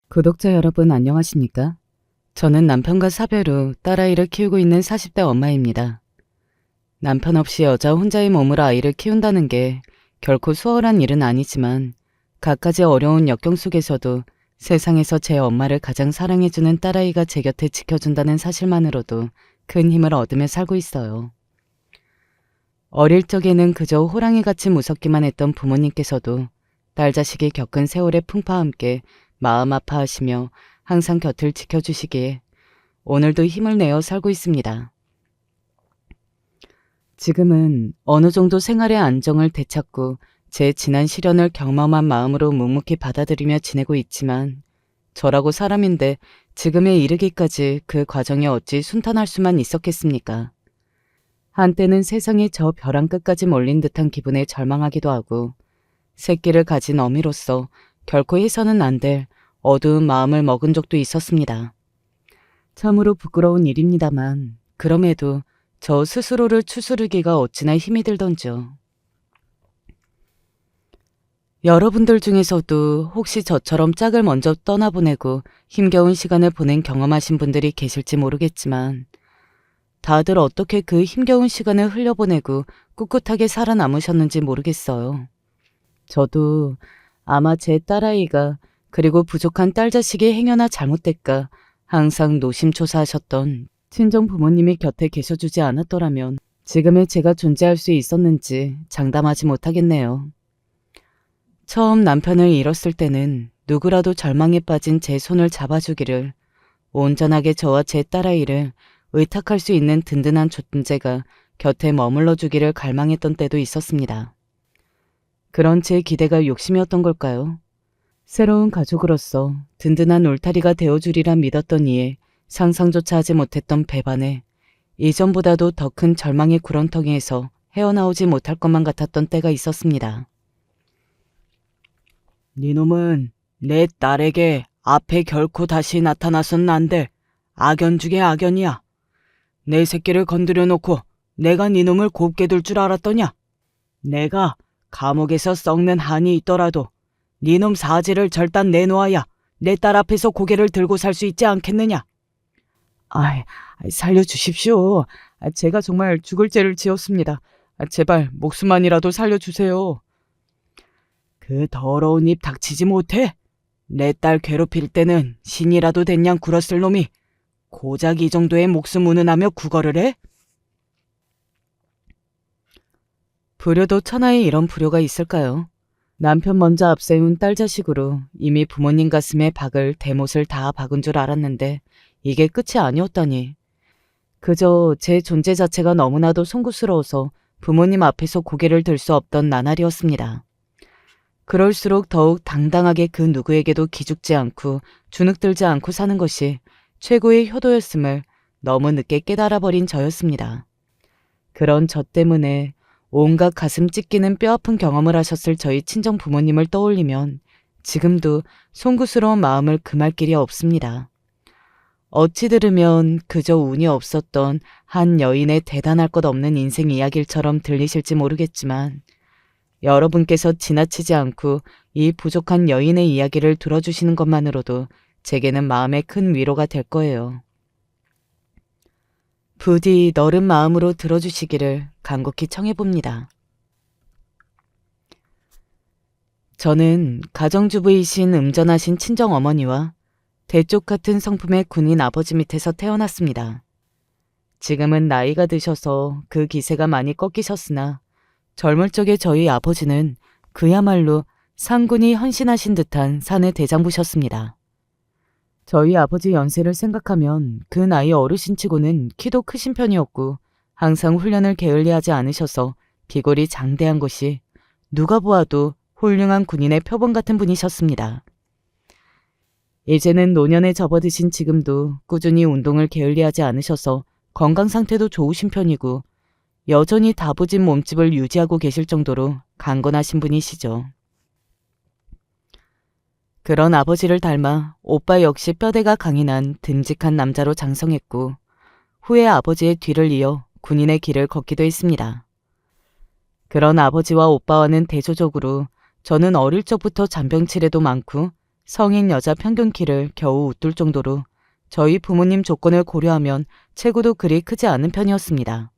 구독자 여러분 안녕하십니까? 저는 남편과 사별 후 딸아이를 키우고 있는 40대 엄마입니다. 남편 없이 여자 혼자의 몸으로 아이를 키운다는 게 결코 수월한 일은 아니지만 갖가지 어려운 역경 속에서도 세상에서 제 엄마를 가장 사랑해주는 딸아이가 제 곁에 지켜준다는 사실만으로도 큰 힘을 얻으며 살고 있어요. 어릴 적에는 그저 호랑이같이 무섭기만 했던 부모님께서도 딸 자식이 겪은 세월의 풍파와 함께 마음 아파하시며 항상 곁을 지켜주시기에 오늘도 힘을 내어 살고 있습니다. 지금은 어느 정도 생활의 안정을 되찾고 제 지난 시련을 경험한 마음으로 묵묵히 받아들이며 지내고 있지만 저라고 사람인데 지금에 이르기까지 그 과정이 어찌 순탄할 수만 있었겠습니까? 한때는 세상이 저 벼랑 끝까지 몰린 듯한 기분에 절망하기도 하고 새끼를 가진 어미로서 결코 해서는 안 될 어두운 마음을 먹은 적도 있었습니다. 참으로 부끄러운 일입니다만 그럼에도 저 스스로를 추스르기가 어찌나 힘이 들던지요. 여러분들 중에서도 혹시 저처럼 짝을 먼저 떠나보내고 힘겨운 시간을 보낸 경험하신 분들이 계실지 모르겠지만 다들 어떻게 그 힘겨운 시간을 흘려보내고 꿋꿋하게 살아남으셨는지 모르겠어요. 저도 아마 제 딸아이가 그리고 부족한 딸 자식이 행여나 잘못될까 항상 노심초사하셨던 친정 부모님이 곁에 계셔주지 않았더라면 지금의 제가 존재할 수 있었는지 장담하지 못하겠네요. 처음 남편을 잃었을 때는 누구라도 절망에 빠진 제 손을 잡아주기를 온전하게 저와 제 딸아이를 의탁할 수 있는 든든한 존재가 곁에 머물러 주기를 갈망했던 때도 있었습니다. 그런 제 기대가 욕심이었던 걸까요? 새로운 가족으로서 든든한 울타리가 되어주리라 믿었던 이에 상상조차 하지 못했던 배반에 이전보다도 더 큰 절망의 구렁텅이에서 헤어나오지 못할 것만 같았던 때가 있었습니다. 니놈은 내 딸에게 앞에 결코 다시 나타나서는 안 될 악연 중의 악연이야. 내 새끼를 건드려 놓고 내가 니놈을 곱게 둘 줄 알았더냐? 내가 감옥에서 썩는 한이 있더라도 니놈 사지를 절단 내놓아야 내 딸 앞에서 고개를 들고 살 수 있지 않겠느냐? 살려주십시오. 제가 정말 죽을 죄를 지었습니다. 제발 목숨만이라도 살려주세요. 그 더러운 입 닥치지 못해? 내 딸 괴롭힐 때는 신이라도 된양 굴었을 놈이 고작 이 정도의 목숨 운운하며 구걸을 해? 불효도 천하에 이런 불효가 있을까요? 남편 먼저 앞세운 딸 자식으로 이미 부모님 가슴에 박을 대못을 다 박은 줄 알았는데 이게 끝이 아니었다니. 그저 제 존재 자체가 너무나도 송구스러워서 부모님 앞에서 고개를 들 수 없던 나날이었습니다. 그럴수록 더욱 당당하게 그 누구에게도 기죽지 않고 주눅들지 않고 사는 것이 최고의 효도였음을 너무 늦게 깨달아버린 저였습니다. 그런 저 때문에 온갖 가슴 찢기는 뼈아픈 경험을 하셨을 저희 친정 부모님을 떠올리면 지금도 송구스러운 마음을 금할 길이 없습니다. 어찌 들으면 그저 운이 없었던 한 여인의 대단할 것 없는 인생 이야기처럼 들리실지 모르겠지만 여러분께서 지나치지 않고 이 부족한 여인의 이야기를 들어주시는 것만으로도 제게는 마음의 큰 위로가 될 거예요. 부디 너른 마음으로 들어주시기를 간곡히 청해봅니다. 저는 가정주부이신 음전하신 친정어머니와 대쪽 같은 성품의 군인 아버지 밑에서 태어났습니다. 지금은 나이가 드셔서 그 기세가 많이 꺾이셨으나 젊을 적에 저희 아버지는 그야말로 상군이 헌신하신 듯한 산의 대장부셨습니다. 저희 아버지 연세를 생각하면 그 나이 어르신치고는 키도 크신 편이었고 항상 훈련을 게을리하지 않으셔서 비골이 장대한 것이 누가 보아도 훌륭한 군인의 표본 같은 분이셨습니다. 이제는 노년에 접어드신 지금도 꾸준히 운동을 게을리하지 않으셔서 건강 상태도 좋으신 편이고 여전히 다부진 몸집을 유지하고 계실 정도로 강건하신 분이시죠. 그런 아버지를 닮아 오빠 역시 뼈대가 강이 난 듬직한 남자로 장성했고 후에 아버지의 뒤를 이어 군인의 길을 걷기도 했습니다. 그런 아버지와 오빠와는 대조적으로 저는 어릴 적부터 잔병치레도 많고 성인 여자 평균 키를 겨우 웃돌 정도로 저희 부모님 조건을 고려하면 체구도 그리 크지 않은 편이었습니다.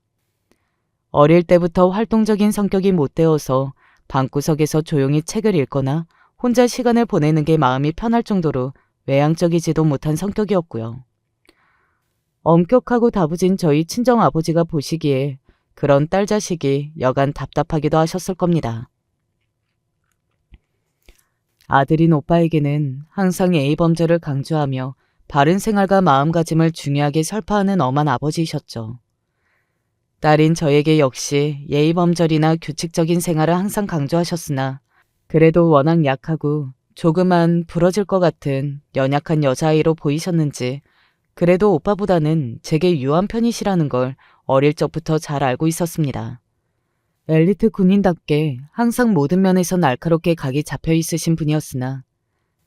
어릴 때부터 활동적인 성격이 못 되어서 방구석에서 조용히 책을 읽거나 혼자 시간을 보내는 게 마음이 편할 정도로 외향적이지도 못한 성격이었고요. 엄격하고 다부진 저희 친정아버지가 보시기에 그런 딸 자식이 여간 답답하기도 하셨을 겁니다. 아들인 오빠에게는 항상 예의범절을 강조하며 바른 생활과 마음가짐을 중요하게 설파하는 엄한 아버지이셨죠. 딸인 저에게 역시 예의범절이나 규칙적인 생활을 항상 강조하셨으나 그래도 워낙 약하고 조그만 부러질 것 같은 연약한 여자아이로 보이셨는지 그래도 오빠보다는 제게 유한 편이시라는 걸 어릴 적부터 잘 알고 있었습니다. 엘리트 군인답게 항상 모든 면에서 날카롭게 각이 잡혀 있으신 분이었으나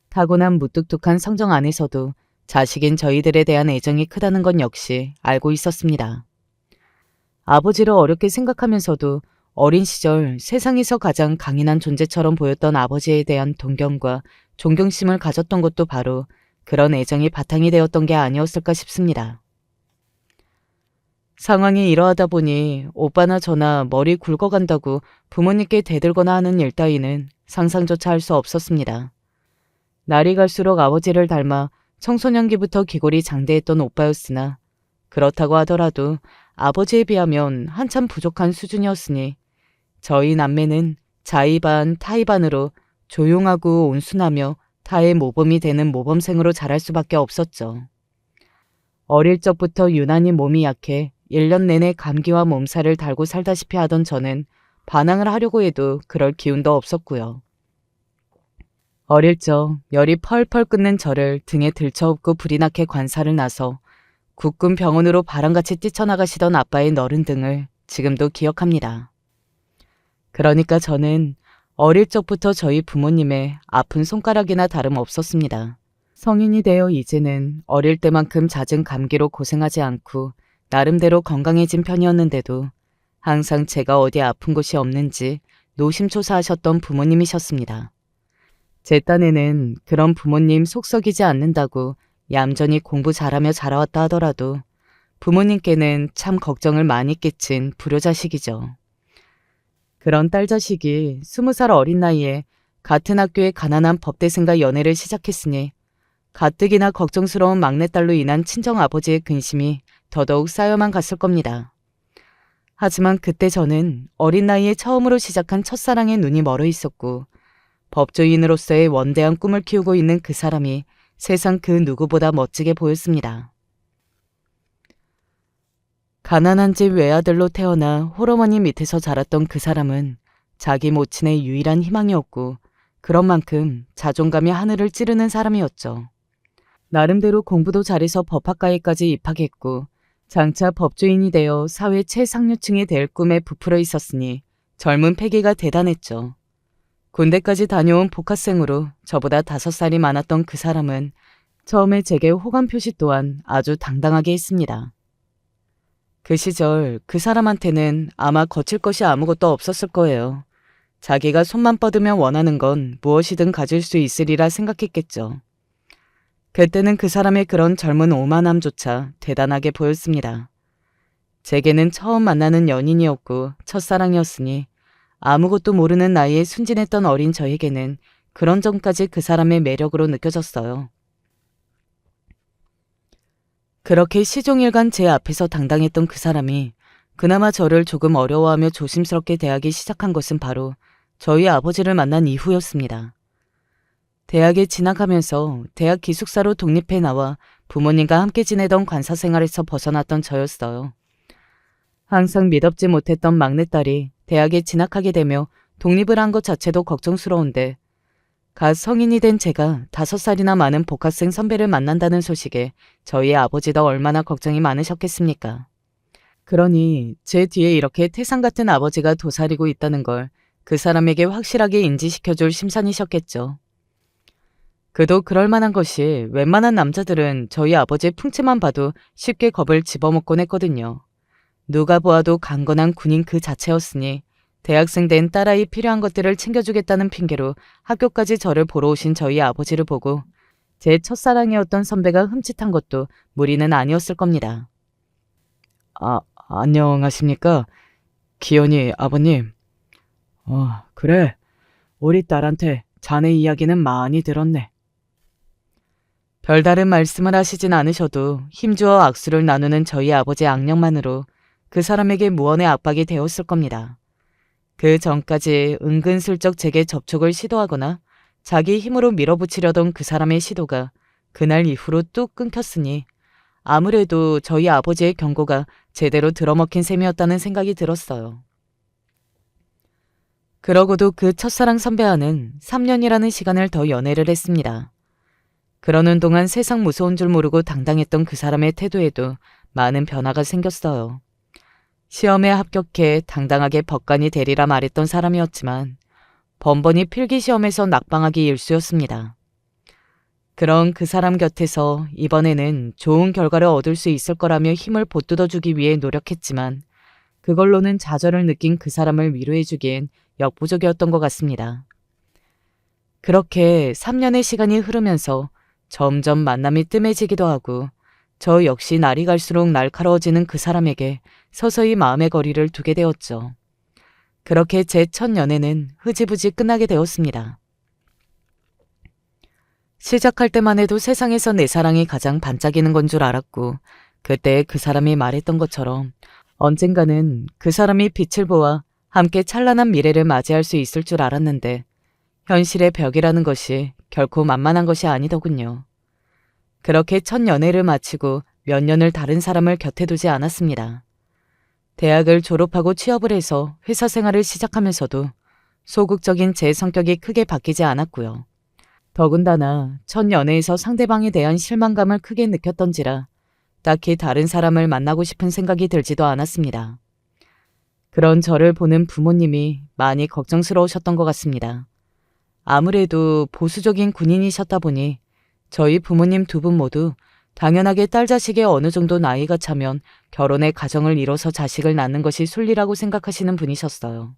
타고난 무뚝뚝한 성정 안에서도 자식인 저희들에 대한 애정이 크다는 건 역시 알고 있었습니다. 아버지를 어렵게 생각하면서도 어린 시절 세상에서 가장 강인한 존재처럼 보였던 아버지에 대한 동경과 존경심을 가졌던 것도 바로 그런 애정이 바탕이 되었던 게 아니었을까 싶습니다. 상황이 이러하다 보니 오빠나 저나 머리 굵어간다고 부모님께 대들거나 하는 일 따위는 상상조차 할 수 없었습니다. 날이 갈수록 아버지를 닮아 청소년기부터 기골이 장대했던 오빠였으나 그렇다고 하더라도 아버지에 비하면 한참 부족한 수준이었으니 저희 남매는 자의 반 타의 반으로 조용하고 온순하며 타의 모범이 되는 모범생으로 자랄 수밖에 없었죠. 어릴 적부터 유난히 몸이 약해 1년 내내 감기와 몸살을 달고 살다시피 하던 저는 반항을 하려고 해도 그럴 기운도 없었고요. 어릴 적 열이 펄펄 끓는 저를 등에 들쳐업고 불이 나게 관사를 나서 국군 병원으로 바람같이 뛰쳐나가시던 아빠의 너른 등을 지금도 기억합니다. 그러니까 저는 어릴 적부터 저희 부모님의 아픈 손가락이나 다름없었습니다. 성인이 되어 이제는 어릴 때만큼 잦은 감기로 고생하지 않고 나름대로 건강해진 편이었는데도 항상 제가 어디 아픈 곳이 없는지 노심초사하셨던 부모님이셨습니다. 제 딴에는 그런 부모님 속 썩이지 않는다고 얌전히 공부 잘하며 자라왔다 하더라도 부모님께는 참 걱정을 많이 끼친 불효자식이죠. 그런 딸 자식이 20살 어린 나이에 같은 학교의 가난한 법대생과 연애를 시작했으니 가뜩이나 걱정스러운 막내딸로 인한 친정아버지의 근심이 더더욱 쌓여만 갔을 겁니다. 하지만 그때 저는 어린 나이에 처음으로 시작한 첫사랑에 눈이 멀어 있었고 법조인으로서의 원대한 꿈을 키우고 있는 그 사람이 세상 그 누구보다 멋지게 보였습니다. 가난한 집 외아들로 태어나 홀어머니 밑에서 자랐던 그 사람은 자기 모친의 유일한 희망이었고 그런 만큼 자존감이 하늘을 찌르는 사람이었죠. 나름대로 공부도 잘해서 법학과에까지 입학했고 장차 법조인이 되어 사회 최상류층이 될 꿈에 부풀어 있었으니 젊은 패기가 대단했죠. 군대까지 다녀온 복학생으로 저보다 5살이 많았던 그 사람은 처음에 제게 호감 표시 또한 아주 당당하게 했습니다. 그 시절 그 사람한테는 아마 거칠 것이 아무것도 없었을 거예요. 자기가 손만 뻗으면 원하는 건 무엇이든 가질 수 있으리라 생각했겠죠. 그때는 그 사람의 그런 젊은 오만함조차 대단하게 보였습니다. 제게는 처음 만나는 연인이었고 첫사랑이었으니 아무것도 모르는 나이에 순진했던 어린 저에게는 그런 점까지 그 사람의 매력으로 느껴졌어요. 그렇게 시종일관 제 앞에서 당당했던 그 사람이 그나마 저를 조금 어려워하며 조심스럽게 대하기 시작한 것은 바로 저희 아버지를 만난 이후였습니다. 대학에 진학하면서 대학 기숙사로 독립해 나와 부모님과 함께 지내던 관사 생활에서 벗어났던 저였어요. 항상 믿업지 못했던 막내딸이 대학에 진학하게 되며 독립을 한 것 자체도 걱정스러운데 갓 성인이 된 제가 5살이나 많은 복학생 선배를 만난다는 소식에 저희 아버지도 얼마나 걱정이 많으셨겠습니까. 그러니 제 뒤에 이렇게 태산 같은 아버지가 도사리고 있다는 걸 그 사람에게 확실하게 인지시켜줄 심산이셨겠죠. 그도 그럴 만한 것이 웬만한 남자들은 저희 아버지의 풍채만 봐도 쉽게 겁을 집어먹곤 했거든요. 누가 보아도 강건한 군인 그 자체였으니 대학생 된 딸아이 필요한 것들을 챙겨주겠다는 핑계로 학교까지 저를 보러 오신 저희 아버지를 보고 제 첫사랑이었던 선배가 흠칫한 것도 무리는 아니었을 겁니다. 안녕하십니까? 기현이 아버님. 그래. 우리 딸한테 자네 이야기는 많이 들었네. 별다른 말씀을 하시진 않으셔도 힘주어 악수를 나누는 저희 아버지의 악령만으로 그 사람에게 무언의 압박이 되었을 겁니다. 그 전까지 은근슬쩍 제게 접촉을 시도하거나 자기 힘으로 밀어붙이려던 그 사람의 시도가 그날 이후로 뚝 끊겼으니 아무래도 저희 아버지의 경고가 제대로 들어먹힌 셈이었다는 생각이 들었어요. 그러고도 그 첫사랑 선배와는 3년이라는 시간을 더 연애를 했습니다. 그러는 동안 세상 무서운 줄 모르고 당당했던 그 사람의 태도에도 많은 변화가 생겼어요. 시험에 합격해 당당하게 법관이 되리라 말했던 사람이었지만 번번이 필기시험에서 낙방하기 일쑤였습니다. 그런 그 사람 곁에서 이번에는 좋은 결과를 얻을 수 있을 거라며 힘을 보태주기 위해 노력했지만 그걸로는 좌절을 느낀 그 사람을 위로해주기엔 역부족이었던 것 같습니다. 그렇게 3년의 시간이 흐르면서 점점 만남이 뜸해지기도 하고 저 역시 날이 갈수록 날카로워지는 그 사람에게 서서히 마음의 거리를 두게 되었죠. 그렇게 제 첫 연애는 흐지부지 끝나게 되었습니다. 시작할 때만 해도 세상에서 내 사랑이 가장 반짝이는 건 줄 알았고 그때 그 사람이 말했던 것처럼 언젠가는 그 사람이 빛을 보아 함께 찬란한 미래를 맞이할 수 있을 줄 알았는데 현실의 벽이라는 것이 결코 만만한 것이 아니더군요. 그렇게 첫 연애를 마치고 몇 년을 다른 사람을 곁에 두지 않았습니다. 대학을 졸업하고 취업을 해서 회사 생활을 시작하면서도 소극적인 제 성격이 크게 바뀌지 않았고요. 더군다나 첫 연애에서 상대방에 대한 실망감을 크게 느꼈던지라 딱히 다른 사람을 만나고 싶은 생각이 들지도 않았습니다. 그런 저를 보는 부모님이 많이 걱정스러우셨던 것 같습니다. 아무래도 보수적인 군인이셨다 보니 저희 부모님 두 분 모두 당연하게 딸 자식이 어느 정도 나이가 차면 결혼해 가정을 이뤄서 자식을 낳는 것이 순리라고 생각하시는 분이셨어요.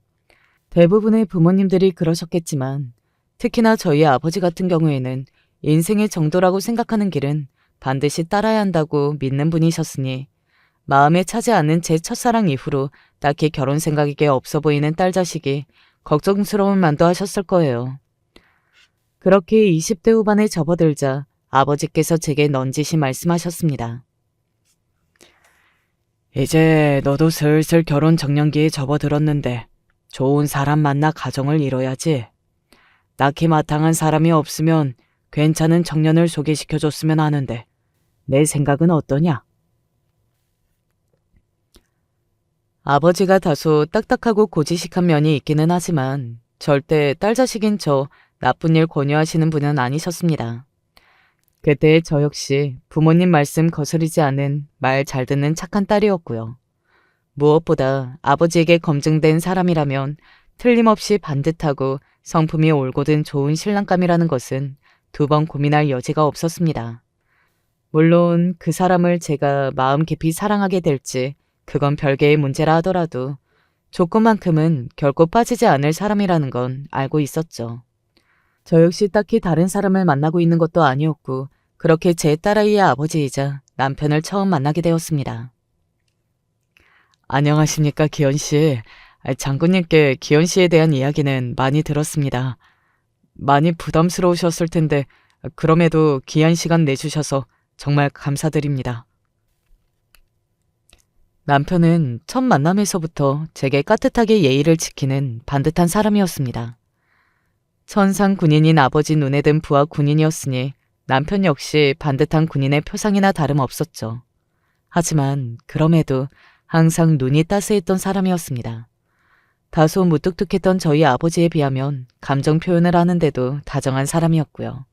대부분의 부모님들이 그러셨겠지만 특히나 저희 아버지 같은 경우에는 인생의 정도라고 생각하는 길은 반드시 따라야 한다고 믿는 분이셨으니 마음에 차지 않는 제 첫사랑 이후로 딱히 결혼 생각이 없어 보이는 딸 자식이 걱정스러운 만도 하셨을 거예요. 그렇게 20대 후반에 접어들자 아버지께서 제게 넌지시 말씀하셨습니다. 이제 너도 슬슬 결혼 정년기에 접어들었는데 좋은 사람 만나 가정을 이뤄야지. 낳기 마땅한 사람이 없으면 괜찮은 청년을 소개시켜줬으면 하는데 내 생각은 어떠냐? 아버지가 다소 딱딱하고 고지식한 면이 있기는 하지만 절대 딸 자식인 저 나쁜 일 권유하시는 분은 아니셨습니다. 그때 저 역시 부모님 말씀 거스르지 않은 말 잘 듣는 착한 딸이었고요. 무엇보다 아버지에게 검증된 사람이라면 틀림없이 반듯하고 성품이 올곧은 좋은 신랑감이라는 것은 두 번 고민할 여지가 없었습니다. 물론 그 사람을 제가 마음 깊이 사랑하게 될지 그건 별개의 문제라 하더라도 조건만큼은 결코 빠지지 않을 사람이라는 건 알고 있었죠. 저 역시 딱히 다른 사람을 만나고 있는 것도 아니었고 그렇게 제 딸아이의 아버지이자 남편을 처음 만나게 되었습니다. 안녕하십니까, 기현 씨. 장군님께 기현 씨에 대한 이야기는 많이 들었습니다. 많이 부담스러우셨을 텐데 그럼에도 귀한 시간 내주셔서 정말 감사드립니다. 남편은 첫 만남에서부터 제게 깍듯하게 예의를 지키는 반듯한 사람이었습니다. 천상 군인인 아버지 눈에 든 부하 군인이었으니 남편 역시 반듯한 군인의 표상이나 다름없었죠. 하지만 그럼에도 항상 눈이 따스했던 사람이었습니다. 다소 무뚝뚝했던 저희 아버지에 비하면 감정 표현을 하는데도 다정한 사람이었고요.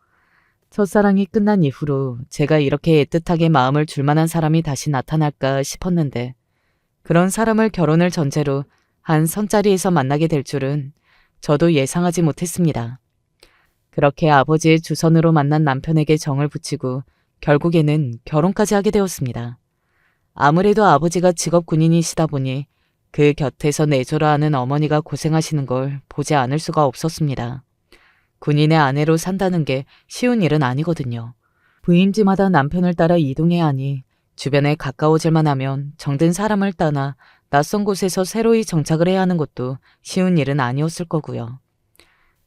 첫사랑이 끝난 이후로 제가 이렇게 애틋하게 마음을 줄 만한 사람이 다시 나타날까 싶었는데 그런 사람을 결혼을 전제로 한 선자리에서 만나게 될 줄은 저도 예상하지 못했습니다. 그렇게 아버지의 주선으로 만난 남편에게 정을 붙이고 결국에는 결혼까지 하게 되었습니다. 아무래도 아버지가 직업 군인이시다 보니 그 곁에서 내조라 하는 어머니가 고생하시는 걸 보지 않을 수가 없었습니다. 군인의 아내로 산다는 게 쉬운 일은 아니거든요. 부임지마다 남편을 따라 이동해야 하니 주변에 가까워질만 하면 정든 사람을 떠나 낯선 곳에서 새로이 정착을 해야 하는 것도 쉬운 일은 아니었을 거고요.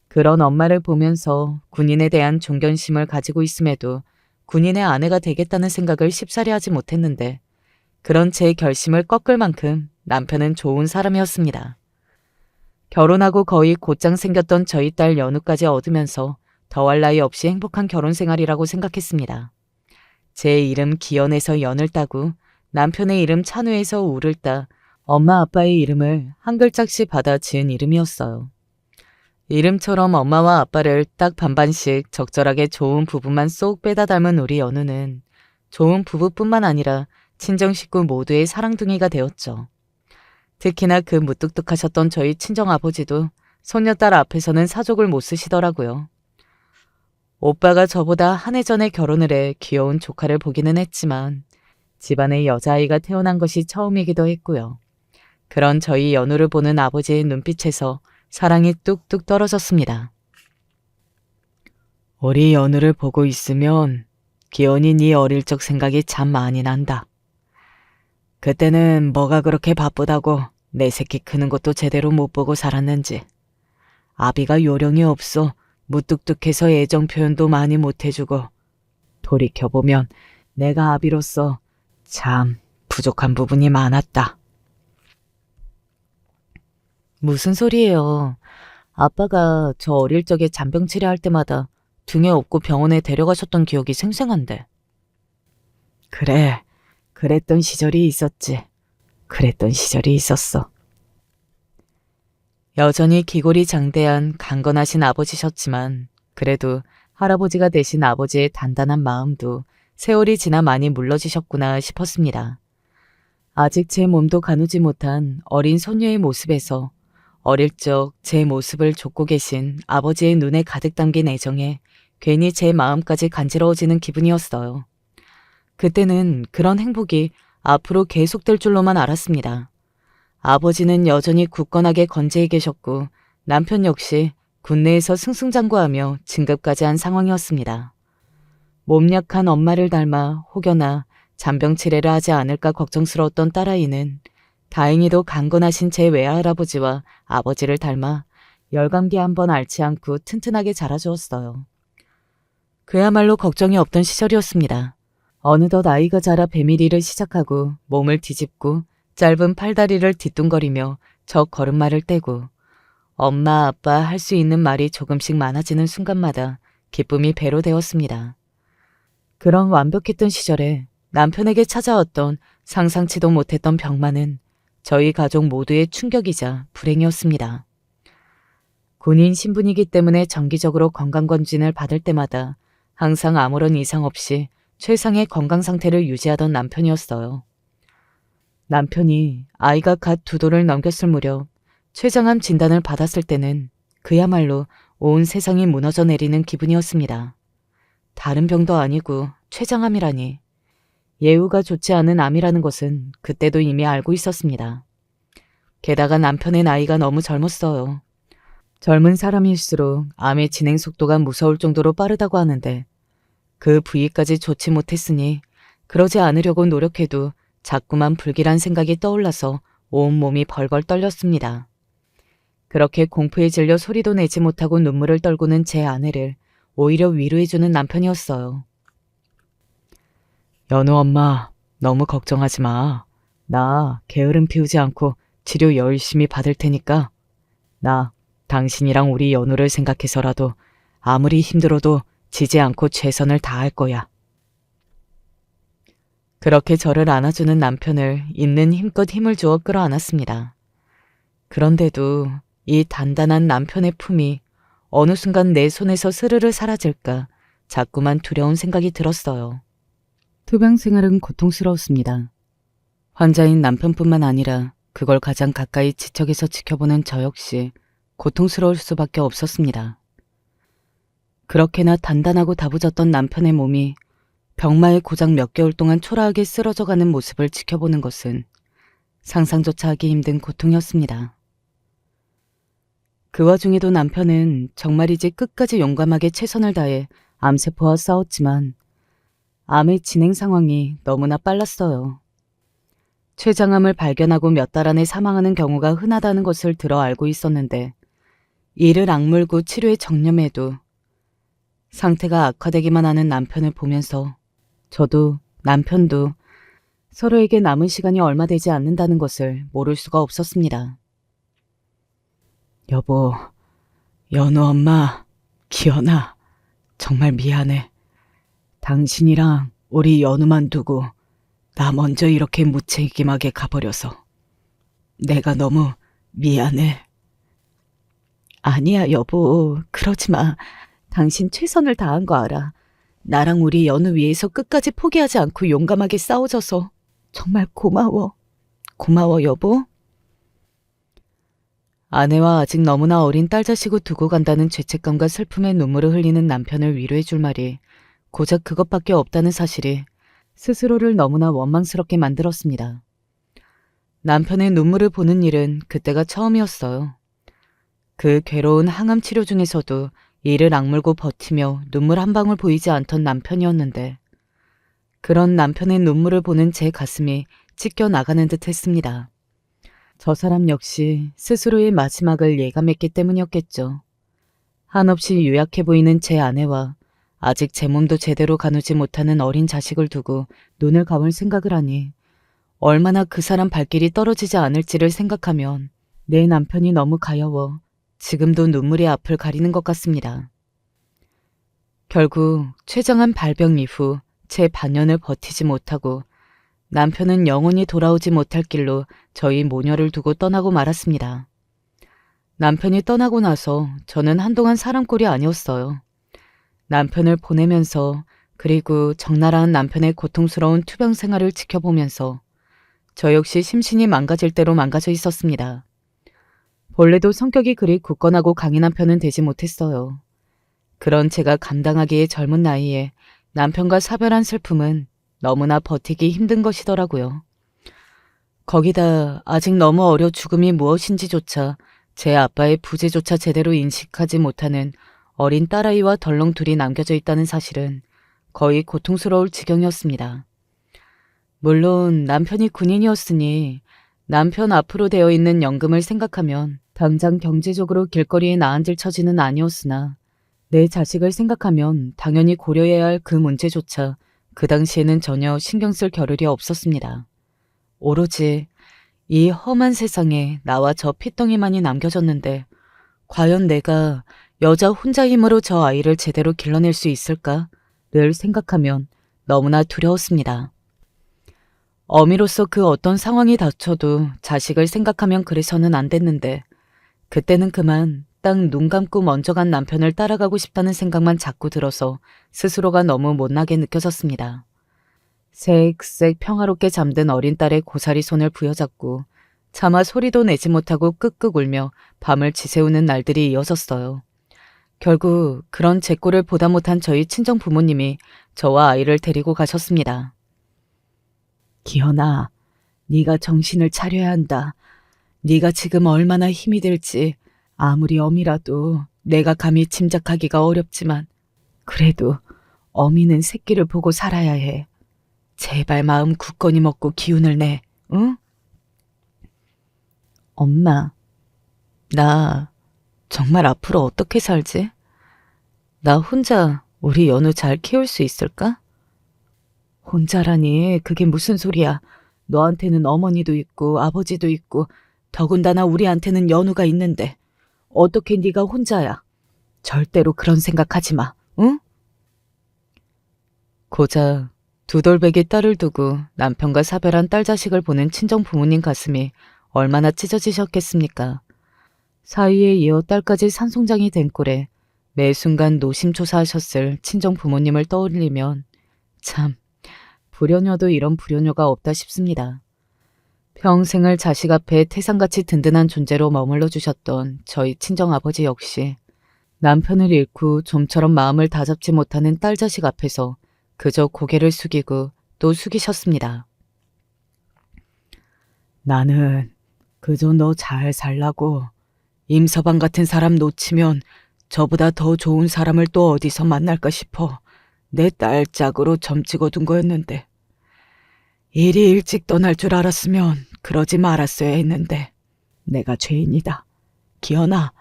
그런 엄마를 보면서 군인에 대한 존경심을 가지고 있음에도 군인의 아내가 되겠다는 생각을 쉽사리 하지 못했는데 그런 제 결심을 꺾을 만큼 남편은 좋은 사람이었습니다. 결혼하고 거의 곧장 생겼던 저희 딸 연우까지 얻으면서 더할 나위 없이 행복한 결혼 생활이라고 생각했습니다. 제 이름 기연에서 연을 따고 남편의 이름 찬우에서 우를 따 엄마 아빠의 이름을 한 글자씩 받아 지은 이름이었어요. 이름처럼 엄마와 아빠를 딱 반반씩 적절하게 좋은 부부만 쏙 빼다 닮은 우리 연우는 좋은 부부뿐만 아니라 친정 식구 모두의 사랑둥이가 되었죠. 특히나 그 무뚝뚝하셨던 저희 친정아버지도 손녀딸 앞에서는 사족을 못 쓰시더라고요. 오빠가 저보다 한 해 전에 결혼을 해 귀여운 조카를 보기는 했지만 집안에 여자아이가 태어난 것이 처음이기도 했고요. 그런 저희 연우를 보는 아버지의 눈빛에서 사랑이 뚝뚝 떨어졌습니다. 우리 연우를 보고 있으면 기연이 네 어릴 적 생각이 참 많이 난다. 그때는 뭐가 그렇게 바쁘다고 내 새끼 크는 것도 제대로 못 보고 살았는지. 아비가 요령이 없어 무뚝뚝해서 애정 표현도 많이 못해주고 돌이켜보면 내가 아비로서 참 부족한 부분이 많았다. 무슨 소리예요. 아빠가 저 어릴 적에 잔병 치료할 때마다 등에 업고 병원에 데려가셨던 기억이 생생한데. 그래, 그랬던 시절이 있었지. 그랬던 시절이 있었어. 여전히 기골이 장대한 강건하신 아버지셨지만 그래도 할아버지가 되신 아버지의 단단한 마음도 세월이 지나 많이 물러지셨구나 싶었습니다. 아직 제 몸도 가누지 못한 어린 소녀의 모습에서 어릴 적 제 모습을 좇고 계신 아버지의 눈에 가득 담긴 애정에 괜히 제 마음까지 간지러워지는 기분이었어요. 그때는 그런 행복이 앞으로 계속될 줄로만 알았습니다. 아버지는 여전히 굳건하게 건재해 계셨고 남편 역시 군내에서 승승장구하며 진급까지 한 상황이었습니다. 몸 약한 엄마를 닮아 혹여나 잔병치레를 하지 않을까 걱정스러웠던 딸아이는 다행히도 강건하신 제 외할아버지와 아버지를 닮아 열감기 한번 앓지 않고 튼튼하게 자라주었어요. 그야말로 걱정이 없던 시절이었습니다. 어느덧 아이가 자라 배밀이를 시작하고 몸을 뒤집고 짧은 팔다리를 뒤뚱거리며 적 걸음마를 떼고 엄마 아빠 할 수 있는 말이 조금씩 많아지는 순간마다 기쁨이 배로 되었습니다. 그런 완벽했던 시절에 남편에게 찾아왔던 상상치도 못했던 병만은 저희 가족 모두의 충격이자 불행이었습니다. 군인 신분이기 때문에 정기적으로 건강검진을 받을 때마다 항상 아무런 이상 없이 최상의 건강 상태를 유지하던 남편이었어요. 남편이 아이가 갓 2돌을 넘겼을 무렵 췌장암 진단을 받았을 때는 그야말로 온 세상이 무너져 내리는 기분이었습니다. 다른 병도 아니고 췌장암이라니. 예후가 좋지 않은 암이라는 것은 그때도 이미 알고 있었습니다. 게다가 남편의 나이가 너무 젊었어요. 젊은 사람일수록 암의 진행 속도가 무서울 정도로 빠르다고 하는데 그 부위까지 좋지 못했으니 그러지 않으려고 노력해도 자꾸만 불길한 생각이 떠올라서 온몸이 벌벌 떨렸습니다. 그렇게 공포에 질려 소리도 내지 못하고 눈물을 떨구는 제 아내를 오히려 위로해주는 남편이었어요. 연우 엄마, 너무 걱정하지 마. 나 게으름 피우지 않고 치료 열심히 받을 테니까. 나 당신이랑 우리 연우를 생각해서라도 아무리 힘들어도 지지 않고 최선을 다할 거야. 그렇게 저를 안아주는 남편을 있는 힘껏 힘을 주어 끌어안았습니다. 그런데도 이 단단한 남편의 품이 어느 순간 내 손에서 스르르 사라질까 자꾸만 두려운 생각이 들었어요. 투병 생활은 고통스러웠습니다. 환자인 남편뿐만 아니라 그걸 가장 가까이 지척에서 지켜보는 저 역시 고통스러울 수밖에 없었습니다. 그렇게나 단단하고 다부졌던 남편의 몸이 병마에 고작 몇 개월 동안 초라하게 쓰러져가는 모습을 지켜보는 것은 상상조차 하기 힘든 고통이었습니다. 그 와중에도 남편은 정말이지 끝까지 용감하게 최선을 다해 암세포와 싸웠지만 암의 진행 상황이 너무나 빨랐어요. 췌장암을 발견하고 몇 달 안에 사망하는 경우가 흔하다는 것을 들어 알고 있었는데 이를 악물고 치료에 전념해도 상태가 악화되기만 하는 남편을 보면서 저도 남편도 서로에게 남은 시간이 얼마 되지 않는다는 것을 모를 수가 없었습니다. 여보, 연우 엄마, 기현아, 정말 미안해. 당신이랑 우리 연우만 두고 나 먼저 이렇게 무책임하게 가버려서 내가 너무 미안해. 아니야, 여보. 그러지 마. 당신 최선을 다한 거 알아. 나랑 우리 연우 위해서 끝까지 포기하지 않고 용감하게 싸워줘서 정말 고마워. 고마워, 여보. 아내와 아직 너무나 어린 딸 자식을 두고 간다는 죄책감과 슬픔에 눈물을 흘리는 남편을 위로해 줄 말이 고작 그것밖에 없다는 사실이 스스로를 너무나 원망스럽게 만들었습니다. 남편의 눈물을 보는 일은 그때가 처음이었어요. 그 괴로운 항암 치료 중에서도 이를 악물고 버티며 눈물 한 방울 보이지 않던 남편이었는데 그런 남편의 눈물을 보는 제 가슴이 찢겨 나가는 듯 했습니다. 저 사람 역시 스스로의 마지막을 예감했기 때문이었겠죠. 한없이 유약해 보이는 제 아내와 아직 제 몸도 제대로 가누지 못하는 어린 자식을 두고 눈을 감을 생각을 하니 얼마나 그 사람 발길이 떨어지지 않을지를 생각하면 내 남편이 너무 가여워 지금도 눈물이 앞을 가리는 것 같습니다. 결국 췌장암 발병 이후 제 반년을 버티지 못하고 남편은 영원히 돌아오지 못할 길로 저희 모녀를 두고 떠나고 말았습니다. 남편이 떠나고 나서 저는 한동안 사람꼴이 아니었어요. 남편을 보내면서 그리고 적나라한 남편의 고통스러운 투병 생활을 지켜보면서 저 역시 심신이 망가질 대로 망가져 있었습니다. 본래도 성격이 그리 굳건하고 강인한 편은 되지 못했어요. 그런 제가 감당하기에 젊은 나이에 남편과 사별한 슬픔은 너무나 버티기 힘든 것이더라고요. 거기다 아직 너무 어려 죽음이 무엇인지조차 제 아빠의 부재조차 제대로 인식하지 못하는 어린 딸아이와 덜렁 둘이 남겨져 있다는 사실은 거의 고통스러울 지경이었습니다. 물론 남편이 군인이었으니 남편 앞으로 되어 있는 연금을 생각하면 당장 경제적으로 길거리에 나앉을 처지는 아니었으나 내 자식을 생각하면 당연히 고려해야 할 그 문제조차 그 당시에는 전혀 신경 쓸 겨를이 없었습니다. 오로지 이 험한 세상에 나와 저 핏덩이만이 남겨졌는데 과연 내가 여자 혼자 힘으로 저 아이를 제대로 길러낼 수 있을까?를 생각하면 너무나 두려웠습니다. 어미로서 그 어떤 상황이 닥쳐도 자식을 생각하면 그래서는 안 됐는데 그때는 그만 딱 눈 감고 먼저 간 남편을 따라가고 싶다는 생각만 자꾸 들어서 스스로가 너무 못나게 느껴졌습니다. 색색 평화롭게 잠든 어린 딸의 고사리 손을 부여잡고 차마 소리도 내지 못하고 끄끄 울며 밤을 지새우는 날들이 이어졌어요. 결국 그런 제 꼴을 보다 못한 저희 친정 부모님이 저와 아이를 데리고 가셨습니다. 기현아, 네가 정신을 차려야 한다. 네가 지금 얼마나 힘이 들지 아무리 어미라도 내가 감히 짐작하기가 어렵지만 그래도 어미는 새끼를 보고 살아야 해. 제발 마음 굳건히 먹고 기운을 내, 응? 엄마, 나 정말 앞으로 어떻게 살지? 나 혼자 우리 연우 잘 키울 수 있을까? 혼자라니 그게 무슨 소리야. 너한테는 어머니도 있고 아버지도 있고 더군다나 우리한테는 연우가 있는데 어떻게 네가 혼자야. 절대로 그런 생각하지 마, 응? 고작 두 돌배기 딸을 두고 남편과 사별한 딸 자식을 보는 친정 부모님 가슴이 얼마나 찢어지셨겠습니까? 사위에 이어 딸까지 산송장이 된 꼴에 매 순간 노심초사하셨을 친정 부모님을 떠올리면 참 불효녀도 이런 불효녀가 없다 싶습니다. 평생을 자식 앞에 태산같이 든든한 존재로 머물러 주셨던 저희 친정아버지 역시 남편을 잃고 좀처럼 마음을 다잡지 못하는 딸 자식 앞에서 그저 고개를 숙이고 또 숙이셨습니다. 나는 그저 너 잘 살라고 임서방 같은 사람 놓치면 저보다 더 좋은 사람을 또 어디서 만날까 싶어 내 딸 짝으로 점찍어 둔 거였는데 일이 일찍 떠날 줄 알았으면 그러지 말았어야 했는데 내가 죄인이다. 기현아,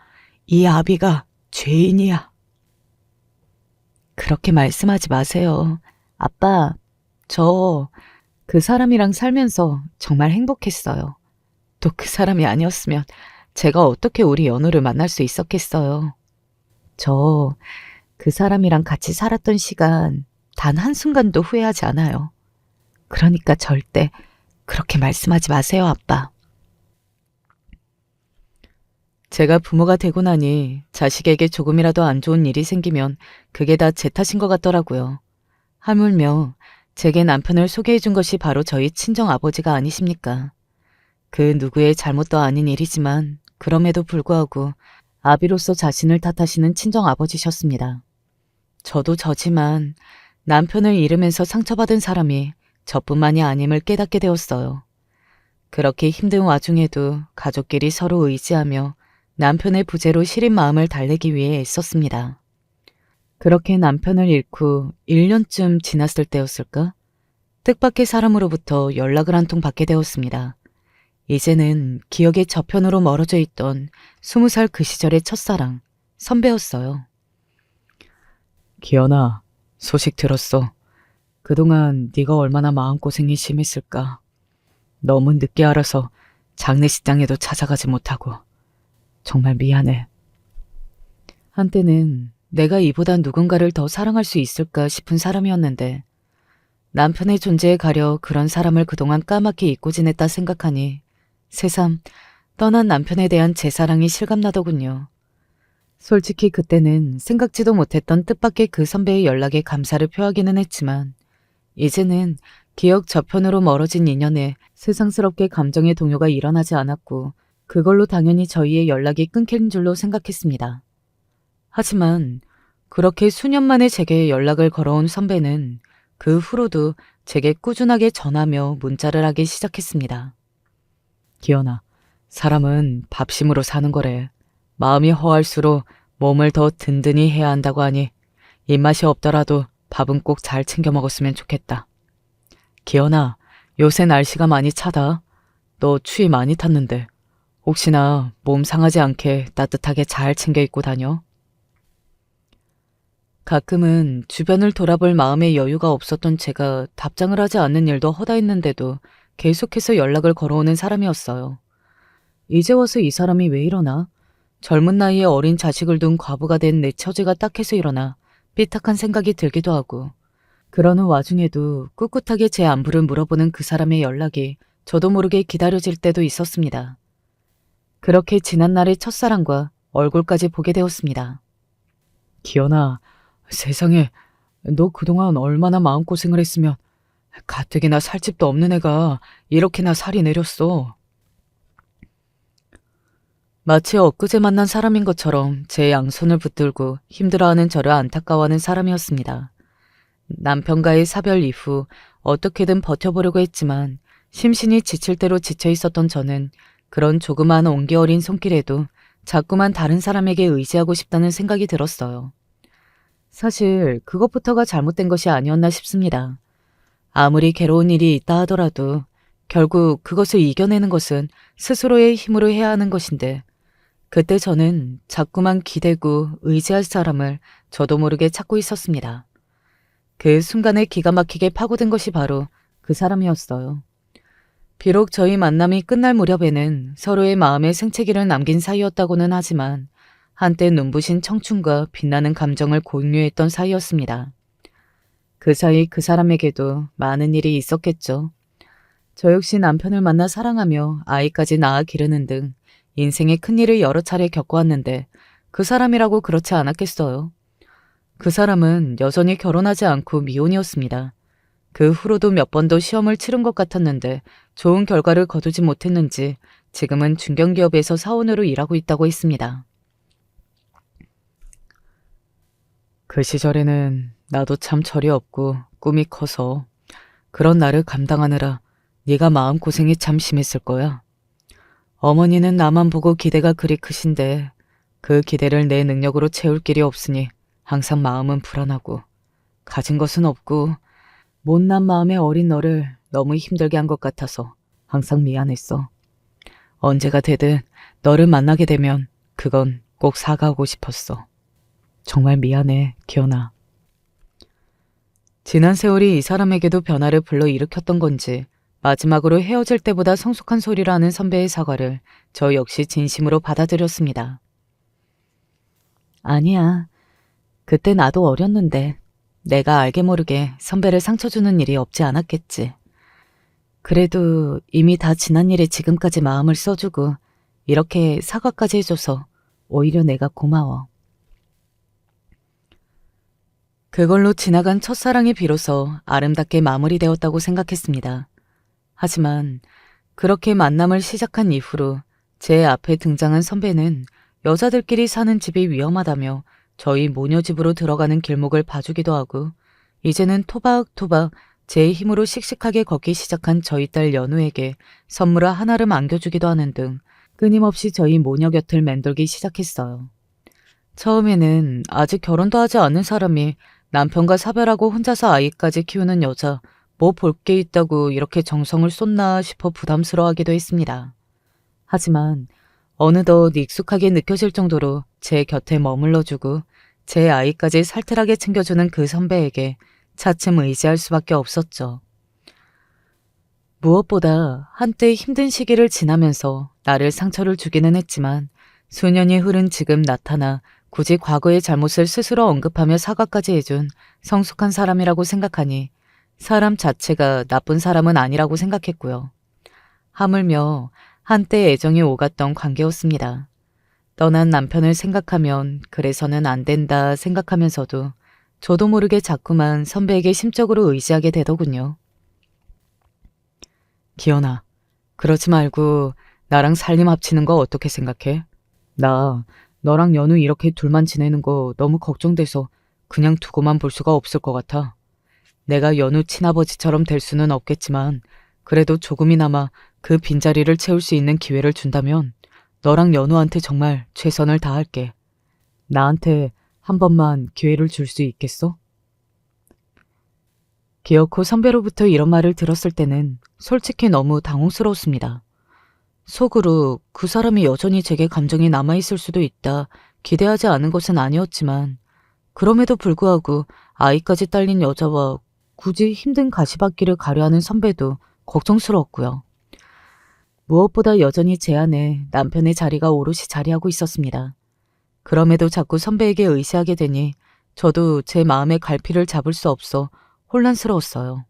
이 아비가 죄인이야. 그렇게 말씀하지 마세요. 아빠, 저 그 사람이랑 살면서 정말 행복했어요. 또 그 사람이 아니었으면 제가 어떻게 우리 연우를 만날 수 있었겠어요. 저 그 사람이랑 같이 살았던 시간 단 한순간도 후회하지 않아요. 그러니까 절대 그렇게 말씀하지 마세요, 아빠. 제가 부모가 되고 나니 자식에게 조금이라도 안 좋은 일이 생기면 그게 다 제 탓인 것 같더라고요. 하물며 제게 남편을 소개해 준 것이 바로 저희 친정 아버지가 아니십니까? 그 누구의 잘못도 아닌 일이지만 그럼에도 불구하고 아비로서 자신을 탓하시는 친정 아버지셨습니다. 저도 저지만 남편을 잃으면서 상처받은 사람이 저뿐만이 아님을 깨닫게 되었어요. 그렇게 힘든 와중에도 가족끼리 서로 의지하며 남편의 부재로 시린 마음을 달래기 위해 애썼습니다. 그렇게 남편을 잃고 1년쯤 지났을 때였을까? 뜻밖의 사람으로부터 연락을 한 통 받게 되었습니다. 이제는 기억의 저편으로 멀어져 있던 20살 그 시절의 첫사랑, 선배였어요. 기현아, 소식 들었어. 그동안 네가 얼마나 마음고생이 심했을까. 너무 늦게 알아서 장례식장에도 찾아가지 못하고 정말 미안해. 한때는 내가 이보다 누군가를 더 사랑할 수 있을까 싶은 사람이었는데 남편의 존재에 가려 그런 사람을 그동안 까맣게 잊고 지냈다 생각하니 새삼 떠난 남편에 대한 제 사랑이 실감나더군요. 솔직히 그때는 생각지도 못했던 뜻밖의 그 선배의 연락에 감사를 표하기는 했지만 이제는 기억 저편으로 멀어진 인연에 세상스럽게 감정의 동요가 일어나지 않았고 그걸로 당연히 저희의 연락이 끊긴 줄로 생각했습니다. 하지만 그렇게 수년 만에 제게 연락을 걸어온 선배는 그 후로도 제게 꾸준하게 전하며 문자를 하기 시작했습니다. 기현아, 사람은 밥심으로 사는 거래. 마음이 허할수록 몸을 더 든든히 해야 한다고 하니 입맛이 없더라도 밥은 꼭 잘 챙겨 먹었으면 좋겠다. 기현아, 요새 날씨가 많이 차다. 너 추위 많이 탔는데 혹시나 몸 상하지 않게 따뜻하게 잘 챙겨 입고 다녀. 가끔은 주변을 돌아볼 마음의 여유가 없었던 제가 답장을 하지 않는 일도 허다했는데도 계속해서 연락을 걸어오는 사람이었어요. 이제 와서 이 사람이 왜 이러나? 젊은 나이에 어린 자식을 둔 과부가 된 내 처지가 딱해서 일어나 삐딱한 생각이 들기도 하고 그러는 와중에도 꿋꿋하게 제 안부를 물어보는 그 사람의 연락이 저도 모르게 기다려질 때도 있었습니다. 그렇게 지난날의 첫사랑과 얼굴까지 보게 되었습니다. 기현아, 세상에 너 그동안 얼마나 마음고생을 했으면 가뜩이나 살 집도 없는 애가 이렇게나 살이 내렸어. 마치 엊그제 만난 사람인 것처럼 제 양손을 붙들고 힘들어하는 저를 안타까워하는 사람이었습니다. 남편과의 사별 이후 어떻게든 버텨보려고 했지만 심신이 지칠 대로 지쳐 있었던 저는 그런 조그마한 온기 어린 손길에도 자꾸만 다른 사람에게 의지하고 싶다는 생각이 들었어요. 사실 그것부터가 잘못된 것이 아니었나 싶습니다. 아무리 괴로운 일이 있다 하더라도 결국 그것을 이겨내는 것은 스스로의 힘으로 해야 하는 것인데 그때 저는 자꾸만 기대고 의지할 사람을 저도 모르게 찾고 있었습니다. 그 순간에 기가 막히게 파고든 것이 바로 그 사람이었어요. 비록 저희 만남이 끝날 무렵에는 서로의 마음에 생채기를 남긴 사이였다고는 하지만 한때 눈부신 청춘과 빛나는 감정을 공유했던 사이였습니다. 그 사이 그 사람에게도 많은 일이 있었겠죠. 저 역시 남편을 만나 사랑하며 아이까지 낳아 기르는 등 인생의 큰일을 여러 차례 겪어왔는데 그 사람이라고 그렇지 않았겠어요. 그 사람은 여전히 결혼하지 않고 미혼이었습니다. 그 후로도 몇 번도 시험을 치른 것 같았는데 좋은 결과를 거두지 못했는지 지금은 중견기업에서 사원으로 일하고 있다고 했습니다. 그 시절에는 나도 참 철이 없고 꿈이 커서 그런 나를 감당하느라 네가 마음고생이 참 심했을 거야. 어머니는 나만 보고 기대가 그리 크신데 그 기대를 내 능력으로 채울 길이 없으니 항상 마음은 불안하고 가진 것은 없고 못난 마음의 어린 너를 너무 힘들게 한 것 같아서 항상 미안했어. 언제가 되든 너를 만나게 되면 그건 꼭 사과하고 싶었어. 정말 미안해, 기현아. 지난 세월이 이 사람에게도 변화를 불러일으켰던 건지 마지막으로 헤어질 때보다 성숙한 소리를 하는 선배의 사과를 저 역시 진심으로 받아들였습니다. 아니야. 그때 나도 어렸는데 내가 알게 모르게 선배를 상처 주는 일이 없지 않았겠지. 그래도 이미 다 지난 일에 지금까지 마음을 써주고 이렇게 사과까지 해줘서 오히려 내가 고마워. 그걸로 지나간 첫사랑이 비로소 아름답게 마무리되었다고 생각했습니다. 하지만 그렇게 만남을 시작한 이후로 제 앞에 등장한 선배는 여자들끼리 사는 집이 위험하다며 저희 모녀집으로 들어가는 길목을 봐주기도 하고 이제는 토박토박 제 힘으로 씩씩하게 걷기 시작한 저희 딸 연우에게 선물을 하나를 안겨주기도 하는 등 끊임없이 저희 모녀 곁을 맴돌기 시작했어요. 처음에는 아직 결혼도 하지 않은 사람이 남편과 사별하고 혼자서 아이까지 키우는 여자 뭐 볼 게 있다고 이렇게 정성을 쏟나 싶어 부담스러워하기도 했습니다. 하지만 어느덧 익숙하게 느껴질 정도로 제 곁에 머물러주고 제 아이까지 살뜰하게 챙겨주는 그 선배에게 차츰 의지할 수밖에 없었죠. 무엇보다 한때 힘든 시기를 지나면서 나를 상처를 주기는 했지만 수년이 흐른 지금 나타나 굳이 과거의 잘못을 스스로 언급하며 사과까지 해준 성숙한 사람이라고 생각하니 사람 자체가 나쁜 사람은 아니라고 생각했고요. 하물며 한때 애정이 오갔던 관계였습니다. 떠난 남편을 생각하면 그래서는 안 된다 생각하면서도 저도 모르게 자꾸만 선배에게 심적으로 의지하게 되더군요. 기현아, 그러지 말고 나랑 살림 합치는 거 어떻게 생각해? 나 너랑 연우 이렇게 둘만 지내는 거 너무 걱정돼서 그냥 두고만 볼 수가 없을 것 같아. 내가 연우 친아버지처럼 될 수는 없겠지만 그래도 조금이나마 그 빈자리를 채울 수 있는 기회를 준다면 너랑 연우한테 정말 최선을 다할게. 나한테 한 번만 기회를 줄 수 있겠어? 기어코 선배로부터 이런 말을 들었을 때는 솔직히 너무 당혹스러웠습니다. 속으로 그 사람이 여전히 제게 감정이 남아있을 수도 있다 기대하지 않은 것은 아니었지만 그럼에도 불구하고 아이까지 딸린 여자와 굳이 힘든 가시밭길을 가려 하는 선배도 걱정스러웠고요. 무엇보다 여전히 제 안에 남편의 자리가 오롯이 자리하고 있었습니다. 그럼에도 자꾸 선배에게 의지하게 되니 저도 제 마음의 갈피를 잡을 수 없어 혼란스러웠어요.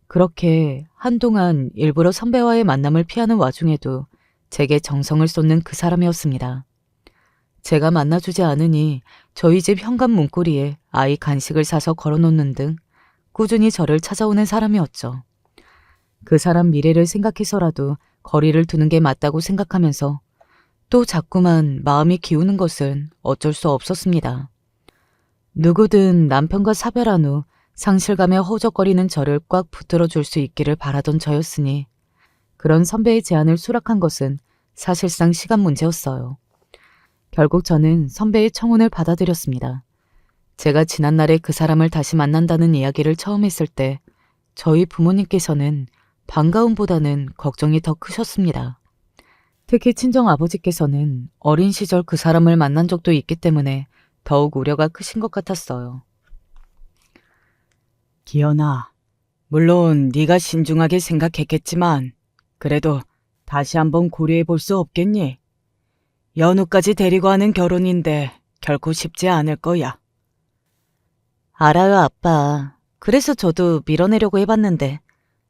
그렇게 한동안 일부러 선배와의 만남을 피하는 와중에도 제게 정성을 쏟는 그 사람이었습니다. 제가 만나주지 않으니 저희 집 현관 문고리에 아이 간식을 사서 걸어놓는 등 꾸준히 저를 찾아오는 사람이었죠. 그 사람 미래를 생각해서라도 거리를 두는 게 맞다고 생각하면서 또 자꾸만 마음이 기우는 것은 어쩔 수 없었습니다. 누구든 남편과 사별한 후 상실감에 허우적거리는 저를 꽉 붙들어 줄 수 있기를 바라던 저였으니 그런 선배의 제안을 수락한 것은 사실상 시간 문제였어요. 결국 저는 선배의 청혼을 받아들였습니다. 제가 지난날에 그 사람을 다시 만난다는 이야기를 처음 했을 때 저희 부모님께서는 반가움보다는 걱정이 더 크셨습니다. 특히 친정아버지께서는 어린 시절 그 사람을 만난 적도 있기 때문에 더욱 우려가 크신 것 같았어요. 기현아, 물론 네가 신중하게 생각했겠지만 그래도 다시 한번 고려해 볼 수 없겠니? 연우까지 데리고 하는 결혼인데 결코 쉽지 않을 거야. 알아요, 아빠. 그래서 저도 밀어내려고 해봤는데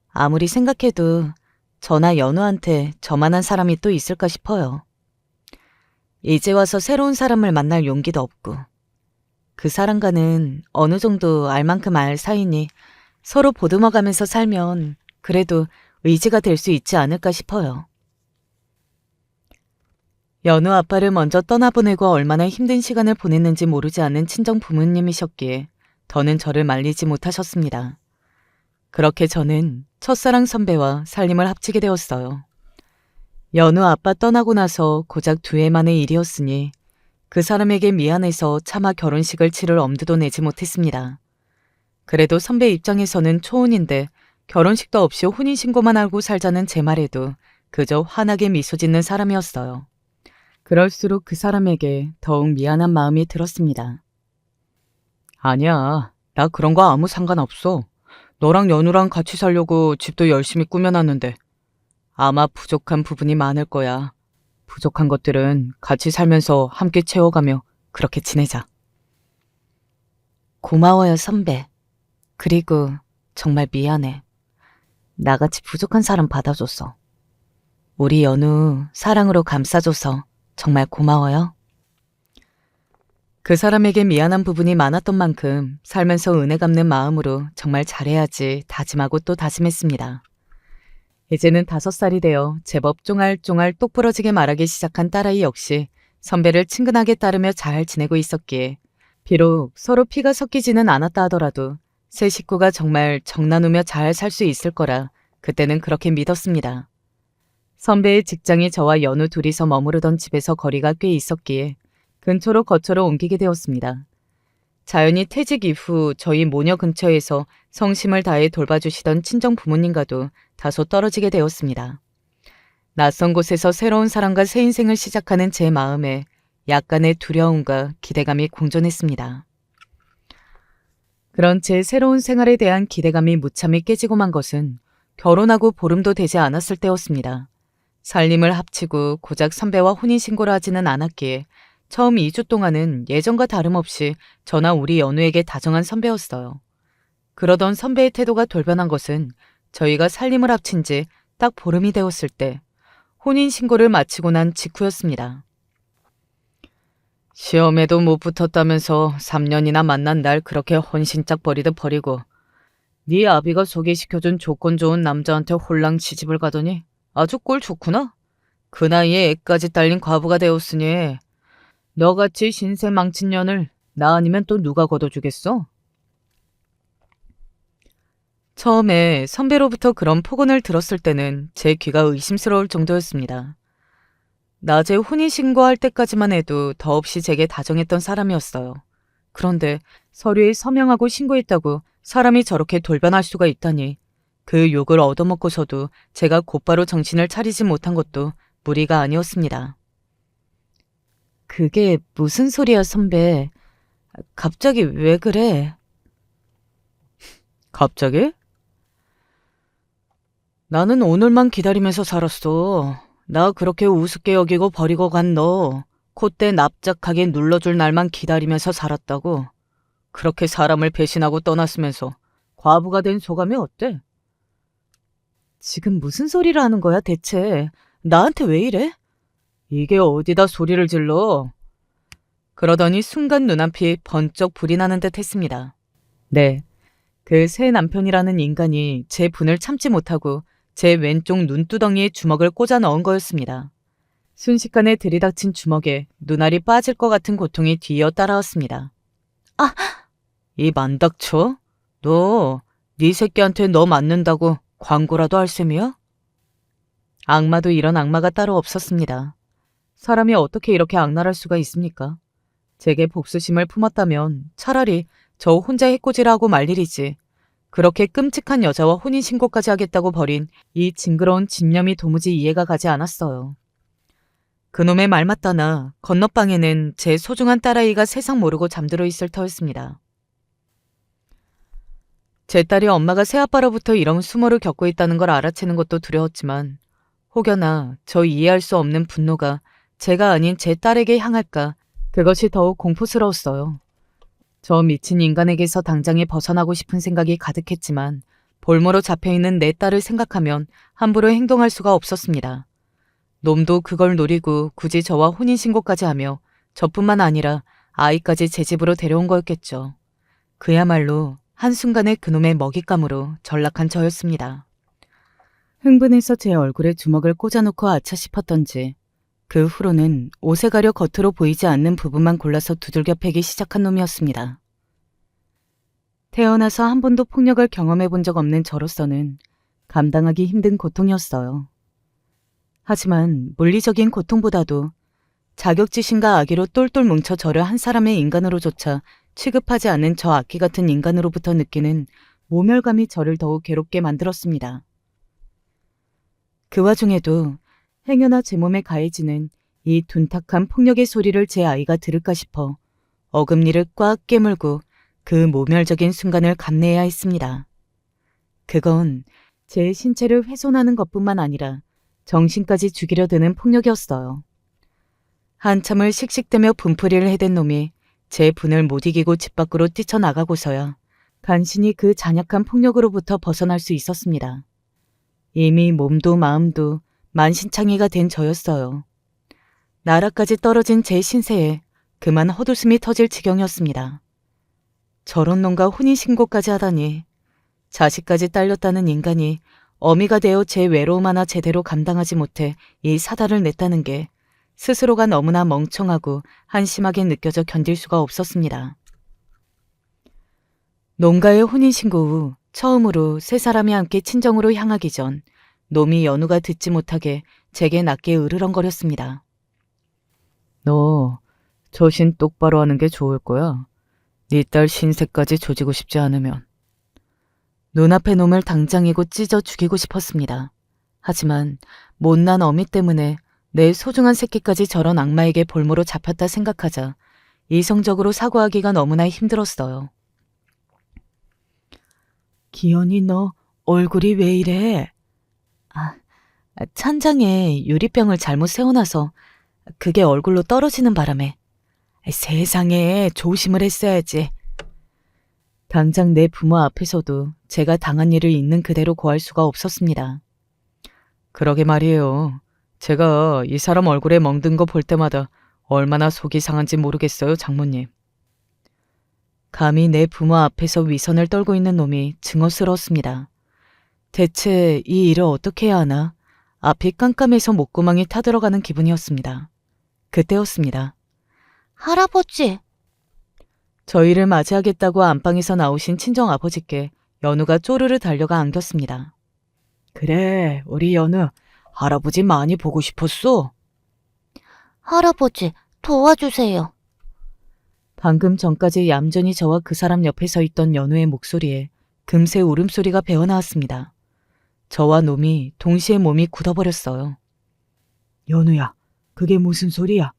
아무리 생각해도 저나 연우한테 저만한 사람이 또 있을까 싶어요. 이제 와서 새로운 사람을 만날 용기도 없고 그 사람과는 어느 정도 알 만큼 알 사이니 서로 보듬어가면서 살면 그래도 의지가 될 수 있지 않을까 싶어요. 연우 아빠를 먼저 떠나보내고 얼마나 힘든 시간을 보냈는지 모르지 않는 친정 부모님이셨기에 더는 저를 말리지 못하셨습니다. 그렇게 저는 첫사랑 선배와 살림을 합치게 되었어요. 연우 아빠 떠나고 나서 고작 2해 만의 일이었으니 그 사람에게 미안해서 차마 결혼식을 치를 엄두도 내지 못했습니다. 그래도 선배 입장에서는 초혼인데 결혼식도 없이 혼인신고만 알고 살자는 제 말에도 그저 환하게 미소 짓는 사람이었어요. 그럴수록 그 사람에게 더욱 미안한 마음이 들었습니다. 아니야, 나 그런 거 아무 상관없어. 너랑 연우랑 같이 살려고 집도 열심히 꾸며놨는데 아마 부족한 부분이 많을 거야. 부족한 것들은 같이 살면서 함께 채워가며 그렇게 지내자. 고마워요, 선배. 그리고 정말 미안해. 나같이 부족한 사람 받아줘서. 우리 연우 사랑으로 감싸줘서 정말 고마워요. 그 사람에게 미안한 부분이 많았던 만큼 살면서 은혜 갚는 마음으로 정말 잘해야지 다짐하고 또 다짐했습니다. 이제는 5살이 되어 제법 쫑알쫑알 똑부러지게 말하기 시작한 딸아이 역시 선배를 친근하게 따르며 잘 지내고 있었기에 비록 서로 피가 섞이지는 않았다 하더라도 세 식구가 정말 정 나누며 잘 살 수 있을 거라 그때는 그렇게 믿었습니다. 선배의 직장이 저와 연우 둘이서 머무르던 집에서 거리가 꽤 있었기에 근처로 거처로 옮기게 되었습니다. 자연히 퇴직 이후 저희 모녀 근처에서 성심을 다해 돌봐주시던 친정 부모님과도 다소 떨어지게 되었습니다. 낯선 곳에서 새로운 사람과 새 인생을 시작하는 제 마음에 약간의 두려움과 기대감이 공존했습니다. 그런 제 새로운 생활에 대한 기대감이 무참히 깨지고 만 것은 결혼하고 보름도 되지 않았을 때였습니다. 살림을 합치고 고작 선배와 혼인신고를 하지는 않았기에 처음 2주 동안은 예전과 다름없이 저나 우리 연우에게 다정한 선배였어요. 그러던 선배의 태도가 돌변한 것은 저희가 살림을 합친 지 딱 보름이 되었을 때 혼인신고를 마치고 난 직후였습니다. 시험에도 못 붙었다면서 3년이나 만난 날 그렇게 헌신짝 버리듯 버리고 네 아비가 소개시켜준 조건 좋은 남자한테 홀랑 시집을 가더니 아주 꼴 좋구나. 그 나이에 애까지 딸린 과부가 되었으니 너같이 신세 망친 년을 나 아니면 또 누가 걷어주겠어? 처음에 선배로부터 그런 폭언을 들었을 때는 제 귀가 의심스러울 정도였습니다. 낮에 혼인신고할 때까지만 해도 더없이 제게 다정했던 사람이었어요. 그런데 서류에 서명하고 신고했다고 사람이 저렇게 돌변할 수가 있다니 그 욕을 얻어먹고서도 제가 곧바로 정신을 차리지 못한 것도 무리가 아니었습니다. 그게 무슨 소리야, 선배. 갑자기 왜 그래? 갑자기? 나는 오늘만 기다리면서 살았어. 나 그렇게 우습게 여기고 버리고 간 너 콧대 납작하게 눌러줄 날만 기다리면서 살았다고. 그렇게 사람을 배신하고 떠났으면서 과부가 된 소감이 어때? 지금 무슨 소리를 하는 거야 대체? 나한테 왜 이래? 이게 어디다 소리를 질러? 그러더니 순간 눈앞이 번쩍 불이 나는 듯 했습니다. 네, 그 새 남편이라는 인간이 제 분을 참지 못하고 제 왼쪽 눈두덩이에 주먹을 꽂아 넣은 거였습니다. 순식간에 들이닥친 주먹에 눈알이 빠질 것 같은 고통이 뒤이어 따라왔습니다. 아! 이 만닥쳐? 너, 네 새끼한테 너 맞는다고 광고라도 할 셈이야? 악마도 이런 악마가 따로 없었습니다. 사람이 어떻게 이렇게 악랄할 수가 있습니까? 제게 복수심을 품었다면 차라리 저 혼자 해코지하고 말 일이지. 그렇게 끔찍한 여자와 혼인신고까지 하겠다고 벌인 이 징그러운 집념이 도무지 이해가 가지 않았어요. 그놈의 말 맞다나 건너방에는 제 소중한 딸아이가 세상 모르고 잠들어 있을 터였습니다. 제 딸이 엄마가 새아빠로부터 이런 수모를 겪고 있다는 걸 알아채는 것도 두려웠지만 혹여나 저 이해할 수 없는 분노가 제가 아닌 제 딸에게 향할까 그것이 더욱 공포스러웠어요. 저 미친 인간에게서 당장에 벗어나고 싶은 생각이 가득했지만 볼모로 잡혀있는 내 딸을 생각하면 함부로 행동할 수가 없었습니다. 놈도 그걸 노리고 굳이 저와 혼인신고까지 하며 저뿐만 아니라 아이까지 제 집으로 데려온 거였겠죠. 그야말로 한순간에 그놈의 먹잇감으로 전락한 저였습니다. 흥분해서 제 얼굴에 주먹을 꽂아놓고 아차 싶었던지 그 후로는 옷에 가려 겉으로 보이지 않는 부분만 골라서 두들겨 패기 시작한 놈이었습니다. 태어나서 한 번도 폭력을 경험해 본 적 없는 저로서는 감당하기 힘든 고통이었어요. 하지만 물리적인 고통보다도 자격지심과 악의로 똘똘 뭉쳐 저를 한 사람의 인간으로조차 취급하지 않는 저 악기 같은 인간으로부터 느끼는 모멸감이 저를 더욱 괴롭게 만들었습니다. 그 와중에도 행여나 제 몸에 가해지는 이 둔탁한 폭력의 소리를 제 아이가 들을까 싶어 어금니를 꽉 깨물고 그 모멸적인 순간을 감내해야 했습니다. 그건 제 신체를 훼손하는 것뿐만 아니라 정신까지 죽이려 드는 폭력이었어요. 한참을 씩씩대며 분풀이를 해댄 놈이 제 분을 못 이기고 집 밖으로 뛰쳐나가고서야 간신히 그 잔약한 폭력으로부터 벗어날 수 있었습니다. 이미 몸도 마음도 만신창이가 된 저였어요. 나라까지 떨어진 제 신세에 그만 헛웃음이 터질 지경이었습니다. 저런 놈과 혼인신고까지 하다니, 자식까지 딸렸다는 인간이 어미가 되어 제 외로움 하나 제대로 감당하지 못해 이 사달을 냈다는 게 스스로가 너무나 멍청하고 한심하게 느껴져 견딜 수가 없었습니다. 놈과의 혼인신고 후 처음으로 세 사람이 함께 친정으로 향하기 전 놈이 연우가 듣지 못하게 제게 낮게 으르렁거렸습니다. 너 처신 똑바로 하는 게 좋을 거야. 네 딸 신세까지 조지고 싶지 않으면. 눈앞의 놈을 당장이고 찢어 죽이고 싶었습니다. 하지만 못난 어미 때문에 내 소중한 새끼까지 저런 악마에게 볼모로 잡혔다 생각하자 이성적으로 사과하기가 너무나 힘들었어요. 기현이 너 얼굴이 왜 이래? 찬장에 유리병을 잘못 세워놔서 그게 얼굴로 떨어지는 바람에. 세상에 조심을 했어야지. 당장 내 부모 앞에서도 제가 당한 일을 있는 그대로 고할 수가 없었습니다. 그러게 말이에요. 제가 이 사람 얼굴에 멍든 거 볼 때마다 얼마나 속이 상한지 모르겠어요, 장모님. 감히 내 부모 앞에서 위선을 떨고 있는 놈이 증오스러웠습니다. 대체 이 일을 어떻게 해야 하나? 앞이 깜깜해서 목구멍이 타들어가는 기분이었습니다. 그때였습니다. 할아버지. 저희를 맞이하겠다고 안방에서 나오신 친정아버지께 연우가 쪼르르 달려가 안겼습니다. 그래, 우리 연우, 할아버지 많이 보고 싶었어? 할아버지, 도와주세요. 방금 전까지 얌전히 저와 그 사람 옆에 서 있던 연우의 목소리에 금세 울음소리가 배어나왔습니다. 저와 놈이 동시에 몸이 굳어버렸어요. 연우야, 그게 무슨 소리야?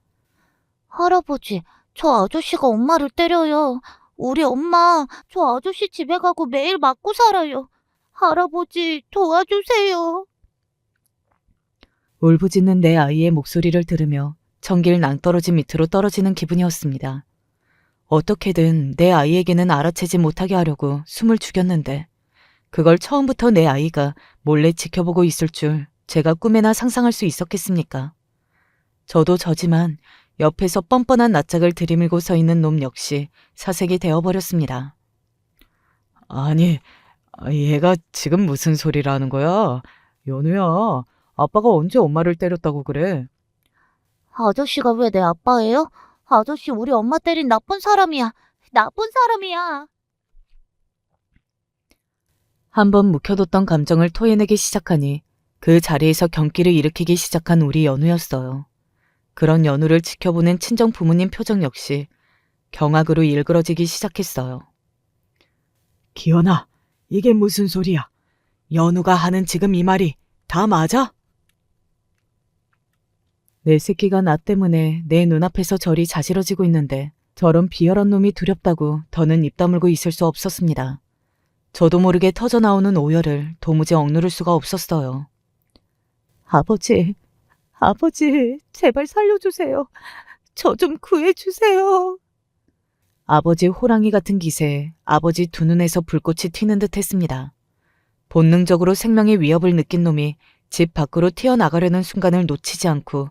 할아버지, 저 아저씨가 엄마를 때려요. 우리 엄마, 저 아저씨 집에 가고 매일 맞고 살아요. 할아버지, 도와주세요. 울부짖는 내 아이의 목소리를 들으며 천길 낭떠러지 밑으로 떨어지는 기분이었습니다. 어떻게든 내 아이에게는 알아채지 못하게 하려고 숨을 죽였는데 그걸 처음부터 내 아이가 몰래 지켜보고 있을 줄 제가 꿈에나 상상할 수 있었겠습니까? 저도 저지만 옆에서 뻔뻔한 낯짝을 들이밀고 서 있는 놈 역시 사색이 되어버렸습니다. 아니, 얘가 지금 무슨 소리를 하는 거야? 연우야, 아빠가 언제 엄마를 때렸다고 그래? 아저씨가 왜 내 아빠예요? 아저씨 우리 엄마 때린 나쁜 사람이야. 나쁜 사람이야. 한번 묵혀뒀던 감정을 토해내기 시작하니 그 자리에서 경기를 일으키기 시작한 우리 연우였어요. 그런 연우를 지켜보는 친정 부모님 표정 역시 경악으로 일그러지기 시작했어요. 기현아, 이게 무슨 소리야? 연우가 하는 지금 이 말이 다 맞아? 내 새끼가 나 때문에 내 눈앞에서 저리 자지러지고 있는데 저런 비열한 놈이 두렵다고 더는 입 다물고 있을 수 없었습니다. 저도 모르게 터져나오는 오열을 도무지 억누를 수가 없었어요. 아버지, 제발 살려주세요. 저 좀 구해주세요. 아버지 호랑이 같은 기세에 아버지 두 눈에서 불꽃이 튀는 듯 했습니다. 본능적으로 생명의 위협을 느낀 놈이 집 밖으로 튀어나가려는 순간을 놓치지 않고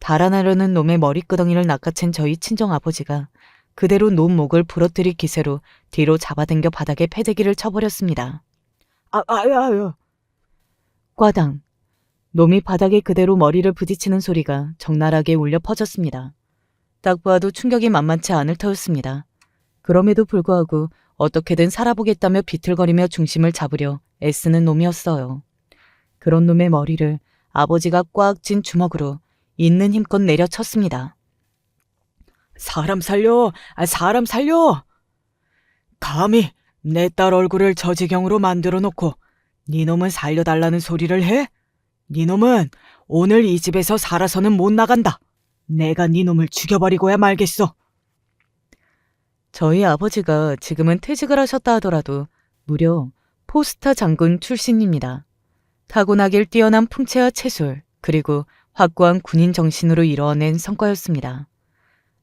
달아나려는 놈의 머리끄덩이를 낚아챈 저희 친정아버지가 그대로 놈 목을 부러뜨릴 기세로 뒤로 잡아당겨 바닥에 패대기를 쳐버렸습니다. 아유. 꽈당. 놈이 바닥에 그대로 머리를 부딪히는 소리가 적나라하게 울려 퍼졌습니다. 딱 보아도 충격이 만만치 않을 터였습니다. 그럼에도 불구하고 어떻게든 살아보겠다며 비틀거리며 중심을 잡으려 애쓰는 놈이었어요. 그런 놈의 머리를 아버지가 꽉 쥔 주먹으로 있는 힘껏 내려쳤습니다. 사람 살려! 사람 살려! 감히 내 딸 얼굴을 저 지경으로 만들어 놓고 네 놈은 살려달라는 소리를 해? 네 놈은 오늘 이 집에서 살아서는 못 나간다. 내가 네 놈을 죽여버리고야 말겠어. 저희 아버지가 지금은 퇴직을 하셨다 하더라도 무려 포스타 장군 출신입니다. 타고나길 뛰어난 풍채와 체술, 그리고 확고한 군인 정신으로 이뤄낸 성과였습니다.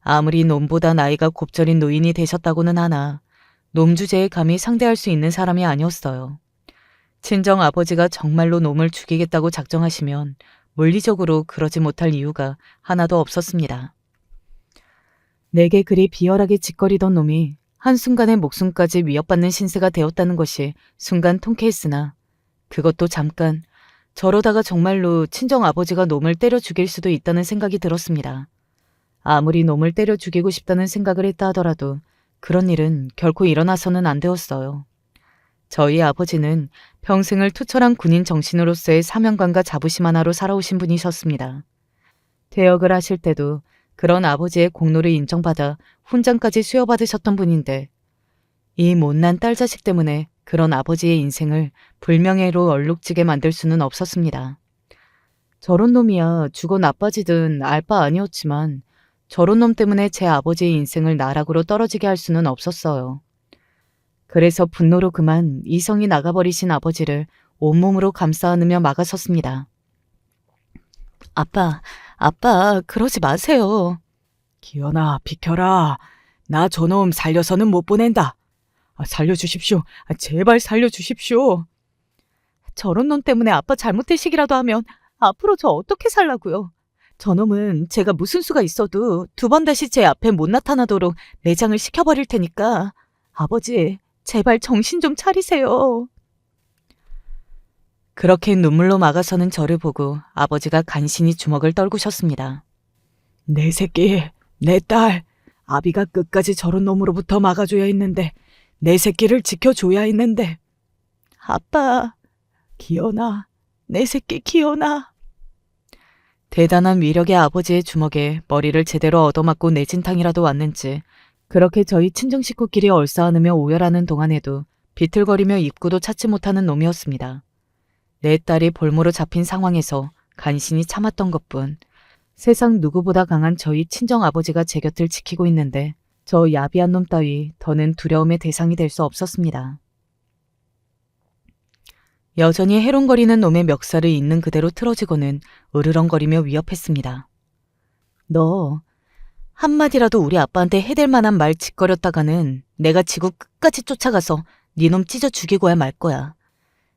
아무리 놈보다 나이가 곱절인 노인이 되셨다고는 하나 놈 주제에 감히 상대할 수 있는 사람이 아니었어요. 친정 아버지가 정말로 놈을 죽이겠다고 작정하시면 물리적으로 그러지 못할 이유가 하나도 없었습니다. 내게 그리 비열하게 짓거리던 놈이 한순간에 목숨까지 위협받는 신세가 되었다는 것이 순간 통쾌했으나 그것도 잠깐, 저러다가 정말로 친정 아버지가 놈을 때려 죽일 수도 있다는 생각이 들었습니다. 아무리 놈을 때려 죽이고 싶다는 생각을 했다 하더라도 그런 일은 결코 일어나서는 안 되었어요. 저희 아버지는 평생을 투철한 군인 정신으로서의 사명감과 자부심 하나로 살아오신 분이셨습니다. 퇴역을 하실 때도 그런 아버지의 공로를 인정받아 훈장까지 수여받으셨던 분인데 이 못난 딸 자식 때문에 그런 아버지의 인생을 불명예로 얼룩지게 만들 수는 없었습니다. 저런 놈이야 죽어 나빠지든 알 바 아니었지만 저런 놈 때문에 제 아버지의 인생을 나락으로 떨어지게 할 수는 없었어요. 그래서 분노로 그만 이성이 나가버리신 아버지를 온몸으로 감싸 안으며 막아섰습니다. 아빠, 그러지 마세요. 기현아, 비켜라. 나 저놈 살려서는 못 보낸다. 살려주십시오. 제발 살려주십시오. 저런 놈 때문에 아빠 잘못되시기라도 하면 앞으로 저 어떻게 살라고요. 저놈은 제가 무슨 수가 있어도 두 번 다시 제 앞에 못 나타나도록 매장을 시켜버릴 테니까 아버지 제발 정신 좀 차리세요. 그렇게 눈물로 막아서는 저를 보고 아버지가 간신히 주먹을 떨구셨습니다. 내 새끼, 내 딸, 아비가 끝까지 저런 놈으로부터 막아줘야 했는데 내 새끼를 지켜줘야 했는데. 아빠, 기현아, 내 새끼 기현아. 대단한 위력의 아버지의 주먹에 머리를 제대로 얻어맞고 내진탕이라도 왔는지 그렇게 저희 친정 식구끼리 얼싸안으며 오열하는 동안에도 비틀거리며 입구도 찾지 못하는 놈이었습니다. 내 딸이 볼모로 잡힌 상황에서 간신히 참았던 것뿐 세상 누구보다 강한 저희 친정 아버지가 제 곁을 지키고 있는데 저 야비한 놈 따위 더는 두려움의 대상이 될 수 없었습니다. 여전히 해롱거리는 놈의 멱살을 있는 그대로 틀어지고는 으르렁거리며 위협했습니다. 너 한마디라도 우리 아빠한테 해댈 만한 말 짓거렸다가는 내가 지구 끝까지 쫓아가서 네 놈 찢어 죽이고야 말 거야.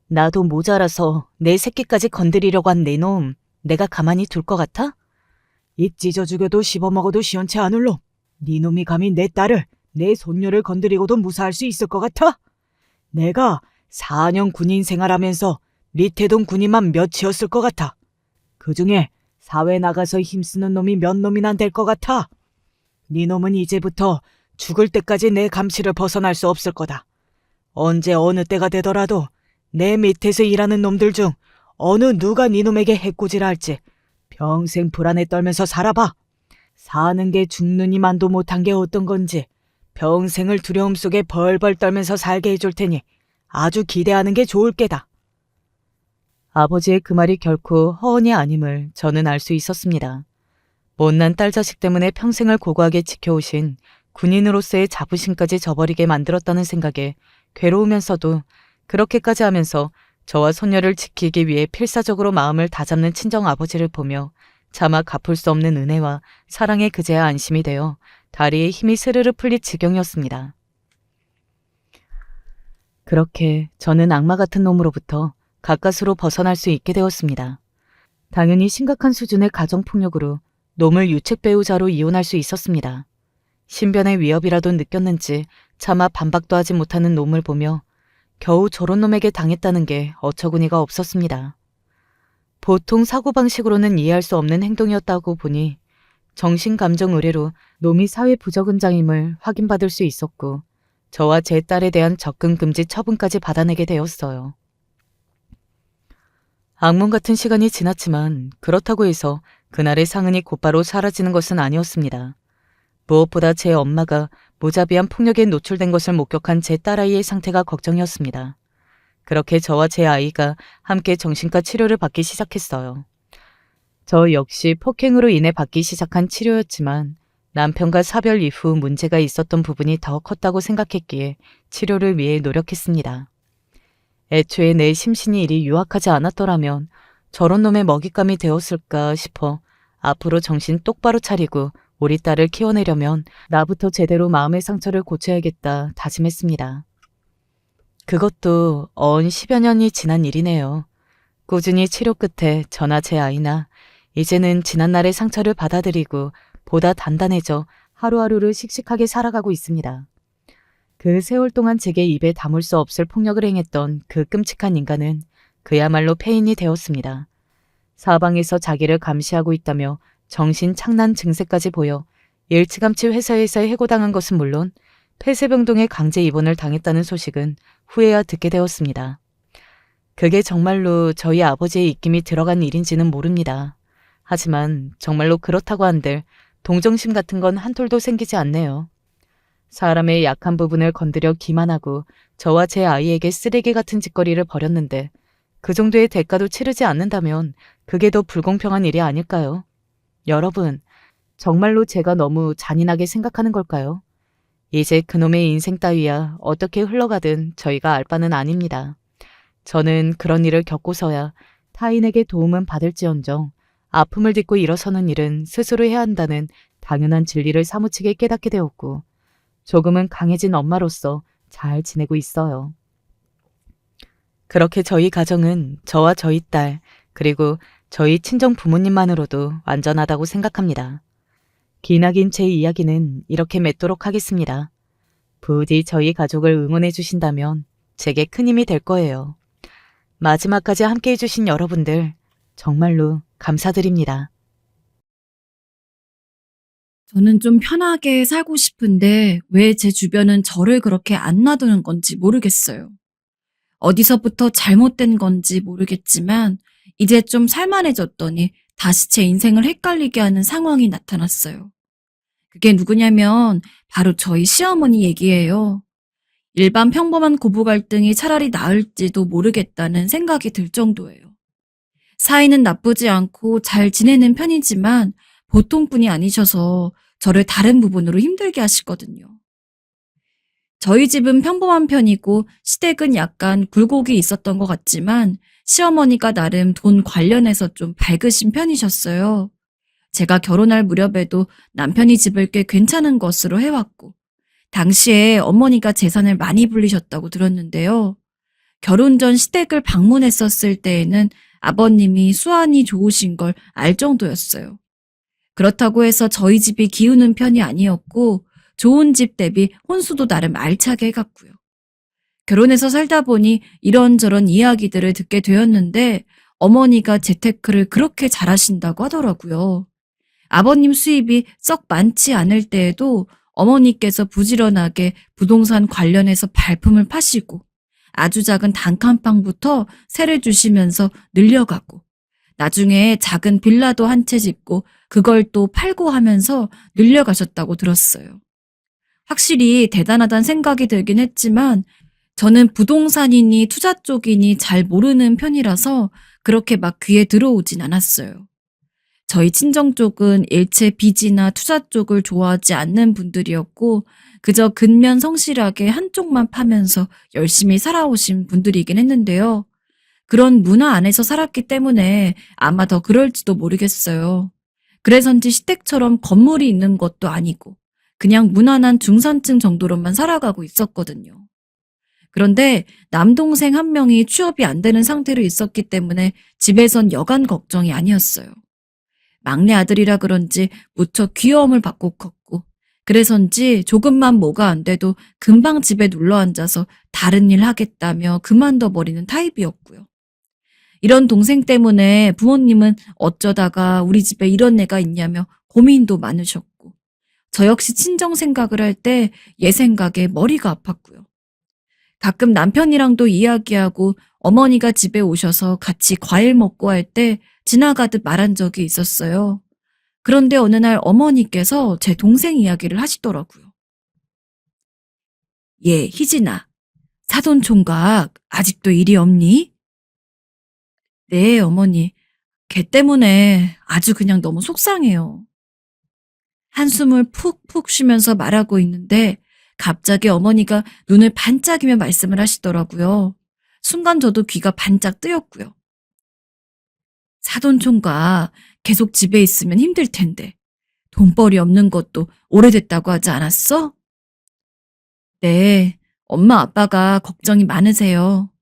나도 모자라서 내 새끼까지 건드리려고 한 내 놈 내가 가만히 둘 것 같아? 입 찢어 죽여도 씹어먹어도 시원치 않을 놈. 네 놈이 감히 내 딸을, 내 손녀를 건드리고도 무사할 수 있을 것 같아? 내가 4년 군인 생활하면서 리태동 군인만 몇이었을 것 같아. 그중에 사회 나가서 힘쓰는 놈이 몇 놈이나 될 것 같아. 네 놈은 이제부터 죽을 때까지 내 감시를 벗어날 수 없을 거다. 언제 어느 때가 되더라도 내 밑에서 일하는 놈들 중 어느 누가 네 놈에게 해코지를 할지 평생 불안에 떨면서 살아봐. 사는 게 죽느니만도 못한 게 어떤 건지 평생을 두려움 속에 벌벌 떨면서 살게 해줄 테니 아주 기대하는 게 좋을 게다. 아버지의 그 말이 결코 허언이 아님을 저는 알 수 있었습니다. 못난 딸 자식 때문에 평생을 고고하게 지켜오신 군인으로서의 자부심까지 저버리게 만들었다는 생각에 괴로우면서도 그렇게까지 하면서 저와 손녀를 지키기 위해 필사적으로 마음을 다잡는 친정 아버지를 보며 차마 갚을 수 없는 은혜와 사랑에 그제야 안심이 되어 다리에 힘이 스르르 풀릴 지경이었습니다. 그렇게 저는 악마 같은 놈으로부터 가까스로 벗어날 수 있게 되었습니다. 당연히 심각한 수준의 가정폭력으로 놈을 유책 배우자로 이혼할 수 있었습니다. 신변의 위협이라도 느꼈는지 차마 반박도 하지 못하는 놈을 보며 겨우 저런 놈에게 당했다는 게 어처구니가 없었습니다. 보통 사고방식으로는 이해할 수 없는 행동이었다고 보니 정신감정 의뢰로 놈이 사회 부적응자임을 확인받을 수 있었고 저와 제 딸에 대한 접근 금지 처분까지 받아내게 되었어요. 악몽 같은 시간이 지났지만 그렇다고 해서 그날의 상흔이 곧바로 사라지는 것은 아니었습니다. 무엇보다 제 엄마가 무자비한 폭력에 노출된 것을 목격한 제 딸아이의 상태가 걱정이었습니다. 그렇게 저와 제 아이가 함께 정신과 치료를 받기 시작했어요. 저 역시 폭행으로 인해 받기 시작한 치료였지만 남편과 사별 이후 문제가 있었던 부분이 더 컸다고 생각했기에 치료를 위해 노력했습니다. 애초에 내 심신이 이리 유약하지 않았더라면 저런 놈의 먹잇감이 되었을까 싶어 앞으로 정신 똑바로 차리고 우리 딸을 키워내려면 나부터 제대로 마음의 상처를 고쳐야겠다 다짐했습니다. 그것도 언 10여 년이 지난 일이네요. 꾸준히 치료 끝에 저나 제 아이나 이제는 지난날의 상처를 받아들이고 보다 단단해져 하루하루를 씩씩하게 살아가고 있습니다. 그 세월 동안 제게 입에 담을 수 없을 폭력을 행했던 그 끔찍한 인간은 그야말로 폐인이 되었습니다. 사방에서 자기를 감시하고 있다며 정신 착란 증세까지 보여 일찌감치 회사에서 해고당한 것은 물론 폐쇄병동에 강제 입원을 당했다는 소식은 후에야 듣게 되었습니다. 그게 정말로 저희 아버지의 입김이 들어간 일인지는 모릅니다. 하지만 정말로 그렇다고 한들 동정심 같은 건 한 톨도 생기지 않네요. 사람의 약한 부분을 건드려 기만하고 저와 제 아이에게 쓰레기 같은 짓거리를 벌였는데 그 정도의 대가도 치르지 않는다면 그게 더 불공평한 일이 아닐까요? 여러분, 정말로 제가 너무 잔인하게 생각하는 걸까요? 이제 그놈의 인생 따위야 어떻게 흘러가든 저희가 알 바는 아닙니다. 저는 그런 일을 겪고서야 타인에게 도움은 받을지언정 아픔을 딛고 일어서는 일은 스스로 해야 한다는 당연한 진리를 사무치게 깨닫게 되었고 조금은 강해진 엄마로서 잘 지내고 있어요. 그렇게 저희 가정은 저와 저희 딸 그리고 저희 친정 부모님만으로도 완전하다고 생각합니다. 기나긴 제 이야기는 이렇게 맺도록 하겠습니다. 부디 저희 가족을 응원해 주신다면 제게 큰 힘이 될 거예요. 마지막까지 함께 해주신 여러분들 정말로 감사드립니다. 저는 좀 편하게 살고 싶은데 왜 제 주변은 저를 그렇게 안 놔두는 건지 모르겠어요. 어디서부터 잘못된 건지 모르겠지만 이제 좀 살만해졌더니 다시 제 인생을 헷갈리게 하는 상황이 나타났어요. 그게 누구냐면 바로 저희 시어머니 얘기예요. 일반 평범한 고부 갈등이 차라리 나을지도 모르겠다는 생각이 들 정도예요. 사이는 나쁘지 않고 잘 지내는 편이지만 보통분이 아니셔서 저를 다른 부분으로 힘들게 하시거든요. 저희 집은 평범한 편이고 시댁은 약간 굴곡이 있었던 것 같지만 시어머니가 나름 돈 관련해서 좀 밝으신 편이셨어요. 제가 결혼할 무렵에도 남편이 집을 꽤 괜찮은 것으로 해왔고 당시에 어머니가 재산을 많이 불리셨다고 들었는데요. 결혼 전 시댁을 방문했었을 때에는 아버님이 수완이 좋으신 걸 알 정도였어요. 그렇다고 해서 저희 집이 기우는 편이 아니었고 좋은 집 대비 혼수도 나름 알차게 해갔고요. 결혼해서 살다 보니 이런저런 이야기들을 듣게 되었는데 어머니가 재테크를 그렇게 잘하신다고 하더라고요. 아버님 수입이 썩 많지 않을 때에도 어머니께서 부지런하게 부동산 관련해서 발품을 파시고 아주 작은 단칸방부터 세를 주시면서 늘려가고 나중에 작은 빌라도 한 채 짓고 그걸 또 팔고 하면서 늘려가셨다고 들었어요. 확실히 대단하다는 생각이 들긴 했지만 저는 부동산이니 투자 쪽이니 잘 모르는 편이라서 그렇게 막 귀에 들어오진 않았어요. 저희 친정 쪽은 일체 빚이나 투자 쪽을 좋아하지 않는 분들이었고 그저 근면 성실하게 한쪽만 파면서 열심히 살아오신 분들이긴 했는데요. 그런 문화 안에서 살았기 때문에 아마 더 그럴지도 모르겠어요. 그래서인지 시댁처럼 건물이 있는 것도 아니고 그냥 무난한 중산층 정도로만 살아가고 있었거든요. 그런데 남동생 한 명이 취업이 안 되는 상태로 있었기 때문에 집에선 여간 걱정이 아니었어요. 막내 아들이라 그런지 무척 귀여움을 받고 컸고 그래서인지 조금만 뭐가 안 돼도 금방 집에 눌러 앉아서 다른 일 하겠다며 그만둬 버리는 타입이었고요. 이런 동생 때문에 부모님은 어쩌다가 우리 집에 이런 애가 있냐며 고민도 많으셨고 저 역시 친정 생각을 할 때 얘 생각에 머리가 아팠고요. 가끔 남편이랑도 이야기하고 어머니가 집에 오셔서 같이 과일 먹고 할 때 지나가듯 말한 적이 있었어요. 그런데 어느 날 어머니께서 제 동생 이야기를 하시더라고요. 예, 희진아, 사돈 총각 아직도 일이 없니? 네, 어머니. 걔 때문에 아주 그냥 너무 속상해요. 한숨을 푹푹 쉬면서 말하고 있는데 갑자기 어머니가 눈을 반짝이며 말씀을 하시더라고요. 순간 저도 귀가 반짝 뜨였고요. 사돈 총각 계속 집에 있으면 힘들 텐데 돈벌이 없는 것도 오래됐다고 하지 않았어? 네, 엄마 아빠가 걱정이 많으세요.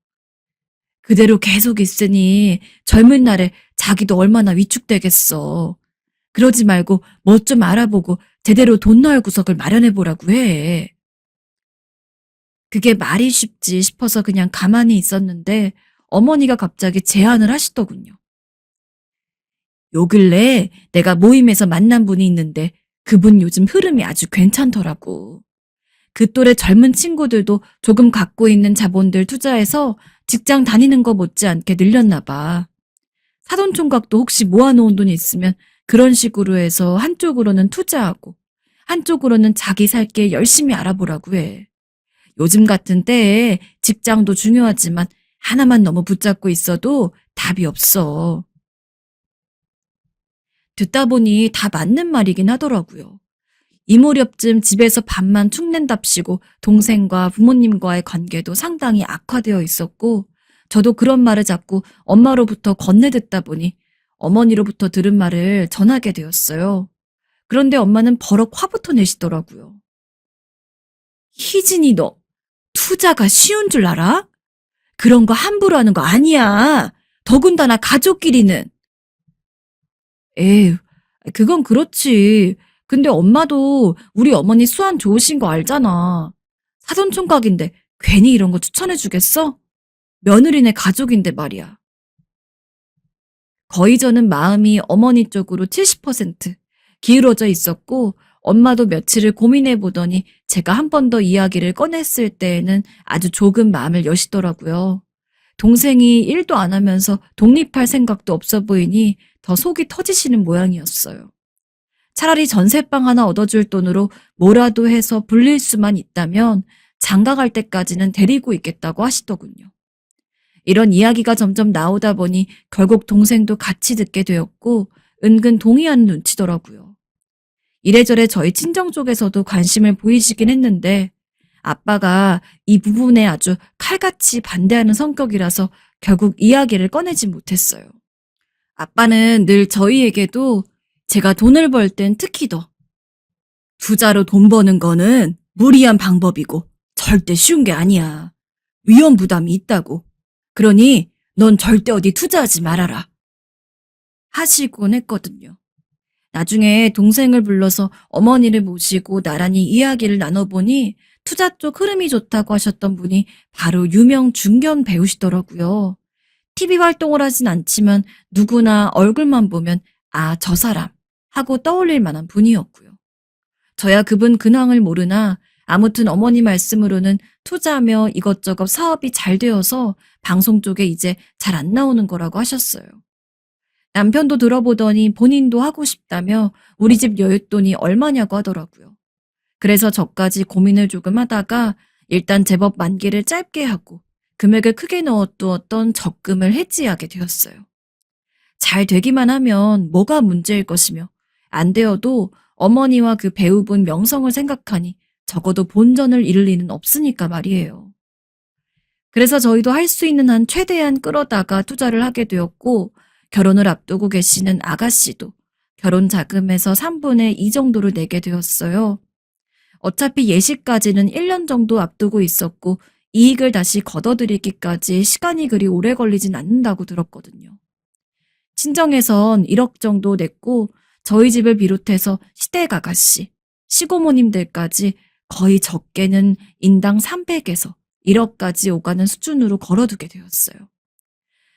그대로 계속 있으니 젊은 날에 자기도 얼마나 위축되겠어. 그러지 말고 뭐 좀 알아보고 제대로 돈 넣을 구석을 마련해 보라고 해. 그게 말이 쉽지 싶어서 그냥 가만히 있었는데 어머니가 갑자기 제안을 하시더군요. 요 근래 내가 모임에서 만난 분이 있는데 그분 요즘 흐름이 아주 괜찮더라고. 그 또래 젊은 친구들도 조금 갖고 있는 자본들 투자해서 직장 다니는 거 못지않게 늘렸나 봐. 사돈 총각도 혹시 모아놓은 돈이 있으면 그런 식으로 해서 한쪽으로는 투자하고 한쪽으로는 자기 살 길 열심히 알아보라고 해. 요즘 같은 때에 직장도 중요하지만 하나만 너무 붙잡고 있어도 답이 없어. 듣다 보니 다 맞는 말이긴 하더라고요. 이 무렵쯤 집에서 밥만 축낸답시고 동생과 부모님과의 관계도 상당히 악화되어 있었고 저도 그런 말을 자꾸 엄마로부터 건네듣다 보니 어머니로부터 들은 말을 전하게 되었어요. 그런데 엄마는 버럭 화부터 내시더라고요. 희진이 너 투자가 쉬운 줄 알아? 그런 거 함부로 하는 거 아니야. 더군다나 가족끼리는. 에휴, 그건 그렇지. 근데 엄마도 우리 어머니 수완 좋으신 거 알잖아. 사돈 총각인데 괜히 이런 거 추천해 주겠어? 며느리네 가족인데 말이야. 거의 저는 마음이 어머니 쪽으로 70% 기울어져 있었고 엄마도 며칠을 고민해 보더니 제가 한 번 더 이야기를 꺼냈을 때에는 아주 조금 마음을 여시더라고요. 동생이 일도 안 하면서 독립할 생각도 없어 보이니 더 속이 터지시는 모양이었어요. 차라리 전세방 하나 얻어줄 돈으로 뭐라도 해서 불릴 수만 있다면 장가 갈 때까지는 데리고 있겠다고 하시더군요. 이런 이야기가 점점 나오다 보니 결국 동생도 같이 듣게 되었고 은근 동의하는 눈치더라고요. 이래저래 저희 친정 쪽에서도 관심을 보이시긴 했는데 아빠가 이 부분에 아주 칼같이 반대하는 성격이라서 결국 이야기를 꺼내지 못했어요. 아빠는 늘 저희에게도 제가 돈을 벌 땐 특히 더 투자로 돈 버는 거는 무리한 방법이고 절대 쉬운 게 아니야. 위험 부담이 있다고. 그러니 넌 절대 어디 투자하지 말아라. 하시곤 했거든요. 나중에 동생을 불러서 어머니를 모시고 나란히 이야기를 나눠보니 투자 쪽 흐름이 좋다고 하셨던 분이 바로 유명 중견 배우시더라고요. TV 활동을 하진 않지만 누구나 얼굴만 보면 아, 저 사람 하고 떠올릴 만한 분이었고요. 저야 그분 근황을 모르나 아무튼 어머니 말씀으로는 투자하며 이것저것 사업이 잘 되어서 방송 쪽에 이제 잘 안 나오는 거라고 하셨어요. 남편도 들어보더니 본인도 하고 싶다며 우리 집 여윳돈이 얼마냐고 하더라고요. 그래서 저까지 고민을 조금 하다가 일단 제법 만기를 짧게 하고 금액을 크게 넣어두었던 적금을 해지하게 되었어요. 잘 되기만 하면 뭐가 문제일 것이며 안 되어도 어머니와 그 배우분 명성을 생각하니 적어도 본전을 잃을 리는 없으니까 말이에요. 그래서 저희도 할 수 있는 한 최대한 끌어다가 투자를 하게 되었고 결혼을 앞두고 계시는 아가씨도 결혼 자금에서 3분의 2 정도를 내게 되었어요. 어차피 예식까지는 1년 정도 앞두고 있었고 이익을 다시 걷어들이기까지 시간이 그리 오래 걸리진 않는다고 들었거든요. 친정에선 1억 정도 냈고 저희 집을 비롯해서 시댁 아가씨, 시고모님들까지 거의 적게는 인당 300에서 1억까지 오가는 수준으로 걸어두게 되었어요.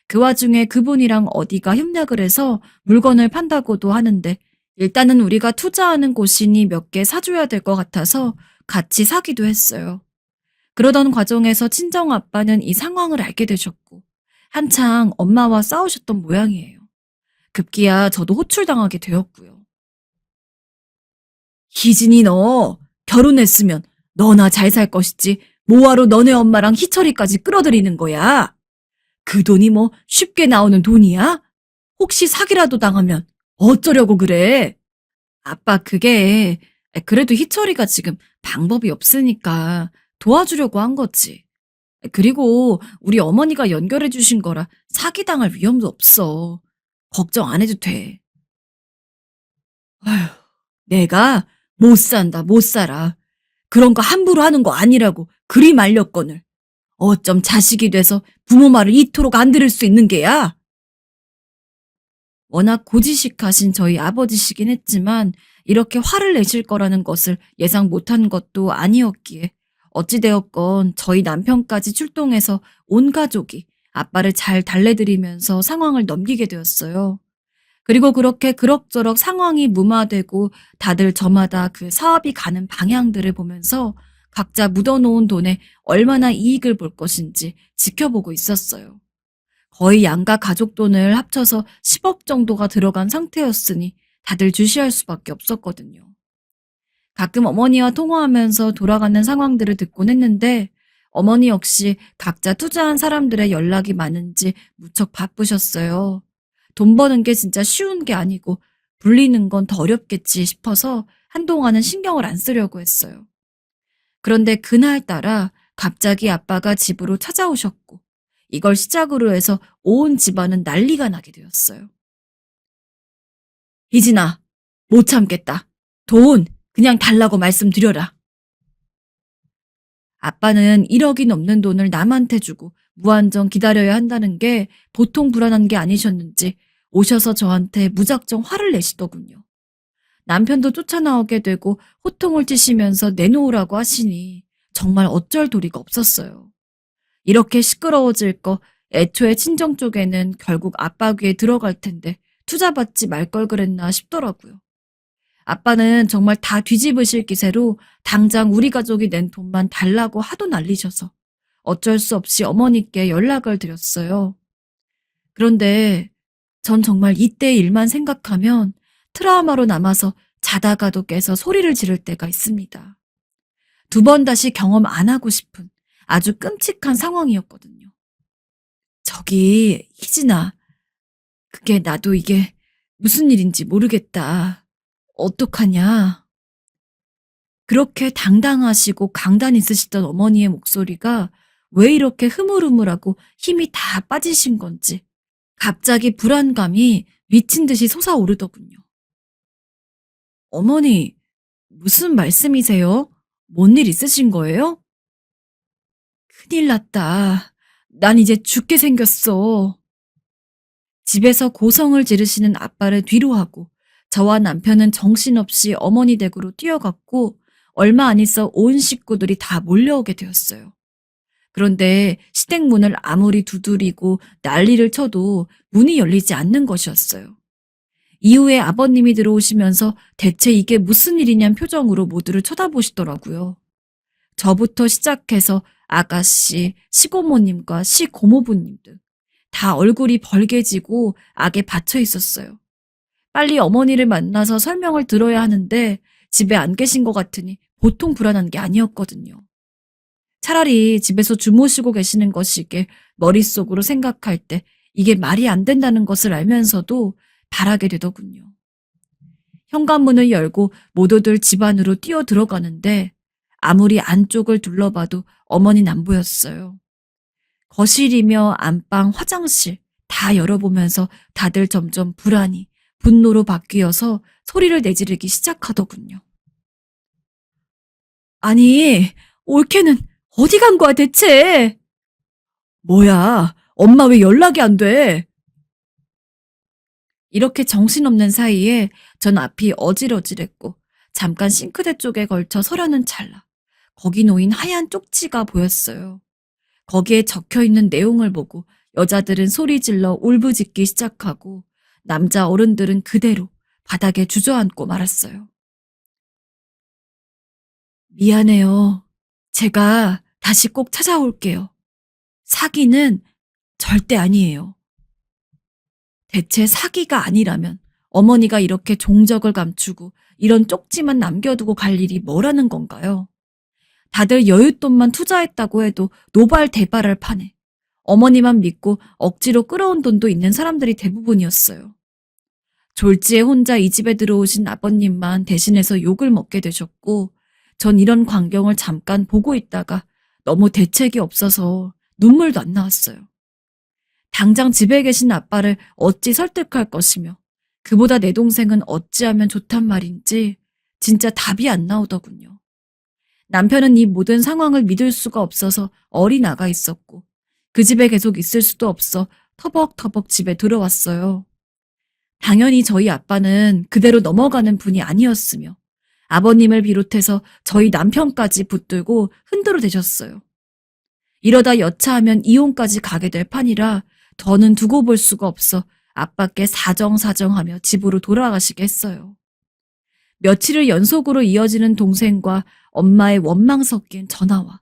그 와중에 그분이랑 어디가 협력을 해서 물건을 판다고도 하는데 일단은 우리가 투자하는 곳이니 몇 개 사줘야 될 것 같아서 같이 사기도 했어요. 그러던 과정에서 친정 아빠는 이 상황을 알게 되셨고 한창 엄마와 싸우셨던 모양이에요. 급기야 저도 호출당하게 되었고요. 희진이 너 결혼했으면 너나 잘 살 것이지 뭐하러 너네 엄마랑 희철이까지 끌어들이는 거야? 그 돈이 뭐 쉽게 나오는 돈이야? 혹시 사기라도 당하면 어쩌려고 그래? 아빠 그게 그래도 희철이가 지금 방법이 없으니까 도와주려고 한 거지. 그리고 우리 어머니가 연결해 주신 거라 사기당할 위험도 없어. 걱정 안 해도 돼. 아휴, 내가 못 산다, 못 살아. 그런 거 함부로 하는 거 아니라고 그리 말렸거늘. 어쩜 자식이 돼서 부모 말을 이토록 안 들을 수 있는 게야? 워낙 고지식하신 저희 아버지시긴 했지만 이렇게 화를 내실 거라는 것을 예상 못한 것도 아니었기에 어찌되었건 저희 남편까지 출동해서 온 가족이 아빠를 잘 달래드리면서 상황을 넘기게 되었어요. 그리고 그렇게 그럭저럭 상황이 무마되고 다들 저마다 그 사업이 가는 방향들을 보면서 각자 묻어놓은 돈에 얼마나 이익을 볼 것인지 지켜보고 있었어요. 거의 양가 가족 돈을 합쳐서 10억 정도가 들어간 상태였으니 다들 주시할 수밖에 없었거든요. 가끔 어머니와 통화하면서 돌아가는 상황들을 듣곤 했는데 어머니 역시 각자 투자한 사람들의 연락이 많은지 무척 바쁘셨어요. 돈 버는 게 진짜 쉬운 게 아니고 불리는 건 더 어렵겠지 싶어서 한동안은 신경을 안 쓰려고 했어요. 그런데 그날따라 갑자기 아빠가 집으로 찾아오셨고 이걸 시작으로 해서 온 집안은 난리가 나게 되었어요. 희진아, 못 참겠다. 돈 그냥 달라고 말씀드려라. 아빠는 1억이 넘는 돈을 남한테 주고 무한정 기다려야 한다는 게 보통 불안한 게 아니셨는지 오셔서 저한테 무작정 화를 내시더군요. 남편도 쫓아나오게 되고 호통을 치시면서 내놓으라고 하시니 정말 어쩔 도리가 없었어요. 이렇게 시끄러워질 거 애초에 친정 쪽에는 결국 아빠 귀에 들어갈 텐데 투자받지 말 걸 그랬나 싶더라고요. 아빠는 정말 다 뒤집으실 기세로 당장 우리 가족이 낸 돈만 달라고 하도 난리셔서 어쩔 수 없이 어머니께 연락을 드렸어요. 그런데 전 정말 이때 일만 생각하면 트라우마로 남아서 자다가도 깨서 소리를 지를 때가 있습니다. 2번 다시 경험 안 하고 싶은 아주 끔찍한 상황이었거든요. 저기 희진아, 그게 나도 이게 무슨 일인지 모르겠다. 어떡하냐. 그렇게 당당하시고 강단 있으시던 어머니의 목소리가 왜 이렇게 흐물흐물하고 힘이 다 빠지신 건지 갑자기 불안감이 미친 듯이 솟아오르더군요. 어머니, 무슨 말씀이세요? 뭔 일 있으신 거예요? 큰일 났다. 난 이제 죽게 생겼어. 집에서 고성을 지르시는 아빠를 뒤로하고 저와 남편은 정신없이 어머니 댁으로 뛰어갔고 얼마 안 있어 온 식구들이 다 몰려오게 되었어요. 그런데 시댁문을 아무리 두드리고 난리를 쳐도 문이 열리지 않는 것이었어요. 이후에 아버님이 들어오시면서 대체 이게 무슨 일이냔 표정으로 모두를 쳐다보시더라고요. 저부터 시작해서 아가씨, 시고모님과 시고모부님 등 다 얼굴이 벌개지고 악에 받쳐 있었어요. 빨리 어머니를 만나서 설명을 들어야 하는데 집에 안 계신 것 같으니 보통 불안한 게 아니었거든요. 차라리 집에서 주무시고 계시는 것이길 머릿속으로 생각할 때 이게 말이 안 된다는 것을 알면서도 바라게 되더군요. 현관문을 열고 모두들 집 안으로 뛰어 들어가는데 아무리 안쪽을 둘러봐도 어머니는 안 보였어요. 거실이며 안방, 화장실 다 열어보면서 다들 점점 불안이, 분노로 바뀌어서 소리를 내지르기 시작하더군요. 아니, 올케는 어디 간 거야 대체? 뭐야, 엄마 왜 연락이 안 돼? 이렇게 정신없는 사이에 전 앞이 어질어질했고 잠깐 싱크대 쪽에 걸쳐 서려는 찰나 거기 놓인 하얀 쪽지가 보였어요. 거기에 적혀있는 내용을 보고 여자들은 소리 질러 울부짖기 시작하고 남자 어른들은 그대로 바닥에 주저앉고 말았어요. 미안해요. 제가 다시 꼭 찾아올게요. 사기는 절대 아니에요. 대체 사기가 아니라면 어머니가 이렇게 종적을 감추고 이런 쪽지만 남겨두고 갈 일이 뭐라는 건가요? 다들 여윳돈만 투자했다고 해도 노발대발할 판에 어머니만 믿고 억지로 끌어온 돈도 있는 사람들이 대부분이었어요. 졸지에 혼자 이 집에 들어오신 아버님만 대신해서 욕을 먹게 되셨고, 전 이런 광경을 잠깐 보고 있다가 너무 대책이 없어서 눈물도 안 나왔어요. 당장 집에 계신 아빠를 어찌 설득할 것이며, 그보다 내 동생은 어찌하면 좋단 말인지 진짜 답이 안 나오더군요. 남편은 이 모든 상황을 믿을 수가 없어서 어리나가 있었고, 그 집에 계속 있을 수도 없어 터벅터벅 집에 들어왔어요. 당연히 저희 아빠는 그대로 넘어가는 분이 아니었으며 아버님을 비롯해서 저희 남편까지 붙들고 흔들어 대셨어요. 이러다 여차하면 이혼까지 가게 될 판이라 더는 두고 볼 수가 없어 아빠께 사정사정하며 집으로 돌아가시게 했어요. 며칠을 연속으로 이어지는 동생과 엄마의 원망 섞인 전화와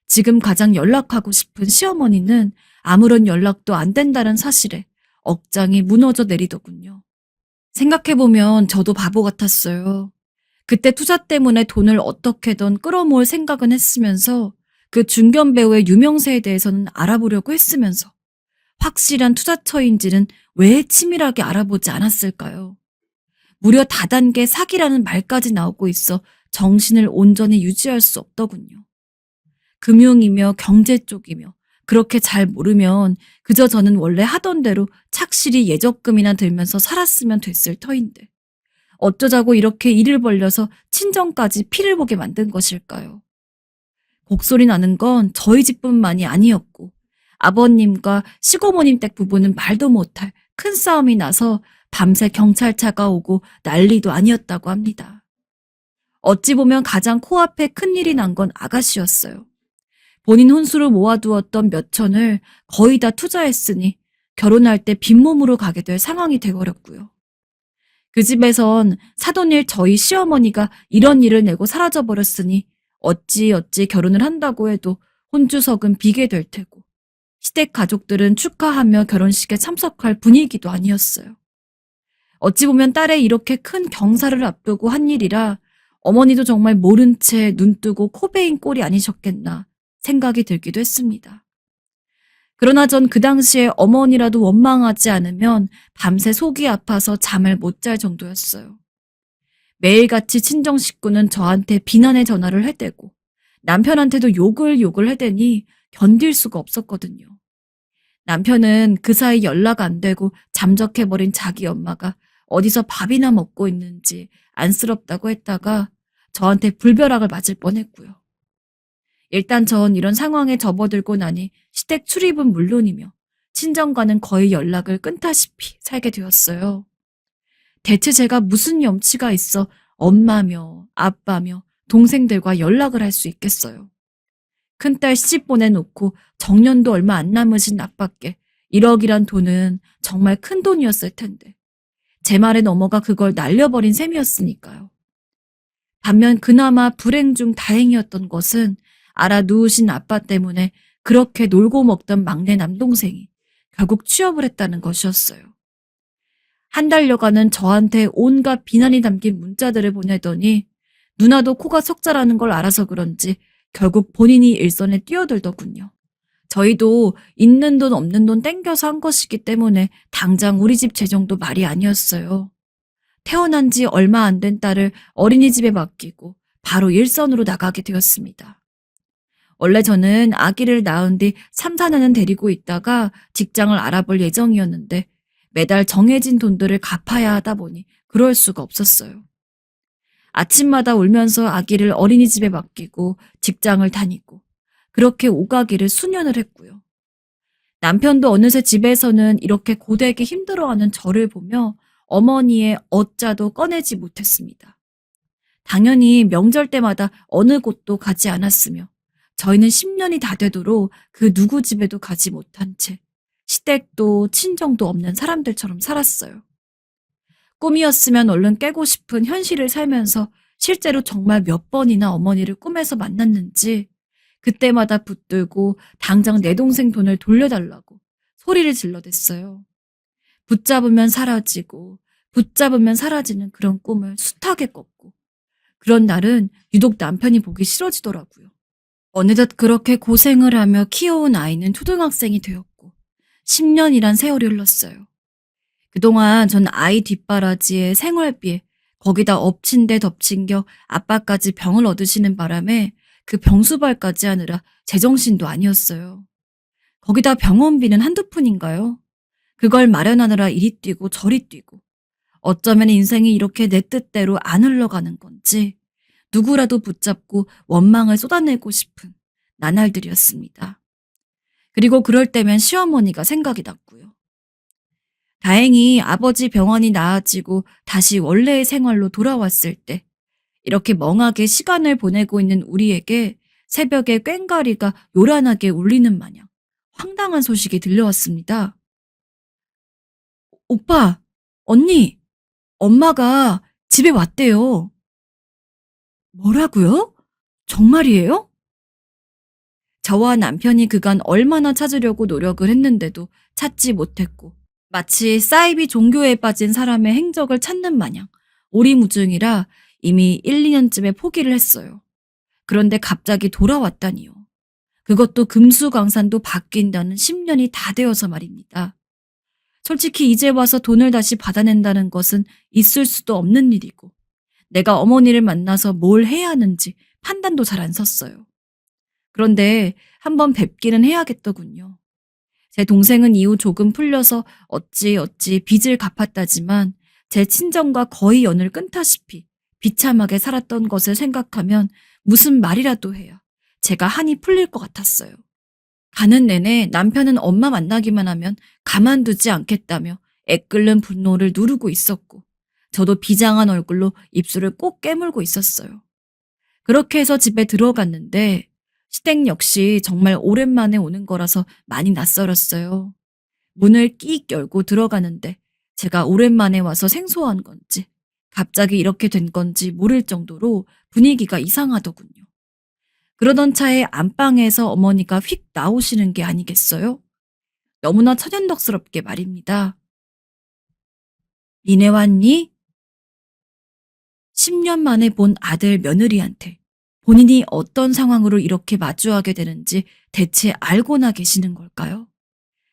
지금 가장 연락하고 싶은 시어머니는 아무런 연락도 안 된다는 사실에 억장이 무너져 내리더군요. 생각해보면 저도 바보 같았어요. 그때 투자 때문에 돈을 어떻게든 끌어모을 생각은 했으면서 그 중견 배우의 유명세에 대해서는 알아보려고 했으면서 확실한 투자처인지는 왜 치밀하게 알아보지 않았을까요? 무려 다단계 사기라는 말까지 나오고 있어 정신을 온전히 유지할 수 없더군요. 금융이며 경제 쪽이며 그렇게 잘 모르면 그저 저는 원래 하던 대로 착실히 예적금이나 들면서 살았으면 됐을 터인데 어쩌자고 이렇게 일을 벌려서 친정까지 피를 보게 만든 것일까요? 곡소리 나는 건 저희 집뿐만이 아니었고 아버님과 시고모님 댁 부부는 말도 못할 큰 싸움이 나서 밤새 경찰차가 오고 난리도 아니었다고 합니다. 어찌 보면 가장 코앞에 큰일이 난 건 아가씨였어요. 본인 혼수로 모아두었던 몇 천을 거의 다 투자했으니 결혼할 때 빈몸으로 가게 될 상황이 돼버렸고요. 그 집에선 사돈일 저희 시어머니가 이런 일을 내고 사라져버렸으니 어찌 결혼을 한다고 해도 혼주석은 비게 될 테고 시댁 가족들은 축하하며 결혼식에 참석할 분위기도 아니었어요. 어찌 보면 딸의 이렇게 큰 경사를 앞두고 한 일이라 어머니도 정말 모른 채 눈뜨고 코 베인 꼴이 아니셨겠나 생각이 들기도 했습니다. 그러나 전 그 당시에 어머니라도 원망하지 않으면 밤새 속이 아파서 잠을 못 잘 정도였어요. 매일같이 친정 식구는 저한테 비난의 전화를 해대고 남편한테도 욕을 해대니 견딜 수가 없었거든요. 남편은 그 사이 연락 안 되고 잠적해버린 자기 엄마가 어디서 밥이나 먹고 있는지 안쓰럽다고 했다가 저한테 불벼락을 맞을 뻔했고요. 일단 전 이런 상황에 접어들고 나니 시댁 출입은 물론이며 친정과는 거의 연락을 끊다시피 살게 되었어요. 대체 제가 무슨 염치가 있어 엄마며 아빠며 동생들과 연락을 할 수 있겠어요. 큰딸 시집 보내놓고 정년도 얼마 안 남으신 아빠께 1억이란 돈은 정말 큰 돈이었을 텐데 제 말에 넘어가 그걸 날려버린 셈이었으니까요. 반면 그나마 불행 중 다행이었던 것은 알아 누우신 아빠 때문에 그렇게 놀고 먹던 막내 남동생이 결국 취업을 했다는 것이었어요. 한 달여간은 저한테 온갖 비난이 담긴 문자들을 보내더니 누나도 코가 석자라는 걸 알아서 그런지 결국 본인이 일선에 뛰어들더군요. 저희도 있는 돈 없는 돈 땡겨서 한 것이기 때문에 당장 우리 집 재정도 말이 아니었어요. 태어난 지 얼마 안 된 딸을 어린이집에 맡기고 바로 일선으로 나가게 되었습니다. 원래 저는 아기를 낳은 뒤 3, 4년은 데리고 있다가 직장을 알아볼 예정이었는데 매달 정해진 돈들을 갚아야 하다 보니 그럴 수가 없었어요. 아침마다 울면서 아기를 어린이집에 맡기고 직장을 다니고 그렇게 오가기를 수년을 했고요. 남편도 어느새 집에서는 이렇게 고되게 힘들어하는 저를 보며 어머니의 어짜도 꺼내지 못했습니다. 당연히 명절 때마다 어느 곳도 가지 않았으며 저희는 10년이 다 되도록 그 누구 집에도 가지 못한 채 시댁도 친정도 없는 사람들처럼 살았어요. 꿈이었으면 얼른 깨고 싶은 현실을 살면서 실제로 정말 몇 번이나 어머니를 꿈에서 만났는지 그때마다 붙들고 당장 내 동생 돈을 돌려달라고 소리를 질러댔어요. 붙잡으면 사라지고 붙잡으면 사라지는 그런 꿈을 숱하게 꿨고 그런 날은 유독 남편이 보기 싫어지더라고요. 어느덧 그렇게 고생을 하며 키워온 아이는 초등학생이 되었고 10년이란 세월이 흘렀어요. 그동안 전 아이 뒷바라지에 생활비에 거기다 엎친 데 덮친 겨 아빠까지 병을 얻으시는 바람에 그 병수발까지 하느라 제정신도 아니었어요. 거기다 병원비는 한두 푼인가요? 그걸 마련하느라 이리 뛰고 저리 뛰고 어쩌면 인생이 이렇게 내 뜻대로 안 흘러가는 건지 누구라도 붙잡고 원망을 쏟아내고 싶은 나날들이었습니다. 그리고 그럴 때면 시어머니가 생각이 났고요. 다행히 아버지 병원이 나아지고 다시 원래의 생활로 돌아왔을 때 이렇게 멍하게 시간을 보내고 있는 우리에게 새벽에 꽹과리가 요란하게 울리는 마냥 황당한 소식이 들려왔습니다. 오빠, 언니, 엄마가 집에 왔대요. 뭐라고요? 정말이에요? 저와 남편이 그간 얼마나 찾으려고 노력을 했는데도 찾지 못했고 마치 사이비 종교에 빠진 사람의 행적을 찾는 마냥 오리무중이라 이미 1, 2년쯤에 포기를 했어요. 그런데 갑자기 돌아왔다니요. 그것도 금수강산도 바뀐다는 10년이 다 되어서 말입니다. 솔직히 이제 와서 돈을 다시 받아낸다는 것은 있을 수도 없는 일이고 내가 어머니를 만나서 뭘 해야 하는지 판단도 잘 안 섰어요. 그런데 한번 뵙기는 해야겠더군요. 제 동생은 이후 조금 풀려서 어찌 빚을 갚았다지만 제 친정과 거의 연을 끊다시피 비참하게 살았던 것을 생각하면 무슨 말이라도 해야 제가 한이 풀릴 것 같았어요. 가는 내내 남편은 엄마 만나기만 하면 가만두지 않겠다며 애끓는 분노를 누르고 있었고 저도 비장한 얼굴로 입술을 꼭 깨물고 있었어요. 그렇게 해서 집에 들어갔는데 시댁 역시 정말 오랜만에 오는 거라서 많이 낯설었어요. 문을 끼익 열고 들어가는데 제가 오랜만에 와서 생소한 건지 갑자기 이렇게 된 건지 모를 정도로 분위기가 이상하더군요. 그러던 차에 안방에서 어머니가 휙 나오시는 게 아니겠어요? 너무나 천연덕스럽게 말입니다. 니네 왔니? 10년 만에 본 아들 며느리한테 본인이 어떤 상황으로 이렇게 마주하게 되는지 대체 알고나 계시는 걸까요?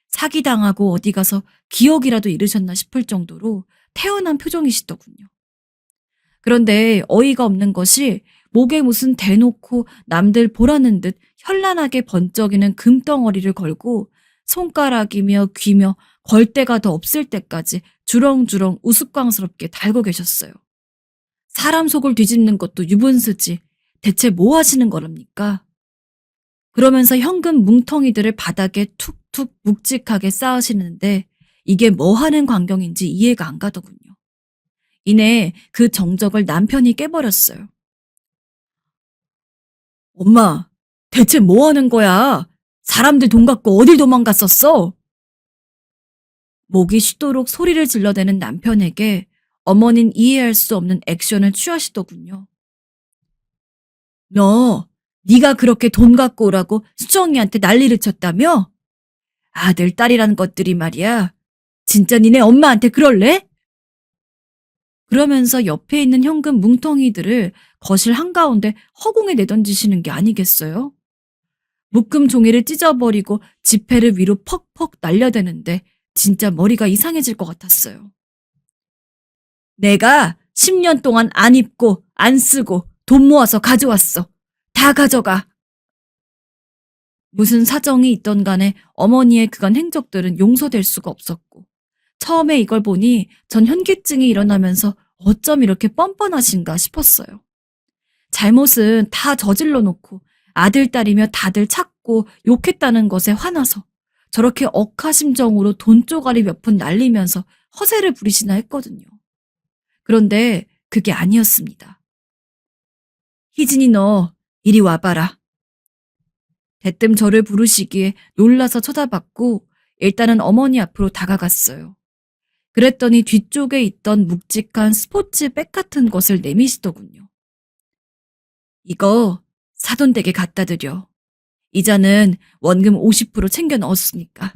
사기당하고 어디 가서 기억이라도 잃으셨나 싶을 정도로 태연한 표정이시더군요. 그런데 어이가 없는 것이 목에 무슨 대놓고 남들 보라는 듯 현란하게 번쩍이는 금덩어리를 걸고 손가락이며 귀며 걸 데가 더 없을 때까지 주렁주렁 우스꽝스럽게 달고 계셨어요. 사람 속을 뒤집는 것도 유분수지 대체 뭐 하시는 거랍니까? 그러면서 현금 뭉텅이들을 바닥에 툭툭 묵직하게 쌓으시는데 이게 뭐 하는 광경인지 이해가 안 가더군요. 이내 그 정적을 남편이 깨버렸어요. 엄마, 대체 뭐 하는 거야? 사람들 돈 갖고 어딜 도망갔었어? 목이 쉬도록 소리를 질러대는 남편에게 어머닌 이해할 수 없는 액션을 취하시더군요. 너, 네가 그렇게 돈 갖고 오라고 수정이한테 난리를 쳤다며? 아들, 딸이라는 것들이 말이야. 진짜 니네 엄마한테 그럴래? 그러면서 옆에 있는 현금 뭉텅이들을 거실 한가운데 허공에 내던지시는 게 아니겠어요? 묶음 종이를 찢어버리고 지폐를 위로 퍽퍽 날려대는데 진짜 머리가 이상해질 것 같았어요. 내가 10년 동안 안 입고 안 쓰고 돈 모아서 가져왔어. 다 가져가. 무슨 사정이 있던 간에 어머니의 그간 행적들은 용서될 수가 없었고 처음에 이걸 보니 전 현기증이 일어나면서 어쩜 이렇게 뻔뻔하신가 싶었어요. 잘못은 다 저질러 놓고 아들, 딸이며 다들 찾고 욕했다는 것에 화나서 저렇게 억하심정으로 돈 쪼가리 몇 푼 날리면서 허세를 부리시나 했거든요. 그런데 그게 아니었습니다. 희진이 너 이리 와봐라. 대뜸 저를 부르시기에 놀라서 쳐다봤고 일단은 어머니 앞으로 다가갔어요. 그랬더니 뒤쪽에 있던 묵직한 스포츠백 같은 것을 내미시더군요. 이거 사돈댁에 갖다 드려. 이자는 원금 50% 챙겨 넣었으니까.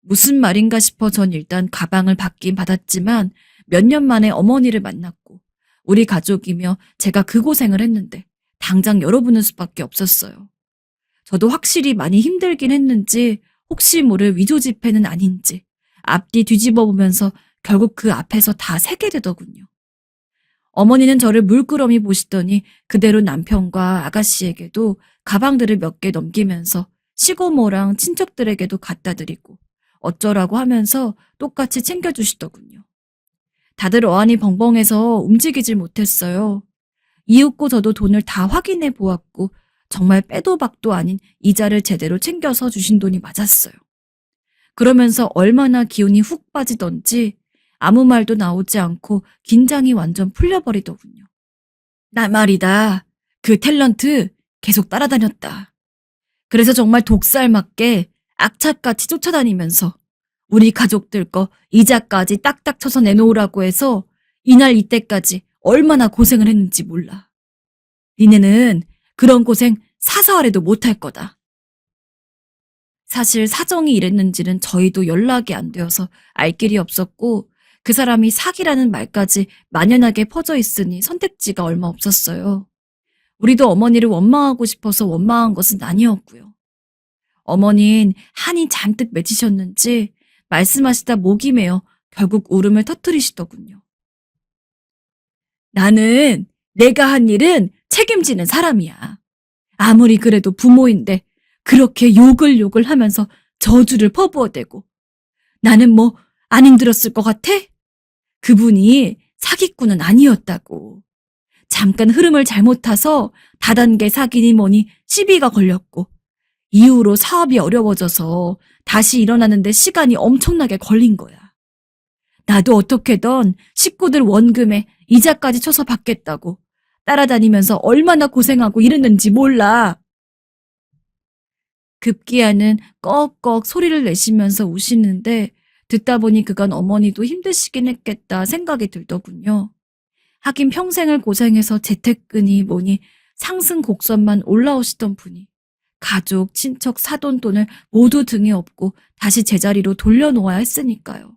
무슨 말인가 싶어 전 일단 가방을 받긴 받았지만 몇 년 만에 어머니를 만났고 우리 가족이며 제가 그 고생을 했는데 당장 열어보는 수밖에 없었어요. 저도 확실히 많이 힘들긴 했는지 혹시 모를 위조 지폐는 아닌지 앞뒤 뒤집어 보면서 결국 그 앞에서 다 세게 되더군요. 어머니는 저를 물끄러미 보시더니 그대로 남편과 아가씨에게도 가방들을 몇 개 넘기면서 시고모랑 친척들에게도 갖다 드리고 어쩌라고 하면서 똑같이 챙겨주시더군요. 다들 어안이 벙벙해서 움직이질 못했어요. 이윽고 저도 돈을 다 확인해 보았고 정말 빼도 박도 아닌 이자를 제대로 챙겨서 주신 돈이 맞았어요. 그러면서 얼마나 기운이 훅 빠지던지 아무 말도 나오지 않고 긴장이 완전 풀려버리더군요. 나 말이다. 그 탤런트 계속 따라다녔다. 그래서 정말 독살 맞게 악착같이 쫓아다니면서 우리 가족들 거 이자까지 딱딱 쳐서 내놓으라고 해서 이날 이때까지 얼마나 고생을 했는지 몰라. 니네는 그런 고생 사사활에도 못할 거다. 사실 사정이 이랬는지는 저희도 연락이 안 되어서 알 길이 없었고 그 사람이 사기라는 말까지 만연하게 퍼져 있으니 선택지가 얼마 없었어요. 우리도 어머니를 원망하고 싶어서 원망한 것은 아니었고요. 어머니는 한이 잔뜩 맺히셨는지 말씀하시다 목이 메어 결국 울음을 터뜨리시더군요. 나는 내가 한 일은 책임지는 사람이야. 아무리 그래도 부모인데 그렇게 욕을 하면서 저주를 퍼부어대고 나는 뭐 안 힘들었을 것 같아? 그분이 사기꾼은 아니었다고. 잠깐 흐름을 잘못 타서 다단계 사기니 뭐니 시비가 걸렸고 이후로 사업이 어려워져서 다시 일어나는데 시간이 엄청나게 걸린 거야. 나도 어떻게든 식구들 원금에 이자까지 쳐서 받겠다고 따라다니면서 얼마나 고생하고 이랬는지 몰라. 급기야는 꺽꺽 소리를 내시면서 우시는데 듣다 보니 그건 어머니도 힘드시긴 했겠다 생각이 들더군요. 하긴 평생을 고생해서 재테크니 뭐니 상승 곡선만 올라오시던 분이 가족, 친척, 사돈 돈을 모두 등에 업고 다시 제자리로 돌려놓아야 했으니까요.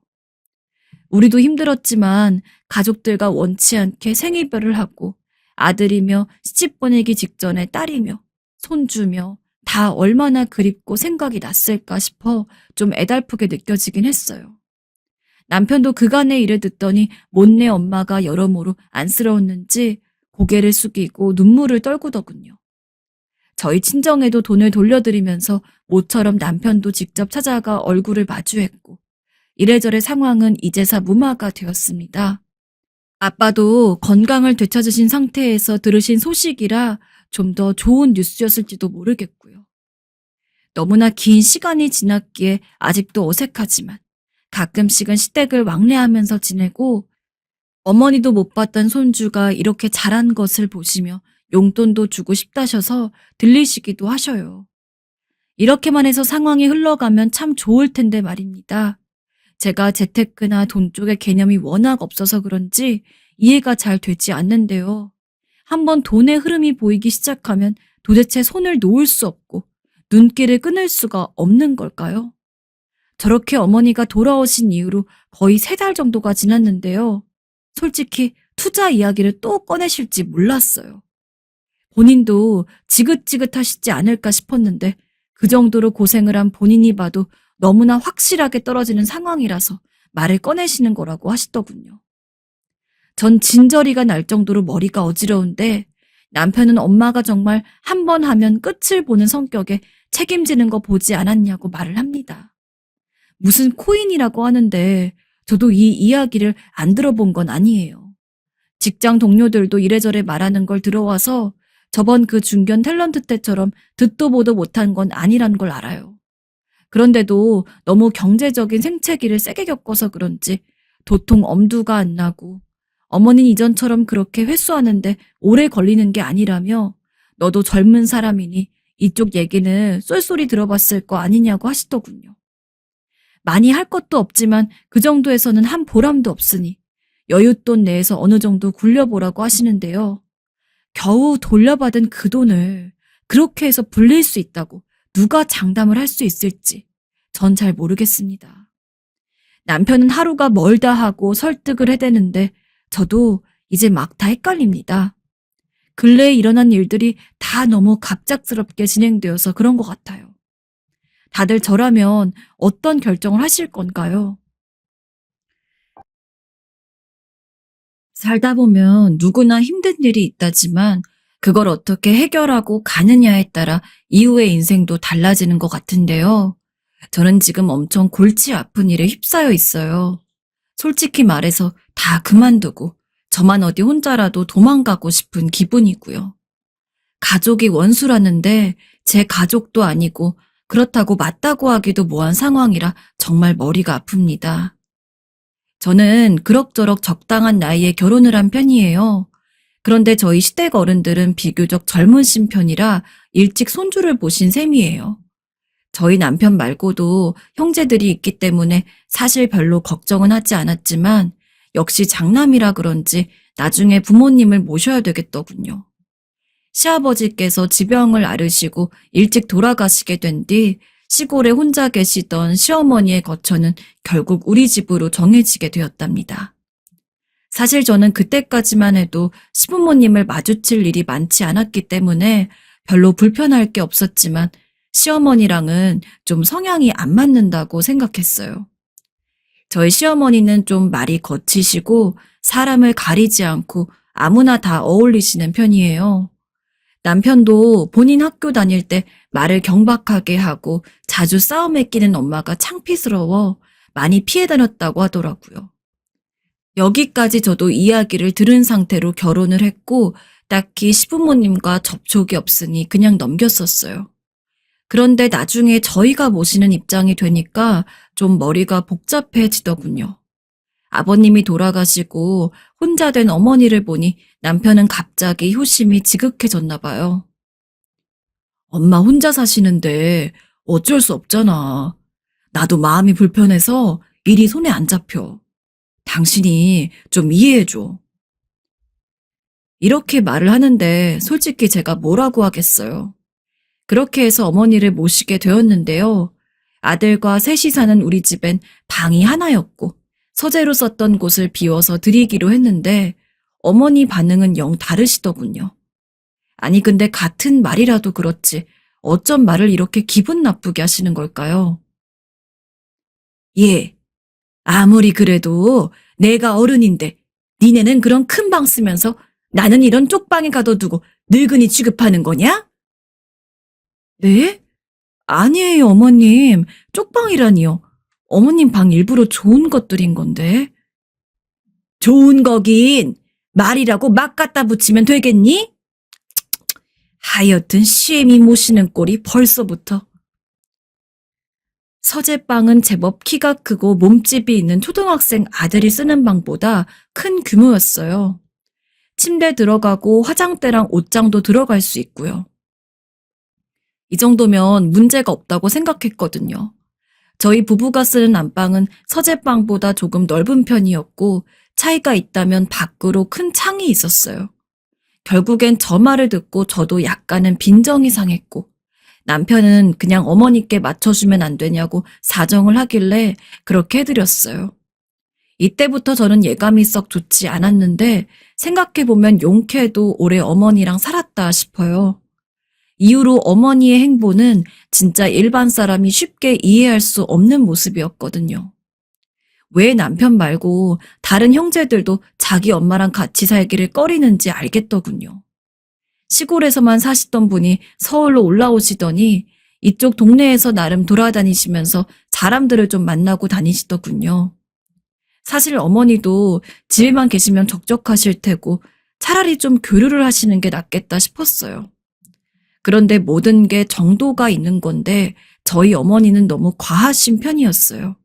우리도 힘들었지만 가족들과 원치 않게 생이별을 하고 아들이며 시집 보내기 직전에 딸이며 손주며 다 얼마나 그립고 생각이 났을까 싶어 좀 애달프게 느껴지긴 했어요. 남편도 그간의 일을 듣더니 못내 엄마가 여러모로 안쓰러웠는지 고개를 숙이고 눈물을 떨구더군요. 저희 친정에도 돈을 돌려드리면서 모처럼 남편도 직접 찾아가 얼굴을 마주했고 이래저래 상황은 이제사 무마가 되었습니다. 아빠도 건강을 되찾으신 상태에서 들으신 소식이라 좀 더 좋은 뉴스였을지도 모르겠고요. 너무나 긴 시간이 지났기에 아직도 어색하지만 가끔씩은 시댁을 왕래하면서 지내고 어머니도 못 봤던 손주가 이렇게 자란 것을 보시며 용돈도 주고 싶다셔서 들리시기도 하셔요. 이렇게만 해서 상황이 흘러가면 참 좋을 텐데 말입니다. 제가 재테크나 돈 쪽의 개념이 워낙 없어서 그런지 이해가 잘 되지 않는데요. 한번 돈의 흐름이 보이기 시작하면 도대체 손을 놓을 수 없고 눈길을 끊을 수가 없는 걸까요? 저렇게 어머니가 돌아오신 이후로 거의 3달 정도가 지났는데요. 솔직히 투자 이야기를 또 꺼내실지 몰랐어요. 본인도 지긋지긋하시지 않을까 싶었는데 그 정도로 고생을 한 본인이 봐도 너무나 확실하게 떨어지는 상황이라서 말을 꺼내시는 거라고 하시더군요. 전 진저리가 날 정도로 머리가 어지러운데 남편은 엄마가 정말 한 번 하면 끝을 보는 성격에 책임지는 거 보지 않았냐고 말을 합니다. 무슨 코인이라고 하는데 저도 이 이야기를 안 들어본 건 아니에요. 직장 동료들도 이래저래 말하는 걸 들어와서 저번 그 중견 탤런트 때처럼 듣도 보도 못한 건 아니란 걸 알아요. 그런데도 너무 경제적인 생채기를 세게 겪어서 그런지 도통 엄두가 안 나고 어머니는 이전처럼 그렇게 회수하는데 오래 걸리는 게 아니라며 너도 젊은 사람이니 이쪽 얘기는 쏠쏠이 들어봤을 거 아니냐고 하시더군요. 많이 할 것도 없지만 그 정도에서는 한 보람도 없으니 여윳돈 내에서 어느 정도 굴려보라고 하시는데요. 겨우 돌려받은 그 돈을 그렇게 해서 불릴 수 있다고 누가 장담을 할 수 있을지 전 잘 모르겠습니다. 남편은 하루가 멀다 하고 설득을 해대는데 저도 이제 막 다 헷갈립니다. 근래에 일어난 일들이 다 너무 갑작스럽게 진행되어서 그런 것 같아요. 다들 저라면 어떤 결정을 하실 건가요? 살다 보면 누구나 힘든 일이 있다지만 그걸 어떻게 해결하고 가느냐에 따라 이후의 인생도 달라지는 것 같은데요. 저는 지금 엄청 골치 아픈 일에 휩싸여 있어요. 솔직히 말해서 다 그만두고 저만 어디 혼자라도 도망가고 싶은 기분이고요. 가족이 원수라는데 제 가족도 아니고 그렇다고 맞다고 하기도 뭐한 상황이라 정말 머리가 아픕니다. 저는 그럭저럭 적당한 나이에 결혼을 한 편이에요. 그런데 저희 시댁 어른들은 비교적 젊으신 편이라 일찍 손주를 보신 셈이에요. 저희 남편 말고도 형제들이 있기 때문에 사실 별로 걱정은 하지 않았지만 역시 장남이라 그런지 나중에 부모님을 모셔야 되겠더군요. 시아버지께서 지병을 앓으시고 일찍 돌아가시게 된 뒤 시골에 혼자 계시던 시어머니의 거처는 결국 우리 집으로 정해지게 되었답니다. 사실 저는 그때까지만 해도 시부모님을 마주칠 일이 많지 않았기 때문에 별로 불편할 게 없었지만 시어머니랑은 좀 성향이 안 맞는다고 생각했어요. 저희 시어머니는 좀 말이 거치시고 사람을 가리지 않고 아무나 다 어울리시는 편이에요. 남편도 본인 학교 다닐 때 말을 경박하게 하고 자주 싸움에 끼는 엄마가 창피스러워 많이 피해 다녔다고 하더라고요. 여기까지 저도 이야기를 들은 상태로 결혼을 했고 딱히 시부모님과 접촉이 없으니 그냥 넘겼었어요. 그런데 나중에 저희가 모시는 입장이 되니까 좀 머리가 복잡해지더군요. 아버님이 돌아가시고 혼자 된 어머니를 보니 남편은 갑자기 효심이 지극해졌나 봐요. 엄마 혼자 사시는데 어쩔 수 없잖아. 나도 마음이 불편해서 일이 손에 안 잡혀. 당신이 좀 이해해줘. 이렇게 말을 하는데 솔직히 제가 뭐라고 하겠어요. 그렇게 해서 어머니를 모시게 되었는데요. 아들과 셋이 사는 우리 집엔 방이 하나였고 서재로 썼던 곳을 비워서 드리기로 했는데 어머니 반응은 영 다르시더군요. 아니 근데 같은 말이라도 그렇지 어쩜 말을 이렇게 기분 나쁘게 하시는 걸까요? 예, 아무리 그래도 내가 어른인데 니네는 그런 큰 방 쓰면서 나는 이런 쪽방에 가둬두고 늙은이 취급하는 거냐? 네? 아니에요, 어머님. 쪽방이라니요. 어머님 방 일부러 좋은 것들인 건데. 좋은 거긴 말이라고 막 갖다 붙이면 되겠니? 하여튼 시애미 모시는 꼴이 벌써부터. 서재방은 제법 키가 크고 몸집이 있는 초등학생 아들이 쓰는 방보다 큰 규모였어요. 침대 들어가고 화장대랑 옷장도 들어갈 수 있고요. 이 정도면 문제가 없다고 생각했거든요. 저희 부부가 쓰는 안방은 서재방보다 조금 넓은 편이었고 차이가 있다면 밖으로 큰 창이 있었어요. 결국엔 저 말을 듣고 저도 약간은 빈정이 상했고 남편은 그냥 어머니께 맞춰주면 안 되냐고 사정을 하길래 그렇게 해드렸어요. 이때부터 저는 예감이 썩 좋지 않았는데 생각해보면 용케도 오래 어머니랑 살았다 싶어요. 이후로 어머니의 행보는 진짜 일반 사람이 쉽게 이해할 수 없는 모습이었거든요. 왜 남편 말고 다른 형제들도 자기 엄마랑 같이 살기를 꺼리는지 알겠더군요. 시골에서만 사시던 분이 서울로 올라오시더니 이쪽 동네에서 나름 돌아다니시면서 사람들을 좀 만나고 다니시더군요. 사실 어머니도 집에만 계시면 적적하실 테고 차라리 좀 교류를 하시는 게 낫겠다 싶었어요. 그런데 모든 게 정도가 있는 건데 저희 어머니는 너무 과하신 편이었어요.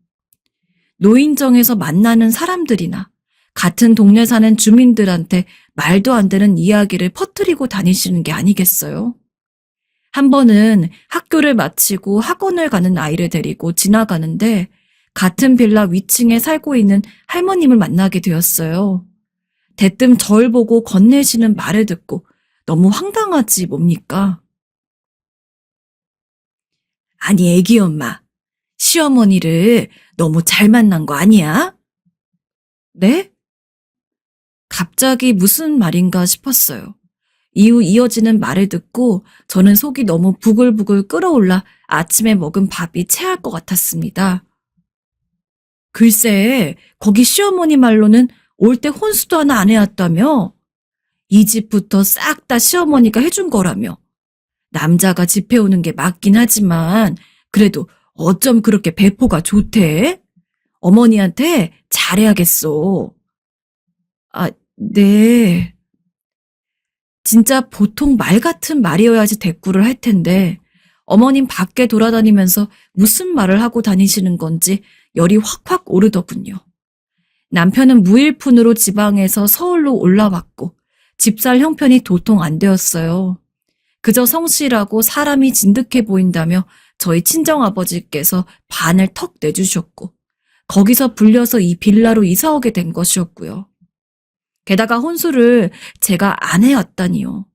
노인정에서 만나는 사람들이나 같은 동네 사는 주민들한테 말도 안 되는 이야기를 퍼뜨리고 다니시는 게 아니겠어요? 한 번은 학교를 마치고 학원을 가는 아이를 데리고 지나가는데 같은 빌라 위층에 살고 있는 할머님을 만나게 되었어요. 대뜸 절 보고 건네시는 말을 듣고 너무 황당하지 뭡니까? 아니, 애기 엄마. 시어머니를 너무 잘 만난 거 아니야? 네? 갑자기 무슨 말인가 싶었어요. 이후 이어지는 말을 듣고 저는 속이 너무 부글부글 끓어올라 아침에 먹은 밥이 체할 것 같았습니다. 글쎄, 거기 시어머니 말로는 올 때 혼수도 하나 안 해왔다며? 이 집부터 싹 다 시어머니가 해준 거라며. 남자가 집 해오는 게 맞긴 하지만 그래도 어쩜 그렇게 배포가 좋대? 어머니한테 잘해야겠어. 아, 네. 진짜 보통 말 같은 말이어야지 대꾸를 할 텐데 어머님 밖에 돌아다니면서 무슨 말을 하고 다니시는 건지 열이 확확 오르더군요. 남편은 무일푼으로 지방에서 서울로 올라왔고 집 살 형편이 도통 안 되었어요. 그저 성실하고 사람이 진득해 보인다며 저희 친정아버지께서 반을 턱 내주셨고 거기서 불려서 이 빌라로 이사 오게 된 것이었고요. 게다가 혼수를 제가 안 해왔다니요.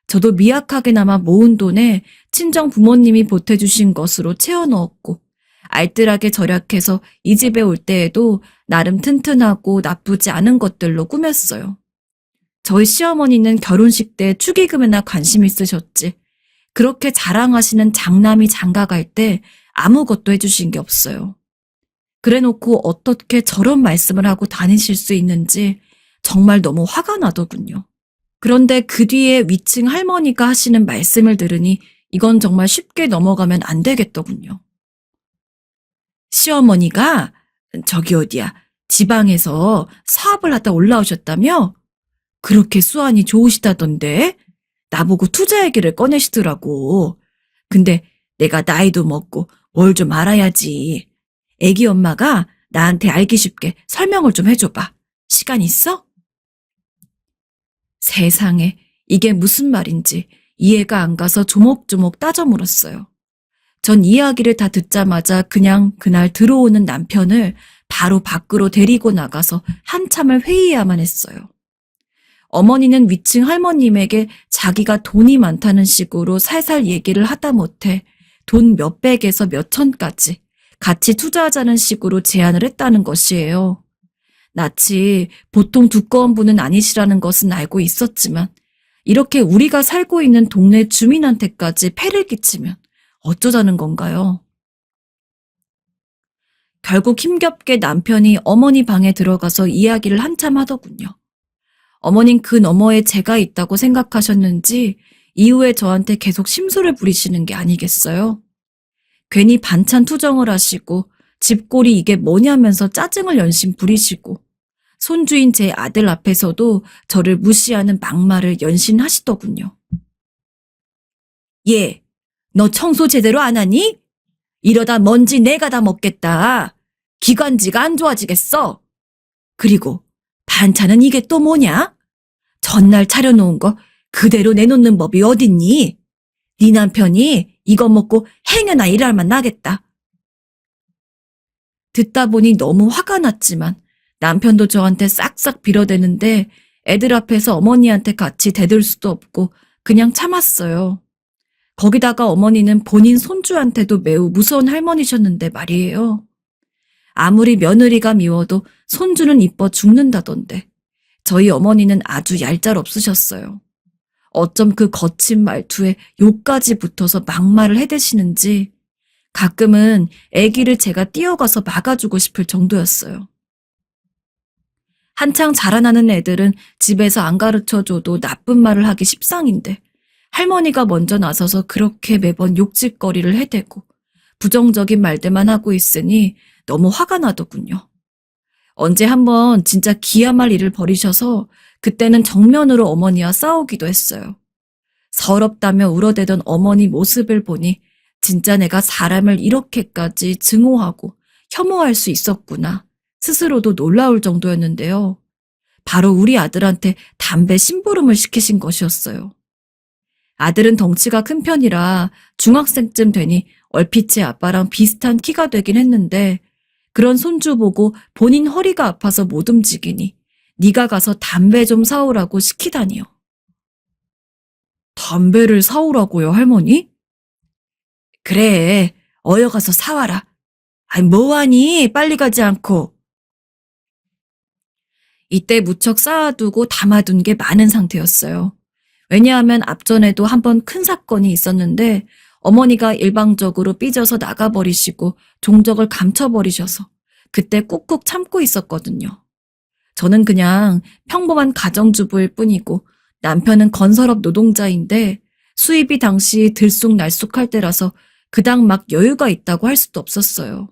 저도 미약하게나마 모은 돈에 친정 부모님이 보태주신 것으로 채워 넣었고 알뜰하게 절약해서 이 집에 올 때에도 나름 튼튼하고 나쁘지 않은 것들로 꾸몄어요. 저희 시어머니는 결혼식 때 축의금에나 관심 있으셨지 그렇게 자랑하시는 장남이 장가갈 때 아무것도 해주신 게 없어요. 그래놓고 어떻게 저런 말씀을 하고 다니실 수 있는지 정말 너무 화가 나더군요. 그런데 그 뒤에 위층 할머니가 하시는 말씀을 들으니 이건 정말 쉽게 넘어가면 안 되겠더군요. 시어머니가 저기 어디야 지방에서 사업을 하다 올라오셨다며? 그렇게 수완이 좋으시다던데? 나보고 투자 얘기를 꺼내시더라고. 근데 내가 나이도 먹고 뭘 좀 알아야지. 애기 엄마가 나한테 알기 쉽게 설명을 좀 해줘봐. 시간 있어? 세상에 이게 무슨 말인지 이해가 안 가서 조목조목 따져 물었어요. 전 이야기를 다 듣자마자 그냥 그날 들어오는 남편을 바로 밖으로 데리고 나가서 한참을 회의해야만 했어요. 어머니는 위층 할머님에게 자기가 돈이 많다는 식으로 살살 얘기를 하다 못해 돈 몇백에서 몇천까지 같이 투자하자는 식으로 제안을 했다는 것이에요. 낯이 보통 두꺼운 분은 아니시라는 것은 알고 있었지만 이렇게 우리가 살고 있는 동네 주민한테까지 폐를 끼치면 어쩌자는 건가요? 결국 힘겹게 남편이 어머니 방에 들어가서 이야기를 한참 하더군요. 어머닌 그 너머에 제가 있다고 생각하셨는지 이후에 저한테 계속 심술을 부리시는 게 아니겠어요? 괜히 반찬 투정을 하시고 집골이 이게 뭐냐면서 짜증을 연신 부리시고 손주인 제 아들 앞에서도 저를 무시하는 막말을 연신 하시더군요. 얘, 너 청소 제대로 안 하니? 이러다 먼지 내가 다 먹겠다. 기관지가 안 좋아지겠어. 그리고 반찬은 이게 또 뭐냐? 전날 차려놓은 거 그대로 내놓는 법이 어딨니? 네 남편이 이거 먹고 행여나 일할 만 나겠다. 듣다 보니 너무 화가 났지만 남편도 저한테 싹싹 빌어대는데 애들 앞에서 어머니한테 같이 대들 수도 없고 그냥 참았어요. 거기다가 어머니는 본인 손주한테도 매우 무서운 할머니셨는데 말이에요. 아무리 며느리가 미워도 손주는 이뻐 죽는다던데 저희 어머니는 아주 얄짤없으셨어요. 어쩜 그 거친 말투에 욕까지 붙어서 막말을 해대시는지 가끔은 아기를 제가 뛰어가서 막아주고 싶을 정도였어요. 한창 자라나는 애들은 집에서 안 가르쳐줘도 나쁜 말을 하기 십상인데 할머니가 먼저 나서서 그렇게 매번 욕짓거리를 해대고 부정적인 말들만 하고 있으니 너무 화가 나더군요. 언제 한번 진짜 기야말 일을 벌이셔서 그때는 정면으로 어머니와 싸우기도 했어요. 서럽다며 울어대던 어머니 모습을 보니 진짜 내가 사람을 이렇게까지 증오하고 혐오할 수 있었구나. 스스로도 놀라울 정도였는데요. 바로 우리 아들한테 담배 심부름을 시키신 것이었어요. 아들은 덩치가 큰 편이라 중학생쯤 되니 얼핏 제 아빠랑 비슷한 키가 되긴 했는데 그런 손주 보고 본인 허리가 아파서 못 움직이니 네가 가서 담배 좀 사오라고 시키다니요. 담배를 사오라고요, 할머니? 그래, 어여 가서 사와라. 아니, 뭐하니? 빨리 가지 않고. 이때 무척 쌓아두고 담아둔 게 많은 상태였어요. 왜냐하면 앞전에도 한번 큰 사건이 있었는데 어머니가 일방적으로 삐져서 나가버리시고 종적을 감춰버리셔서 그때 꾹꾹 참고 있었거든요. 저는 그냥 평범한 가정주부일 뿐이고 남편은 건설업 노동자인데 수입이 당시 들쑥날쑥할 때라서 그닥 막 여유가 있다고 할 수도 없었어요.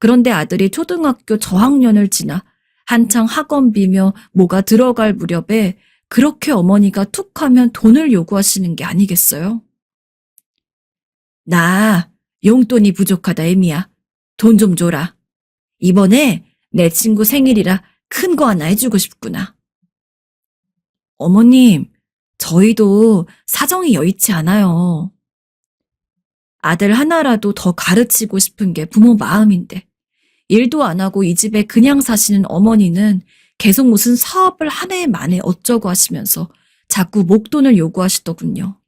그런데 아들이 초등학교 저학년을 지나 한창 학원비며 뭐가 들어갈 무렵에 그렇게 어머니가 툭 하면 돈을 요구하시는 게 아니겠어요? 나 용돈이 부족하다, 애미야. 돈 좀 줘라. 이번에 내 친구 생일이라 큰 거 하나 해주고 싶구나. 어머님, 저희도 사정이 여의치 않아요. 아들 하나라도 더 가르치고 싶은 게 부모 마음인데 일도 안 하고 이 집에 그냥 사시는 어머니는 계속 무슨 사업을 한 해 만에 어쩌고 하시면서 자꾸 목돈을 요구하시더군요.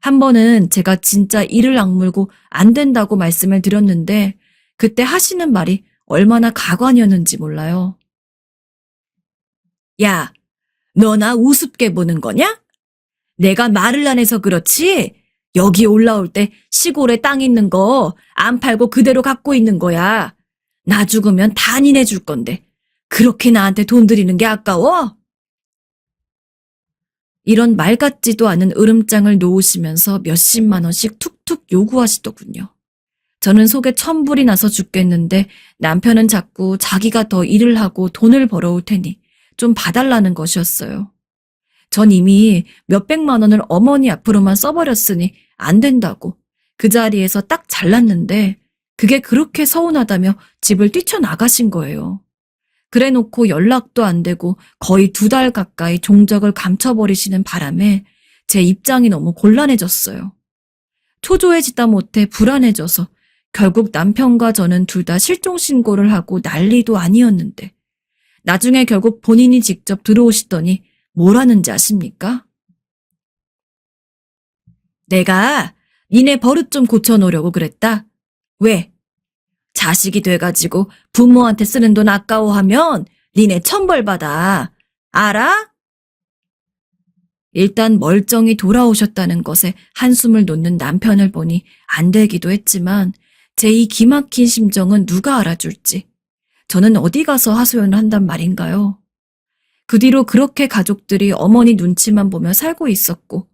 한 번은 제가 진짜 이를 악물고 안 된다고 말씀을 드렸는데 그때 하시는 말이 얼마나 가관이었는지 몰라요. 야, 너 나 우습게 보는 거냐? 내가 말을 안 해서 그렇지 여기 올라올 때 시골에 땅 있는 거 안 팔고 그대로 갖고 있는 거야. 나 죽으면 다 니네 줄 건데 그렇게 나한테 돈 드리는 게 아까워? 이런 말 같지도 않은 으름장을 놓으시면서 몇십만 원씩 툭툭 요구하시더군요. 저는 속에 천불이 나서 죽겠는데 남편은 자꾸 자기가 더 일을 하고 돈을 벌어올 테니 좀 봐달라는 것이었어요. 전 이미 몇백만 원을 어머니 앞으로만 써버렸으니 안 된다고 그 자리에서 딱 잘랐는데 그게 그렇게 서운하다며 집을 뛰쳐나가신 거예요. 그래놓고 연락도 안 되고 거의 2달 가까이 종적을 감춰버리시는 바람에 제 입장이 너무 곤란해졌어요. 초조해지다 못해 불안해져서 결국 남편과 저는 둘 다 실종신고를 하고 난리도 아니었는데 나중에 결국 본인이 직접 들어오시더니 뭘 하는지 아십니까? 내가 니네 버릇 좀 고쳐놓으려고 그랬다. 왜? 자식이 돼가지고 부모한테 쓰는 돈 아까워하면 니네 천벌 받아. 알아? 일단 멀쩡히 돌아오셨다는 것에 한숨을 놓는 남편을 보니 안 되기도 했지만 제 이 기막힌 심정은 누가 알아줄지 저는 어디 가서 하소연을 한단 말인가요? 그 뒤로 그렇게 가족들이 어머니 눈치만 보며 살고 있었고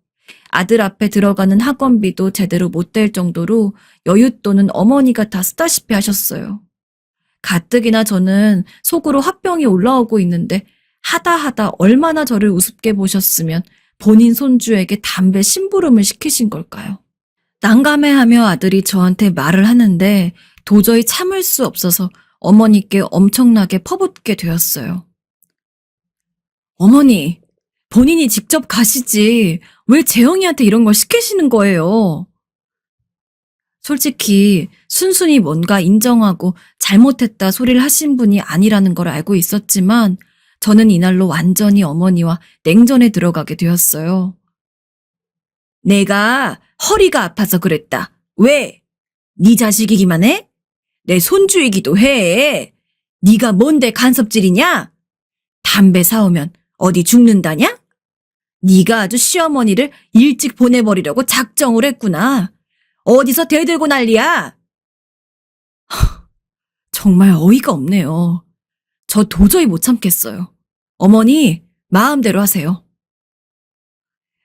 아들 앞에 들어가는 학원비도 제대로 못 될 정도로 여윳돈은 어머니가 다 쓰다시피 하셨어요. 가뜩이나 저는 속으로 화병이 올라오고 있는데 하다 얼마나 저를 우습게 보셨으면 본인 손주에게 담배 심부름을 시키신 걸까요? 난감해하며 아들이 저한테 말을 하는데 도저히 참을 수 없어서 어머니께 엄청나게 퍼붓게 되었어요. 어머니, 본인이 직접 가시지 왜 재영이한테 이런 걸 시키시는 거예요? 솔직히 순순히 뭔가 인정하고 잘못했다 소리를 하신 분이 아니라는 걸 알고 있었지만 저는 이날로 완전히 어머니와 냉전에 들어가게 되었어요. 내가 허리가 아파서 그랬다. 왜? 네 자식이기만 해? 내 손주이기도 해. 네가 뭔데 간섭질이냐? 담배 사오면 어디 죽는다냐? 네가 아주 시어머니를 일찍 보내버리려고 작정을 했구나. 어디서 대들고 난리야? 정말 어이가 없네요. 저 도저히 못 참겠어요. 어머니, 마음대로 하세요.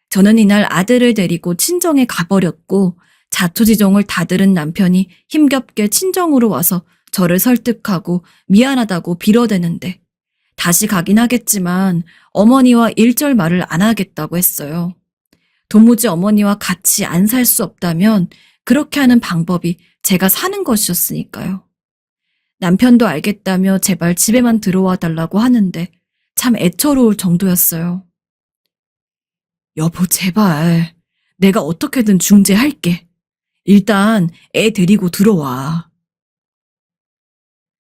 저는 이날 아들을 데리고 친정에 가버렸고 자초지종을 다 들은 남편이 힘겹게 친정으로 와서 저를 설득하고 미안하다고 빌어대는데 다시 가긴 하겠지만 어머니와 일절 말을 안 하겠다고 했어요. 도무지 어머니와 같이 안 살 수 없다면 그렇게 하는 방법이 제가 사는 것이었으니까요. 남편도 알겠다며 제발 집에만 들어와 달라고 하는데 참 애처로울 정도였어요. 여보, 제발. 내가 어떻게든 중재할게. 일단 애 데리고 들어와.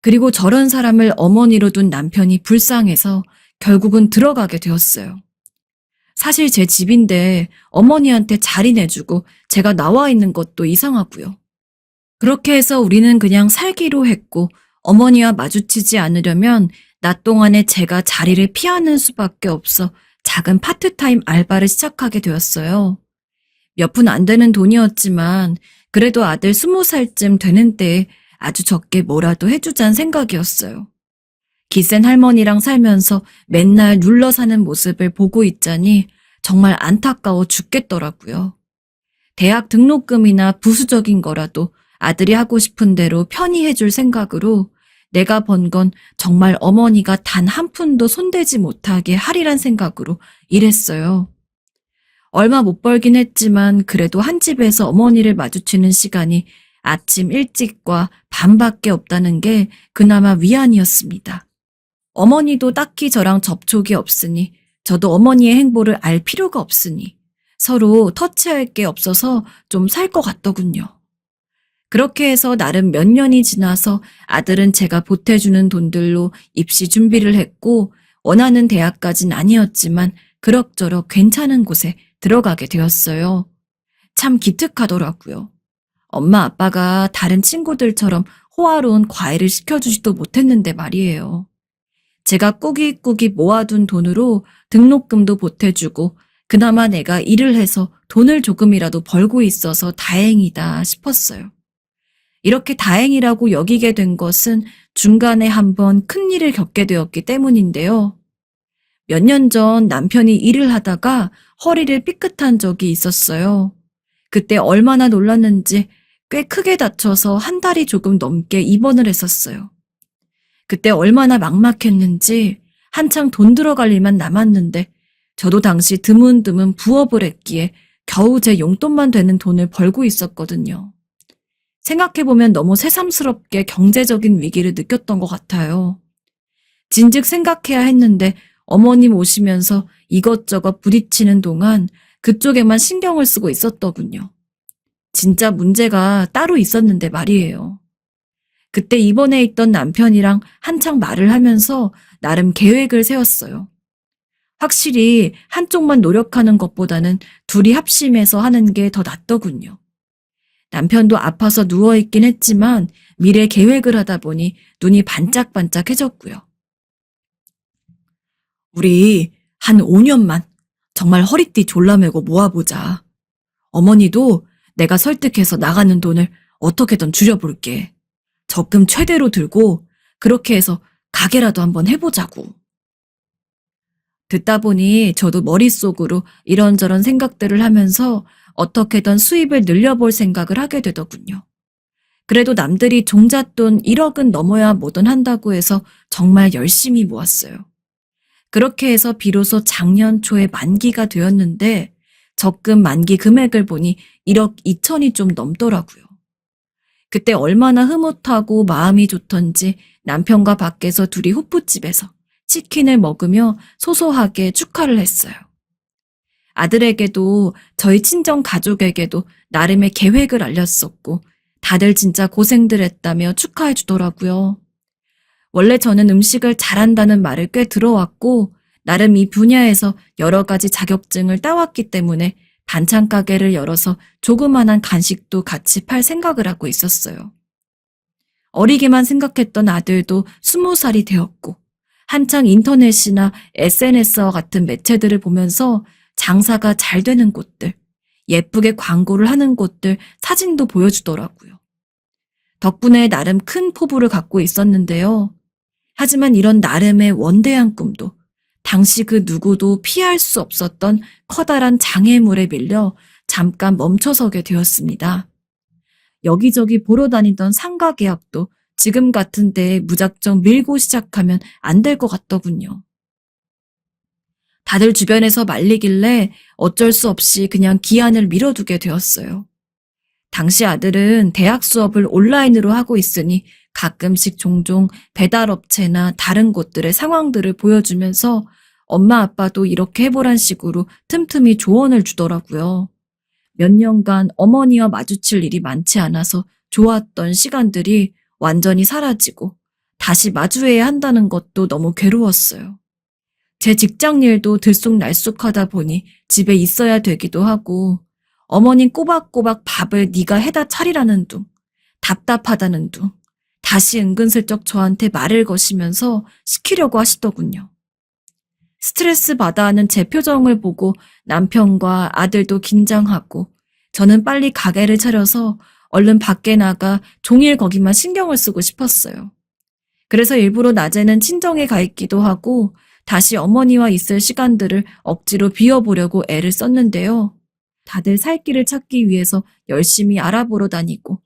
그리고 저런 사람을 어머니로 둔 남편이 불쌍해서 결국은 들어가게 되었어요. 사실 제 집인데 어머니한테 자리 내주고 제가 나와 있는 것도 이상하고요. 그렇게 해서 우리는 그냥 살기로 했고 어머니와 마주치지 않으려면 낮 동안에 제가 자리를 피하는 수밖에 없어 작은 파트타임 알바를 시작하게 되었어요. 몇 푼 안 되는 돈이었지만 그래도 아들 20살쯤 되는 때에 아주 적게 뭐라도 해주자는 생각이었어요. 기센 할머니랑 살면서 맨날 눌러 사는 모습을 보고 있자니 정말 안타까워 죽겠더라고요. 대학 등록금이나 부수적인 거라도 아들이 하고 싶은 대로 편히 해줄 생각으로 내가 번 건 정말 어머니가 단 한 푼도 손대지 못하게 하리란 생각으로 일했어요. 얼마 못 벌긴 했지만 그래도 한 집에서 어머니를 마주치는 시간이 아침 일찍과 밤밖에 없다는 게 그나마 위안이었습니다. 어머니도 딱히 저랑 접촉이 없으니 저도 어머니의 행보를 알 필요가 없으니 서로 터치할 게 없어서 좀 살 것 같더군요. 그렇게 해서 나름 몇 년이 지나서 아들은 제가 보태주는 돈들로 입시 준비를 했고 원하는 대학까진 아니었지만 그럭저럭 괜찮은 곳에 들어가게 되었어요. 참 기특하더라고요. 엄마 아빠가 다른 친구들처럼 호화로운 과외를 시켜주지도 못했는데 말이에요. 제가 꾸깃꾸깃 모아둔 돈으로 등록금도 보태주고 그나마 내가 일을 해서 돈을 조금이라도 벌고 있어서 다행이다 싶었어요. 이렇게 다행이라고 여기게 된 것은 중간에 한번 큰일을 겪게 되었기 때문인데요. 몇 년 전 남편이 일을 하다가 허리를 삐끗한 적이 있었어요. 그때 얼마나 놀랐는지 꽤 크게 다쳐서 한 달이 조금 넘게 입원을 했었어요. 그때 얼마나 막막했는지 한창 돈 들어갈 일만 남았는데 저도 당시 드문드문 부업을 했기에 겨우 제 용돈만 되는 돈을 벌고 있었거든요. 생각해보면 너무 새삼스럽게 경제적인 위기를 느꼈던 것 같아요. 진즉 생각해야 했는데 어머님 오시면서 이것저것 부딪히는 동안 그쪽에만 신경을 쓰고 있었더군요. 진짜 문제가 따로 있었는데 말이에요. 그때 입원해 있던 남편이랑 한창 말을 하면서 나름 계획을 세웠어요. 확실히 한쪽만 노력하는 것보다는 둘이 합심해서 하는 게 더 낫더군요. 남편도 아파서 누워있긴 했지만 미래 계획을 하다 보니 눈이 반짝반짝해졌고요. 우리 한 5년만 정말 허리띠 졸라매고 모아보자. 어머니도 내가 설득해서 나가는 돈을 어떻게든 줄여볼게. 적금 최대로 들고 그렇게 해서 가게라도 한번 해보자고. 듣다 보니 저도 머릿속으로 이런저런 생각들을 하면서 어떻게든 수입을 늘려볼 생각을 하게 되더군요. 그래도 남들이 종잣돈 1억은 넘어야 뭐든 한다고 해서 정말 열심히 모았어요. 그렇게 해서 비로소 작년 초에 만기가 되었는데 적금 만기 금액을 보니 1억 2천이 좀 넘더라고요. 그때 얼마나 흐뭇하고 마음이 좋던지 남편과 밖에서 둘이 호프집에서 치킨을 먹으며 소소하게 축하를 했어요. 아들에게도 저희 친정 가족에게도 나름의 계획을 알렸었고 다들 진짜 고생들 했다며 축하해 주더라고요. 원래 저는 음식을 잘한다는 말을 꽤 들어왔고 나름 이 분야에서 여러 가지 자격증을 따왔기 때문에 반찬 가게를 열어서 조그만한 간식도 같이 팔 생각을 하고 있었어요. 어리게만 생각했던 아들도 20살이 되었고 한창 인터넷이나 SNS와 같은 매체들을 보면서 장사가 잘 되는 곳들, 예쁘게 광고를 하는 곳들 사진도 보여주더라고요. 덕분에 나름 큰 포부를 갖고 있었는데요. 하지만 이런 나름의 원대한 꿈도 당시 그 누구도 피할 수 없었던 커다란 장애물에 밀려 잠깐 멈춰서게 되었습니다. 여기저기 보러 다니던 상가 계약도 지금 같은 때에 무작정 밀고 시작하면 안 될 것 같더군요. 다들 주변에서 말리길래 어쩔 수 없이 그냥 기한을 미뤄두게 되었어요. 당시 아들은 대학 수업을 온라인으로 하고 있으니 가끔씩 종종 배달업체나 다른 곳들의 상황들을 보여주면서 엄마 아빠도 이렇게 해보란 식으로 틈틈이 조언을 주더라고요. 몇 년간 어머니와 마주칠 일이 많지 않아서 좋았던 시간들이 완전히 사라지고 다시 마주해야 한다는 것도 너무 괴로웠어요. 제 직장 일도 들쑥날쑥하다 보니 집에 있어야 되기도 하고 어머님 꼬박꼬박 밥을 네가 해다 차리라는 둥, 답답하다는 둥, 다시 은근슬쩍 저한테 말을 거시면서 시키려고 하시더군요. 스트레스 받아 하는 제 표정을 보고 남편과 아들도 긴장하고 저는 빨리 가게를 차려서 얼른 밖에 나가 종일 거기만 신경을 쓰고 싶었어요. 그래서 일부러 낮에는 친정에 가 있기도 하고 다시 어머니와 있을 시간들을 억지로 비워보려고 애를 썼는데요. 다들 살 길을 찾기 위해서 열심히 알아보러 다니고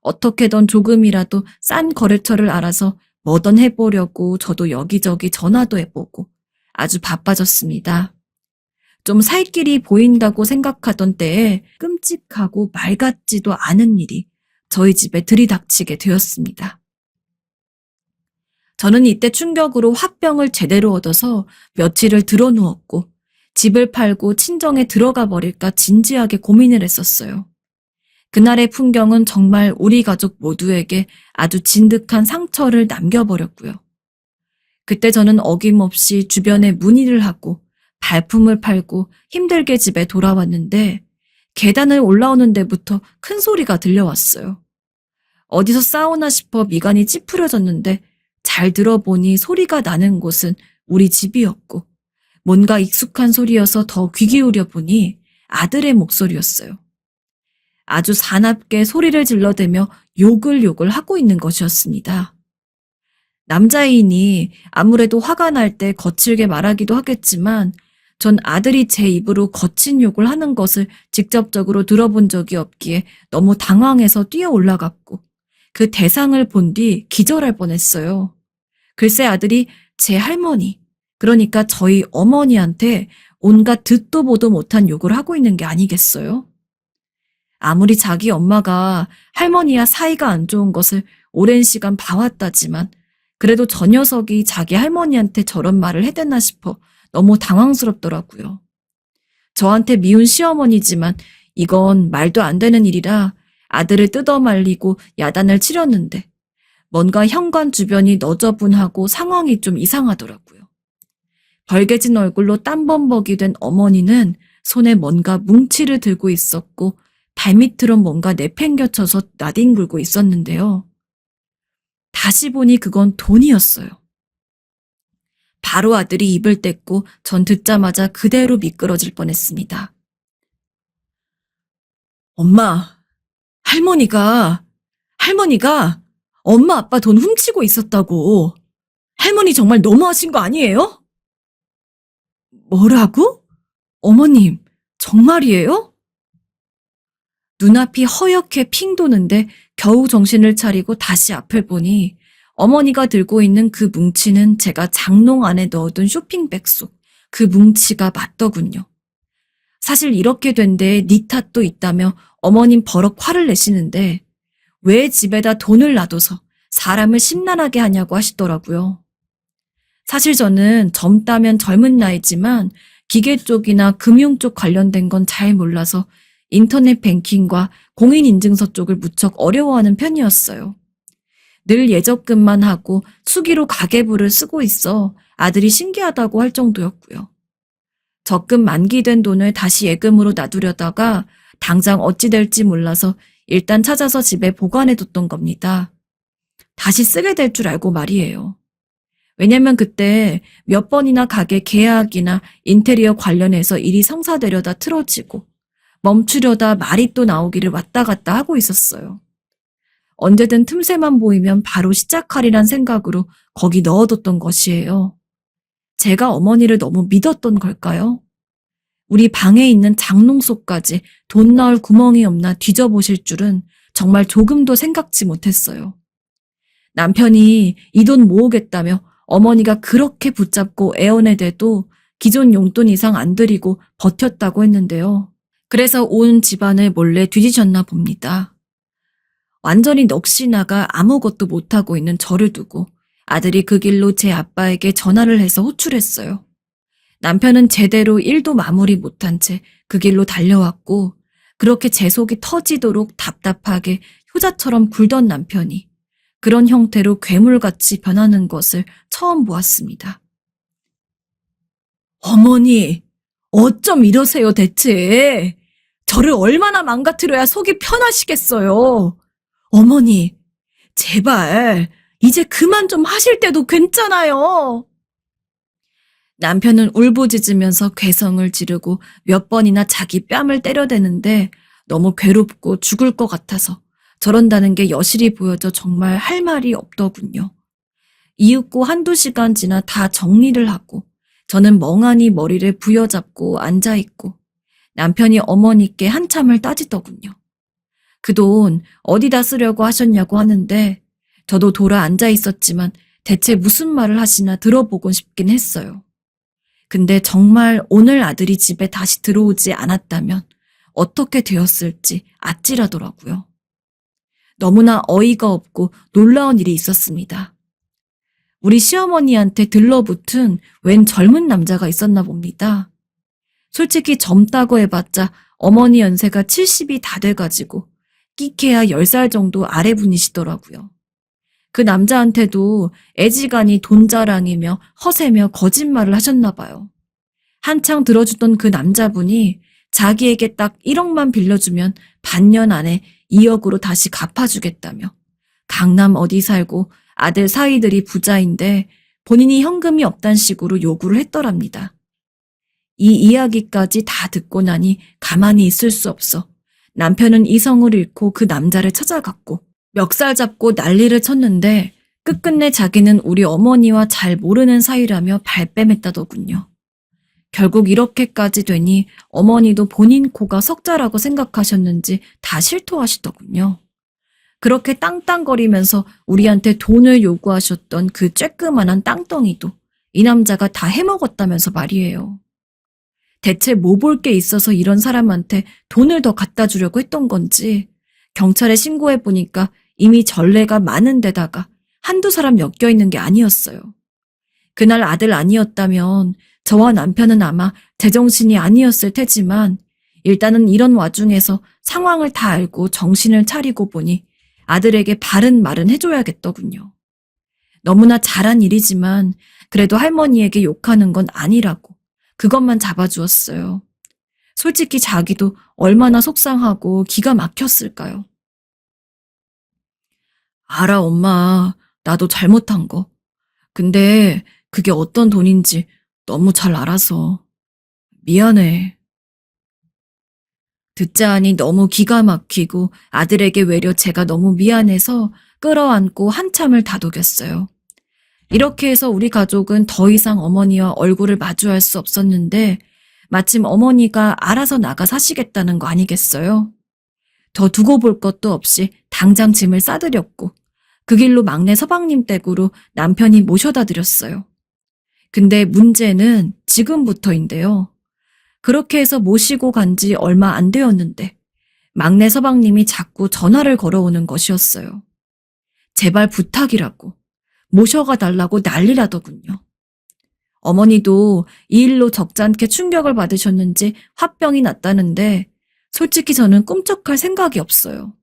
어떻게든 조금이라도 싼 거래처를 알아서 뭐든 해보려고 저도 여기저기 전화도 해보고 아주 바빠졌습니다. 좀 살 길이 보인다고 생각하던 때에 끔찍하고 말 같지도 않은 일이 저희 집에 들이닥치게 되었습니다. 저는 이때 충격으로 화병을 제대로 얻어서 며칠을 드러누웠고 집을 팔고 친정에 들어가 버릴까 진지하게 고민을 했었어요. 그날의 풍경은 정말 우리 가족 모두에게 아주 진득한 상처를 남겨버렸고요. 그때 저는 어김없이 주변에 문의를 하고 발품을 팔고 힘들게 집에 돌아왔는데 계단을 올라오는 데부터 큰 소리가 들려왔어요. 어디서 싸우나 싶어 미간이 찌푸려졌는데 잘 들어보니 소리가 나는 곳은 우리 집이었고 뭔가 익숙한 소리여서 더 귀 기울여 보니 아들의 목소리였어요. 아주 사납게 소리를 질러대며 욕을 하고 있는 것이었습니다. 남자이니 아무래도 화가 날 때 거칠게 말하기도 하겠지만 전 아들이 제 입으로 거친 욕을 하는 것을 직접적으로 들어본 적이 없기에 너무 당황해서 뛰어 올라갔고 그 대상을 본 뒤 기절할 뻔했어요. 글쎄 아들이 제 할머니, 그러니까 저희 어머니한테 온갖 듣도 보도 못한 욕을 하고 있는 게 아니겠어요? 아무리 자기 엄마가 할머니와 사이가 안 좋은 것을 오랜 시간 봐왔다지만 그래도 저 녀석이 자기 할머니한테 저런 말을 해댔나 싶어 너무 당황스럽더라고요. 저한테 미운 시어머니지만 이건 말도 안 되는 일이라 아들을 뜯어말리고 야단을 치렸는데 뭔가 현관 주변이 너저분하고 상황이 좀 이상하더라고요. 벌개진 얼굴로 땀범벅이 된 어머니는 손에 뭔가 뭉치를 들고 있었고 발밑으로 뭔가 내팽겨쳐서 나뒹굴고 있었는데요. 다시 보니 그건 돈이었어요. 바로 아들이 입을 뗐고 전 듣자마자 그대로 미끄러질 뻔했습니다. 엄마, 할머니가 엄마 아빠 돈 훔치고 있었다고. 할머니 정말 너무하신 거 아니에요? 뭐라고? 어머님, 정말이에요? 눈앞이 허옇게 핑 도는데 겨우 정신을 차리고 다시 앞을 보니 어머니가 들고 있는 그 뭉치는 제가 장롱 안에 넣어둔 쇼핑백 속 그 뭉치가 맞더군요. 사실 이렇게 된 데에 네 탓도 있다며 어머님 버럭 화를 내시는데 왜 집에다 돈을 놔둬서 사람을 심란하게 하냐고 하시더라고요. 사실 저는 젊다면 젊은 나이지만 기계 쪽이나 금융 쪽 관련된 건 잘 몰라서 인터넷 뱅킹과 공인인증서 쪽을 무척 어려워하는 편이었어요. 늘 예적금만 하고 수기로 가계부를 쓰고 있어 아들이 신기하다고 할 정도였고요. 적금 만기된 돈을 다시 예금으로 놔두려다가 당장 어찌 될지 몰라서 일단 찾아서 집에 보관해뒀던 겁니다. 다시 쓰게 될 줄 알고 말이에요. 왜냐면 그때 몇 번이나 가게 계약이나 인테리어 관련해서 일이 성사되려다 틀어지고 멈추려다 말이 또 나오기를 왔다 갔다 하고 있었어요. 언제든 틈새만 보이면 바로 시작하리란 생각으로 거기 넣어뒀던 것이에요. 제가 어머니를 너무 믿었던 걸까요? 우리 방에 있는 장롱 속까지 돈 넣을 구멍이 없나 뒤져보실 줄은 정말 조금도 생각지 못했어요. 남편이 이 돈 모으겠다며 어머니가 그렇게 붙잡고 애원해대도 기존 용돈 이상 안 드리고 버텼다고 했는데요. 그래서 온 집안을 몰래 뒤지셨나 봅니다. 완전히 넋이 나가 아무것도 못하고 있는 저를 두고 아들이 그 길로 제 아빠에게 전화를 해서 호출했어요. 남편은 제대로 일도 마무리 못한 채 그 길로 달려왔고 그렇게 제 속이 터지도록 답답하게 효자처럼 굴던 남편이 그런 형태로 괴물같이 변하는 것을 처음 보았습니다. 어머니, 어쩜 이러세요 대체? 저를 얼마나 망가뜨려야 속이 편하시겠어요? 어머니, 제발 이제 그만 좀 하실 때도 괜찮아요. 남편은 울부짖으면서 괴성을 지르고 몇 번이나 자기 뺨을 때려대는데 너무 괴롭고 죽을 것 같아서 저런다는 게 여실히 보여져 정말 할 말이 없더군요. 이윽고 한두 시간 지나 다 정리를 하고 저는 멍하니 머리를 부여잡고 앉아있고 남편이 어머니께 한참을 따지더군요. 그 돈 어디다 쓰려고 하셨냐고 하는데 저도 돌아 앉아있었지만 대체 무슨 말을 하시나 들어보고 싶긴 했어요. 근데 정말 오늘 아들이 집에 다시 들어오지 않았다면 어떻게 되었을지 아찔하더라고요. 너무나 어이가 없고 놀라운 일이 있었습니다. 우리 시어머니한테 들러붙은 웬 젊은 남자가 있었나 봅니다. 솔직히 젊다고 해봤자 어머니 연세가 70이 다 돼가지고 끼케야 10살 정도 아래분이시더라고요. 그 남자한테도 애지간히 돈자랑이며 허세며 거짓말을 하셨나 봐요. 한창 들어주던 그 남자분이 자기에게 딱 1억만 빌려주면 반년 안에 2억으로 다시 갚아주겠다며 강남 어디 살고 아들 사위들이 부자인데 본인이 현금이 없단 식으로 요구를 했더랍니다. 이 이야기까지 다 듣고 나니 가만히 있을 수 없어 남편은 이성을 잃고 그 남자를 찾아갔고 멱살 잡고 난리를 쳤는데 끝끝내 자기는 우리 어머니와 잘 모르는 사이라며 발뺌했다더군요. 결국 이렇게까지 되니 어머니도 본인 코가 석자라고 생각하셨는지 다 실토하시더군요. 그렇게 땅땅거리면서 우리한테 돈을 요구하셨던 그 쬐끄만한 땅덩이도 이 남자가 다 해먹었다면서 말이에요. 대체 뭐 볼 게 있어서 이런 사람한테 돈을 더 갖다 주려고 했던 건지 경찰에 신고해보니까 이미 전례가 많은 데다가 한두 사람 엮여 있는 게 아니었어요. 그날 아들 아니었다면 저와 남편은 아마 제정신이 아니었을 테지만 일단은 이런 와중에서 상황을 다 알고 정신을 차리고 보니 아들에게 바른 말은 해줘야겠더군요. 너무나 잘한 일이지만 그래도 할머니에게 욕하는 건 아니라고 그것만 잡아주었어요. 솔직히 자기도 얼마나 속상하고 기가 막혔을까요? 알아, 엄마. 나도 잘못한 거. 근데 그게 어떤 돈인지 너무 잘 알아서 미안해. 듣자 하니 너무 기가 막히고 아들에게 외려 제가 너무 미안해서 끌어안고 한참을 다독였어요. 이렇게 해서 우리 가족은 더 이상 어머니와 얼굴을 마주할 수 없었는데 마침 어머니가 알아서 나가 사시겠다는 거 아니겠어요? 더 두고 볼 것도 없이 당장 짐을 싸드렸고 그 길로 막내 서방님 댁으로 남편이 모셔다 드렸어요. 근데 문제는 지금부터인데요. 그렇게 해서 모시고 간 지 얼마 안 되었는데 막내 서방님이 자꾸 전화를 걸어오는 것이었어요. 제발 부탁이라고 모셔가 달라고 난리라더군요. 어머니도 이 일로 적잖게 충격을 받으셨는지 화병이 났다는데 솔직히 저는 꿈쩍할 생각이 없어요.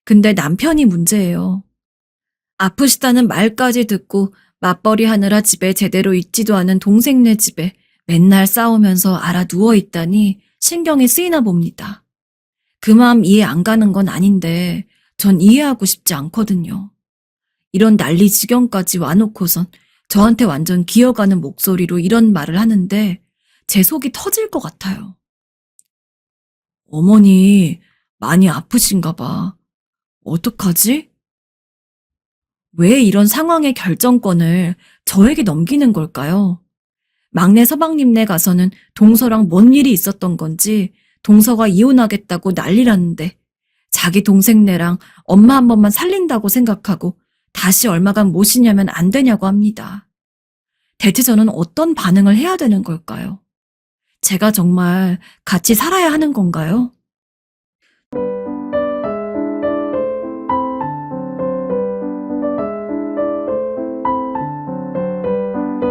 근데 남편이 문제예요. 아프시다는 말까지 듣고 맞벌이 하느라 집에 제대로 있지도 않은 동생네 집에 맨날 싸우면서 알아 누워있다니 신경이 쓰이나 봅니다. 그 마음 이해 안 가는 건 아닌데 전 이해하고 싶지 않거든요. 이런 난리 지경까지 와놓고선 저한테 완전 기어가는 목소리로 이런 말을 하는데 제 속이 터질 것 같아요. 어머니 많이 아프신가 봐. 어떡하지? 왜 이런 상황의 결정권을 저에게 넘기는 걸까요? 막내 서방님네 가서는 동서랑 뭔 일이 있었던 건지 동서가 이혼하겠다고 난리랐는데 자기 동생네랑 엄마 한 번만 살린다고 생각하고 다시 얼마간 모시냐면 안 되냐고 합니다. 대체 저는 어떤 반응을 해야 되는 걸까요? 제가 정말 같이 살아야 하는 건가요?